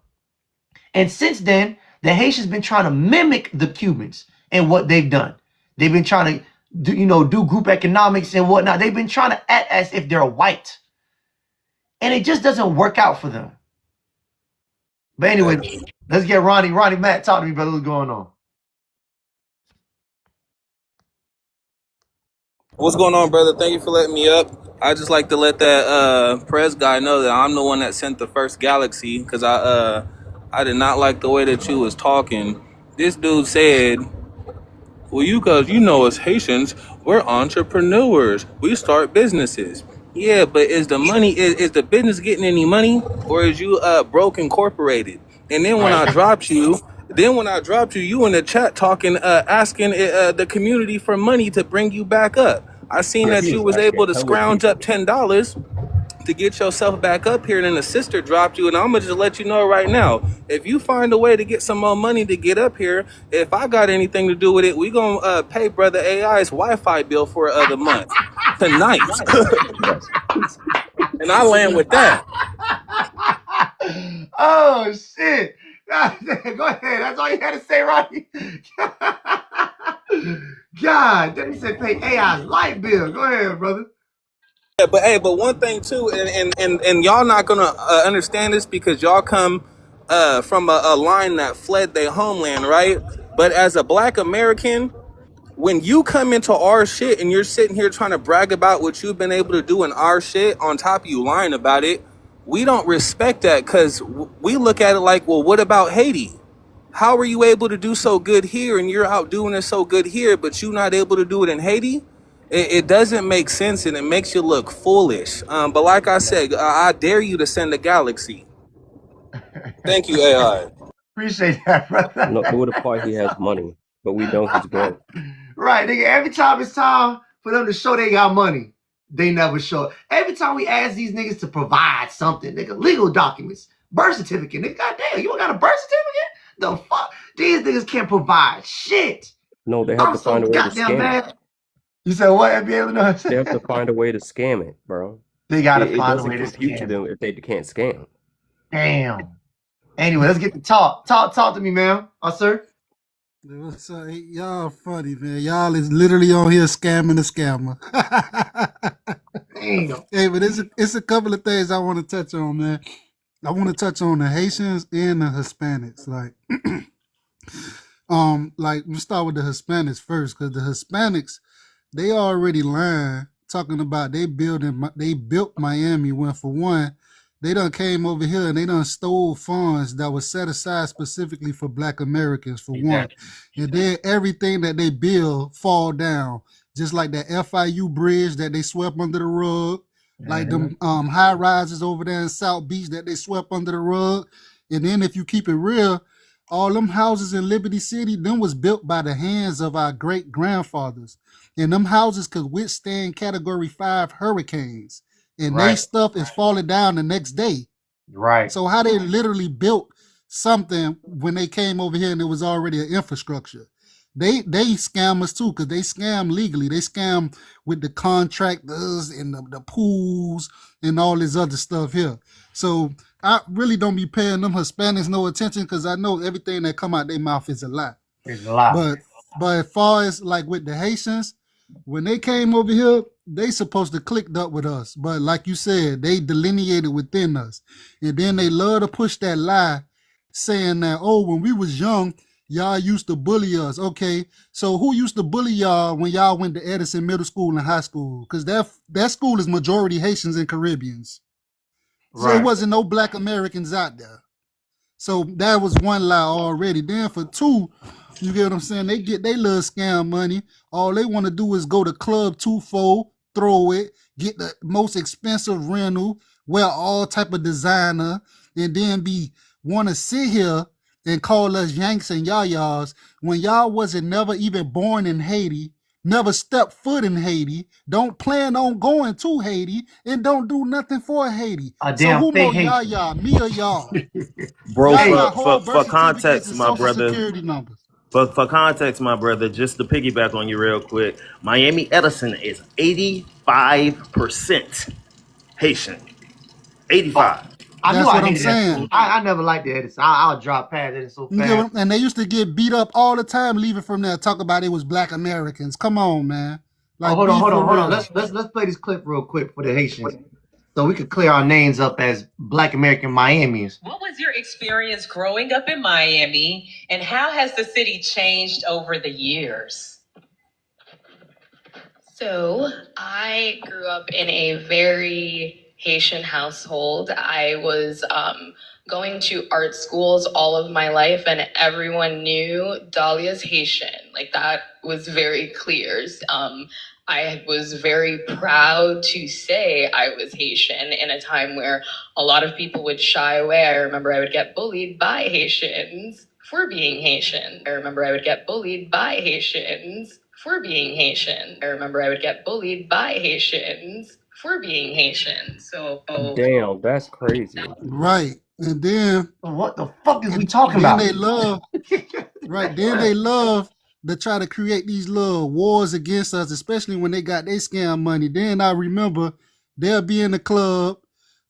And since then, the Haitians been trying to mimic the Cubans and what they've done. They've been trying to do group economics and whatnot. They've been trying to act as if they're white. And it just doesn't work out for them. But anyway, let's get Ronnie. Ronnie, Matt, talk to me, brother. What's going on? What's going on, brother? Thank you for letting me up. I just like to let that press guy know that I'm the one that sent the first galaxy because I did not like the way that you was talking. This dude said, well, cause you know us Haitians, we're entrepreneurs. We start businesses. Yeah, but is the money is the business getting any money, or is you broke incorporated? And then when I dropped you, you in the chat talking, asking the community for money to bring you back up. I seen that you was able to scrounge up $10 to get yourself back up here, and then the sister dropped you. And I'm gonna just let you know right now, if you find a way to get some more money to get up here, if I got anything to do with it, we gonna pay brother AI's Wi-Fi bill for the month tonight. And I land with that. Oh shit! God, go ahead. That's all you had to say, Rodney. God, then he said pay AI's light bill. Go ahead, brother. Yeah, but hey, but one thing too, and y'all not gonna understand this because y'all come from a line that fled their homeland, right? But as a Black American, when you come into our shit and you're sitting here trying to brag about what you've been able to do in our shit, on top of you lying about it, we don't respect that because we look at it like, well, what about Haiti? How are you able to do so good here and you're out doing it so good here, but you not able to do it in Haiti? It doesn't make sense and it makes you look foolish. But like I said, I dare you to send a galaxy. Thank you, AI. Appreciate that, brother. No, it would apply. He has money, but we know he's broke. Right, nigga. Every time it's time for them to show they got money, they never show. Every time we ask these niggas to provide something, nigga, legal documents, birth certificate, nigga, goddamn, you don't got a birth certificate? The fuck? These niggas can't provide shit. No, they have I'm to so find a way to goddamn scam it. mad. You said what, FBA? No. They have to find a way to scam it, bro. They gotta It find a doesn't way to compute to scam. them if they can't scam. Damn. Anyway, let's get to talk. Talk to me, man. Sir. What's up? Y'all funny, man. Y'all is literally on here scamming the scammer. Damn. Hey, but it's a couple of things I want to touch on, man. I want to touch on the Haitians and the Hispanics. Like we start with the Hispanics first, because the Hispanics, they already lying, talking about they built Miami when for one, they done came over here and they done stole funds that was set aside specifically for Black Americans for one. And then everything that they build fall down. Just like that FIU bridge that they swept under the rug, like them high rises over there in South Beach that they swept under the rug. And then if you keep it real, all them houses in Liberty City, them was built by the hands of our great grandfathers. And them houses could withstand Category 5 hurricanes. And they stuff is falling down the next day. Right. So how they literally built something when they came over here and it was already an infrastructure. They scam us too, because they scam legally. They scam with the contractors and the pools and all this other stuff here. So I really don't be paying them Hispanics no attention, because I know everything that come out their mouth is a lie. It's a lie. But as far as like with the Haitians, when they came over here, they supposed to clicked up with us. But like you said, they delineated within us. And then they love to push that lie, saying that, oh, when we was young, y'all used to bully us. Okay, so who used to bully y'all when y'all went to Edison Middle School and high school? Because that school is majority Haitians and Caribbeans. So it wasn't no Black Americans out there. So that was one lie already. Then for two, you get what I'm saying? They get their little scam money. All they want to do is go to Club 24, throw it, get the most expensive rental, wear all type of designer, and then want to sit here and call us Yanks and Yayas when y'all wasn't never even born in Haiti, never stepped foot in Haiti, don't plan on going to Haiti, and don't do nothing for Haiti. So who more Yaya, me or y'all? Bro, For context, my brother. Security numbers. For context, my brother, just to piggyback on you real quick, Miami Edison is 85% Haitian. 85. I That's knew what I I'm hated that saying. school. I never liked the Edison. I'll drop past it so fast. And they used to get beat up all the time leaving from there, talk about it was Black Americans. Come on, man. Like, hold on. Let's play this clip real quick for the Haitians, so we could clear our names up as Black American Miamians. What was your experience growing up in Miami, and how has the city changed over the years? So I grew up in a very Haitian household. I was going to art schools all of my life, and everyone knew Dahlia's Haitian. Like, that was very clear. I was very proud to say I was Haitian in a time where a lot of people would shy away. I remember I would get bullied by Haitians for being Haitian. I remember I would get bullied by Haitians for being Haitian. I remember I would get bullied by Haitians for being Haitian. So Damn, that's crazy. Right. And then what the fuck is we talking about? They love Then they love to try to create these little wars against us, especially when they got their scam money. Then I remember they'll be in the club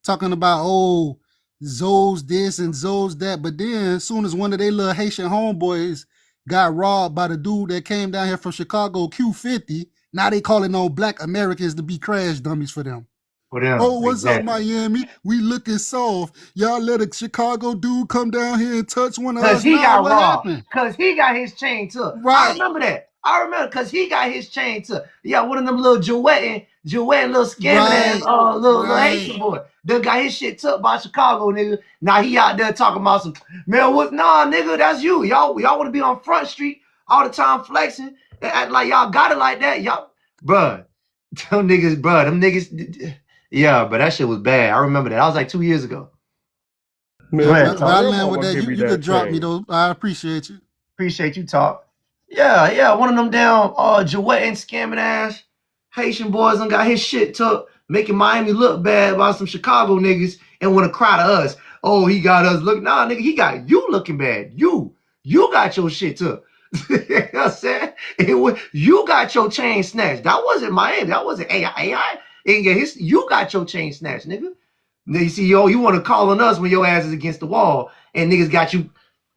talking about, oh, Zoes this and Zoes that. But then, as soon as one of their little Haitian homeboys got robbed by the dude that came down here from Chicago, Q50, now they calling on black Americans to be crash dummies for them. For them, Oh, what's up, exactly. Miami? We looking soft. Y'all let a Chicago dude come down here and touch one of Cause us. he Nah, got what robbed. happened? Cause he got his chain took. I Right, remember that. I remember cause he got his chain took. Yeah, one of them little Joette little scamming ass right, little right. Haitian boy. Done got his shit took by Chicago, nigga. Now he out there talking about some man, what nah, nigga, that's you. Y'all wanna be on Front Street all the time flexing and act like y'all got it like that. Y'all bruh. Them niggas, yeah, but that shit was bad. I remember that. I was like 2 years ago. Go Man, ahead, But talk. I your land with mama that. give me You could that drop me chain. though. I appreciate you. Appreciate you, talk. Yeah, one of them damn Joette and scamming ass Haitian boys done got his shit took, making Miami look bad by some Chicago niggas and want to cry to us. Oh, he got us look. Nah, nigga, he got you looking bad. You got your shit took. You know what I'm saying? You got your chain snatched. That wasn't Miami. That wasn't AI. You got your chain snatched, nigga. Now you see, you want to call on us when your ass is against the wall and niggas got you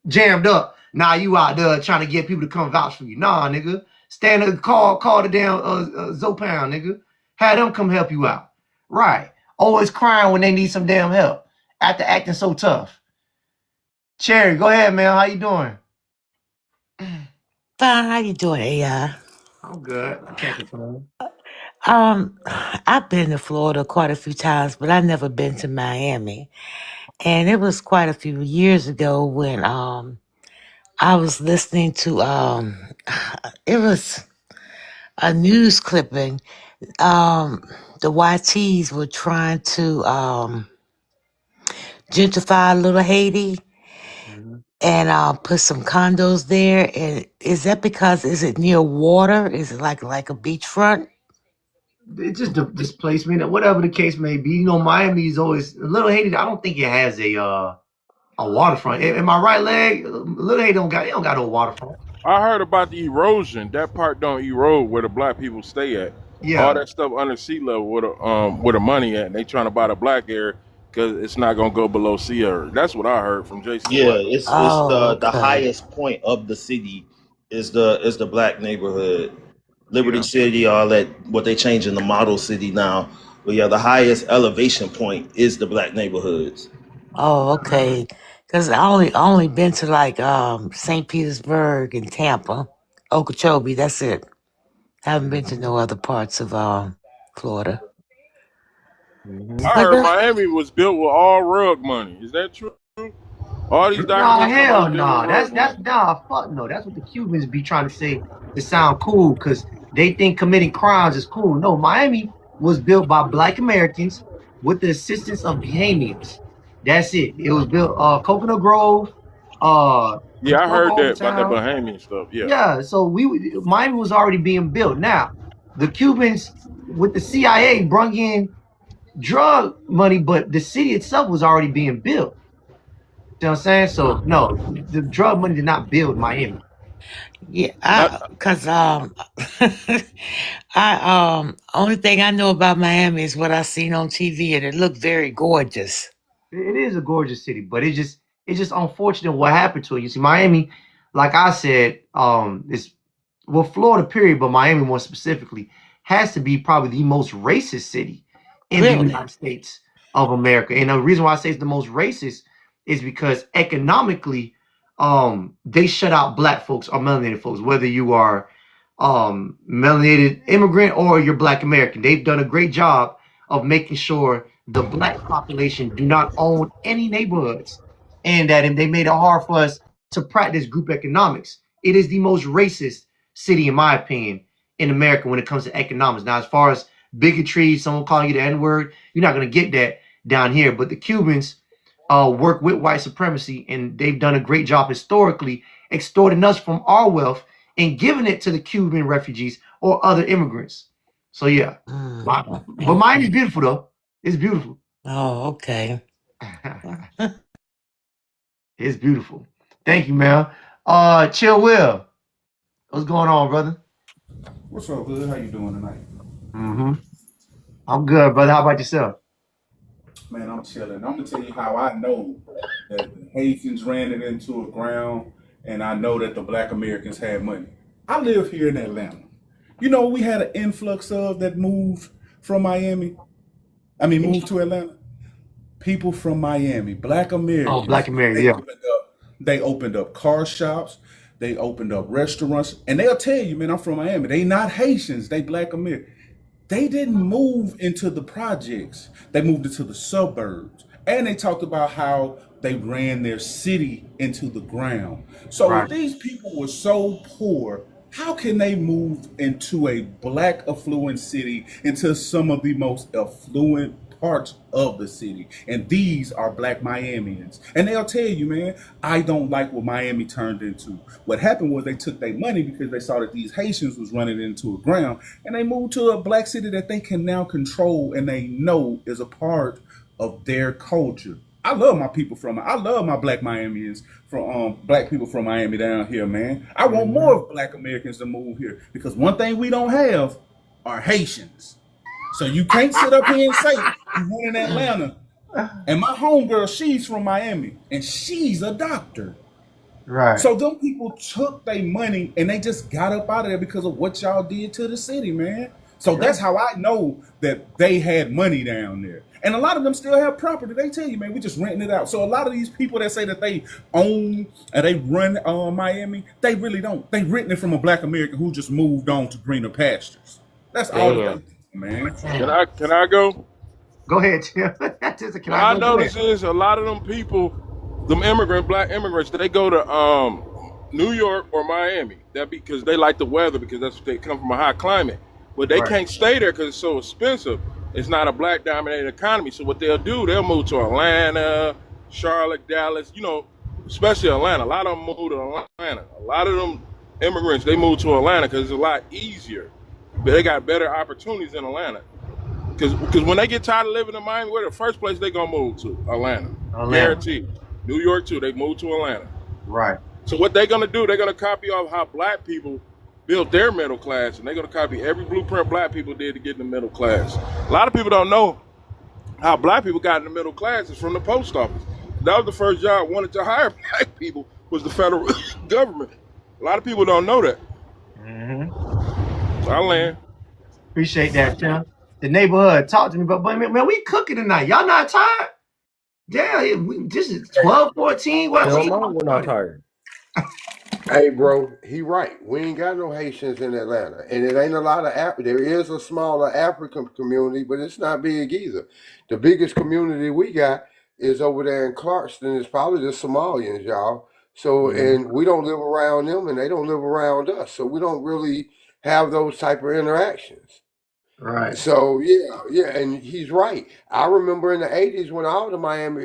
jammed up. Now you out there trying to get people to come vouch for you. Nah, nigga. Stand up, call the damn Zopound, nigga. Have them come help you out. Right. Always crying when they need some damn help. After acting so tough. Cherry, go ahead, man. How you doing? Fine, how you doing, AI? I'm good. I can't complain. I've been to Florida quite a few times, but I've never been to Miami. And it was quite a few years ago when I was listening to it was a news clipping. Um the YTs were trying to gentrify Little Haiti Mhm. and put some condos there. And is that because is it near water? Is it like a beachfront? It's just the displacement, whatever the case may be. You know, Miami is always Little Haiti. I don't think it has a waterfront. Am I right, leg? Little Haiti don't got no waterfront. I heard about the erosion. That part don't erode where the black people stay at. All Yeah. that stuff under sea level where the money at. And they trying to buy the black area because it's not gonna go below sea area. That's what I heard from Jason Yeah, Black. it's Oh, the okay. highest point of the city is the black neighborhood. Liberty Yeah. City, all that what they changing the model city now. But yeah, the highest elevation point is the black neighborhoods. Oh, okay. Because I only been to like St. Petersburg and Tampa, Okeechobee. That's it. Haven't been to no other parts of Florida. Mm-hmm. I But heard Miami was built with all rug money. Is that true? All these Nah, documents talking about hell it's built with nah. rug That's money. nah, fuck no. That's what the Cubans be trying to say to sound cool because they think committing crimes is cool. No, Miami was built by black Americans with the assistance of Bahamians. That's it. It was built Coconut Grove, Yeah, I Broke heard Old that about that Town. Bahamian stuff. Yeah. Yeah, so Miami was already being built. Now, the Cubans with the CIA brung in drug money, but the city itself was already being built. You know what I'm saying? So no, the drug money did not build Miami. yeah, I, cause I only thing I know about Miami is what I seen on TV, and it looked very gorgeous. It is a gorgeous city, but it's just unfortunate what happened to it. You see, Miami, like I said, it's well, Florida, period, but Miami more specifically, has to be probably the most racist city in the Really? United States of America. And the reason why I say it's the most racist is because economically, they shut out black folks or melanated folks, whether you are melanated immigrant or you're black American. They've done a great job of making sure the black population do not own any neighborhoods, and that they made it hard for us to practice group economics. It is the most racist city, in my opinion, in America when it comes to economics. Now, as far as bigotry, someone calling you the N word, you're not going to get that down here. But the Cubans work with white supremacy, and they've done a great job historically extorting us from our wealth and giving it to the Cuban refugees or other immigrants. So yeah, but Miami's Okay. beautiful though. It's beautiful. Oh, okay. It's beautiful. Thank you, man. Chill Will. What's going on, brother? What's up, Hood? How you doing tonight? Mm-hmm. I'm good, brother. How about yourself? Man, I'm chilling. I'm gonna tell you how I know that the Haitians ran it into a ground, and I know that the Black Americans had money. I live here in Atlanta. You know, we had an influx of that moved from Miami. I mean, moved to Atlanta. People from Miami, Black Oh, Black Americans. America, They yeah. opened up. They opened up car shops. They opened up restaurants, and they'll tell you, man, I'm from Miami. They not Haitians. They Black Americans. They didn't move into the projects. They moved into the suburbs. And they talked about how they ran their city into the ground. So if Right. these people were so poor, how can they move into a black affluent city, into some of the most affluent parts of the city? And these are Black Miamians. And they'll tell you, man, I don't like what Miami turned into. What happened was they took their money because they saw that these Haitians was running into a ground, and they moved to a black city that they can now control and they know is a part of their culture. I love my Black Miamians from Black people from Miami down here, man. I want Hmm. more of Black Americans to move here because one thing we don't have are Haitians. So you can't sit up here and say you went in Atlanta. And my homegirl, she's from Miami, and she's a doctor. Right. So them people took their money and they just got up out of there because of what y'all did to the city, man. So Yeah. that's how I know that they had money down there. And a lot of them still have property. They tell you, man, we just renting it out. So a lot of these people that say that they own and they run Miami, they really don't. They renting it from a Black American who just moved on to greener pastures. That's all that they Damn. do, man. So Damn. Can I go? Go ahead, Tim. Can What I I go? Go notice ahead. is a lot of them people, them black immigrants, they go to New York or Miami. That because they like the weather because that's they come from a high climate. But they Right. can't stay there because it's so expensive. It's not a black dominated economy. So what they'll do, they'll move to Atlanta, Charlotte, Dallas. You know, especially Atlanta. A lot of them move to Atlanta. A lot of them immigrants they move to Atlanta because it's a lot easier. But they got better opportunities in Atlanta. Because when they get tired of living in Miami, where the first place they gonna move to? Atlanta. Atlanta. Guaranteed. New York too. They move to Atlanta. Right. So what they're gonna do? They're gonna copy off how black people built their middle class, and they're gonna copy every blueprint black people did to get in the middle class. A lot of people don't know how black people got in the middle class is from the post office. That was the first job wanted to hire black people was the federal government. A lot of people don't know that. Mm-hmm. So I land. Appreciate that, Tim. The neighborhood, talk to me, but man, we cooking tonight. Y'all not tired? Yeah, this is 12, 14. What? Hell What's no, up? we're not tired. Hey, bro, he right. We ain't got no Haitians in Atlanta, and it ain't a lot of There is a smaller African community, but it's not big either. The biggest community we got is over there in Clarkston. It's probably the Somalians, y'all. So, and we don't live around them, and they don't live around us. So we don't really have those type of interactions. Right. So yeah, and he's right. I remember in the '80s when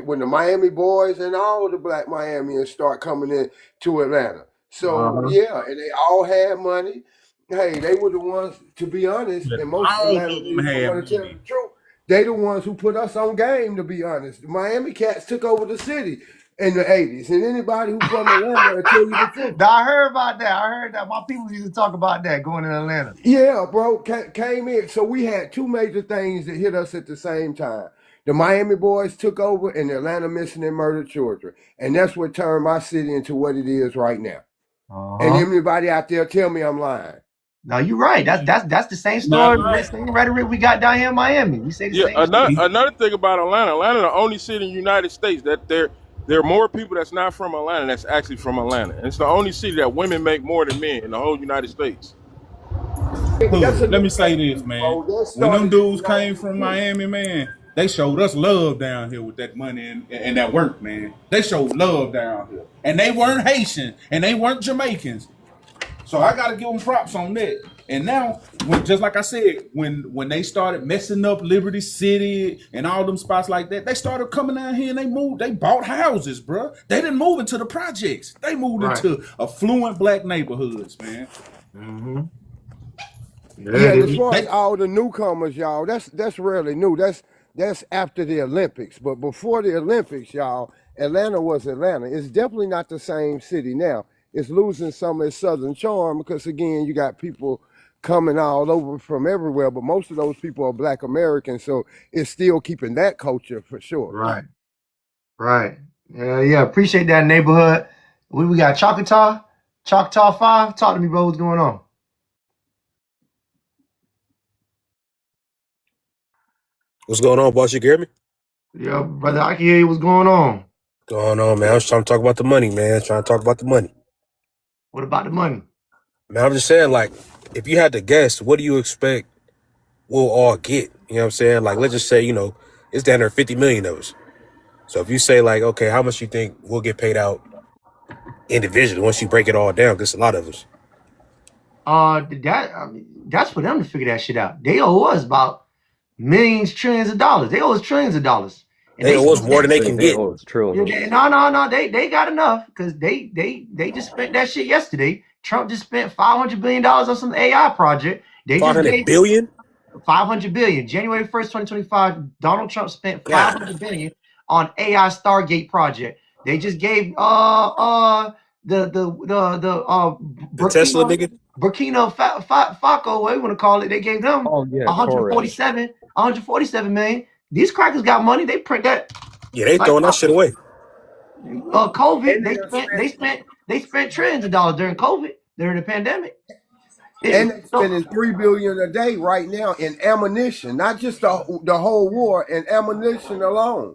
when the Miami boys and all the Black Miamians start coming in to Atlanta. So Uh-huh. yeah, and they all had money. Hey, they were the ones, to be honest, and most All Atlanta of them people had want to tell money. the truth. They the ones who put us on game, to be honest. The Miami cats took over the city in the '80s, and anybody who from Atlanta will tell you the truth. Now, I heard about that. I heard that. My people used to talk about that going in Atlanta. Yeah, bro, came in. So we had two major things that hit us at the same time. The Miami boys took over, and the Atlanta missing and murdered children, and that's what turned my city into what it is right now. And Uh-huh. anybody out there tell me I'm lying. No, you're right. That's the same story, same rhetoric we got down here in Miami. We say the Yeah, same shit. another thing about Atlanta, Atlanta the only city in the United States that there are more people that's not from Atlanta that's actually from Atlanta. And it's the only city that women make more than men in the whole United States. That's Look, let me another say thing, this, man. bro. That When them started dudes in came from '92. Miami, man, they showed us love down here with that money and that work, man. They showed love down here. And they weren't Haitian and they weren't Jamaicans. So I gotta give them props on that. And now, just like I said, when they started messing up Liberty City and all them spots like that, they started coming down here and they moved. They bought houses, bro. They didn't move into the projects. They moved Right. into affluent black neighborhoods, man. Mm-hmm. Yeah, and as far as They, all the newcomers, y'all, that's rarely new. That's after the Olympics. But before the Olympics, y'all, Atlanta was Atlanta. It's definitely not the same city now. It's losing some of its southern charm because again, you got people coming all over from everywhere, but most of those people are Black Americans, so it's still keeping that culture for sure. Right. Right. Yeah. Appreciate that neighborhood. We got Choctaw 5. Talk to me, bro. What's going on? What's going on, boss? You can hear me? Yeah, brother. I can hear you. What's going on? Going on, man. I was trying to talk about the money, man. Trying to talk about the money. What about the money? Man, I'm just saying, like, if you had to guess, what do you expect we'll all get? You know what I'm saying? Like, let's just say, it's down there 50 million of us. So if you say, like, okay, how much you think we'll get paid out individually once you break it all down? Because a lot of us. That's for them to figure that shit out. They owe us about millions, trillions of dollars. They owe us trillions of dollars. And They owe us more than they They can get. owe us trillions. No. They got enough because they just spent that shit yesterday. Trump just spent $500 billion on some AI project. They just 500 billion? 500 billion. January 1st, 2025, Donald Trump spent 500 billion on AI Stargate project. They just gave the Tesla nigga? Burkina Faso, what you want to call it, they gave them Oh yeah, 147 million. These crackers got money. They print that. Yeah, they throwing that shit away. COVID, they spent trillions of dollars during COVID, during the pandemic. And they're spending $3 billion a day right now in ammunition, not just the whole war, in ammunition alone.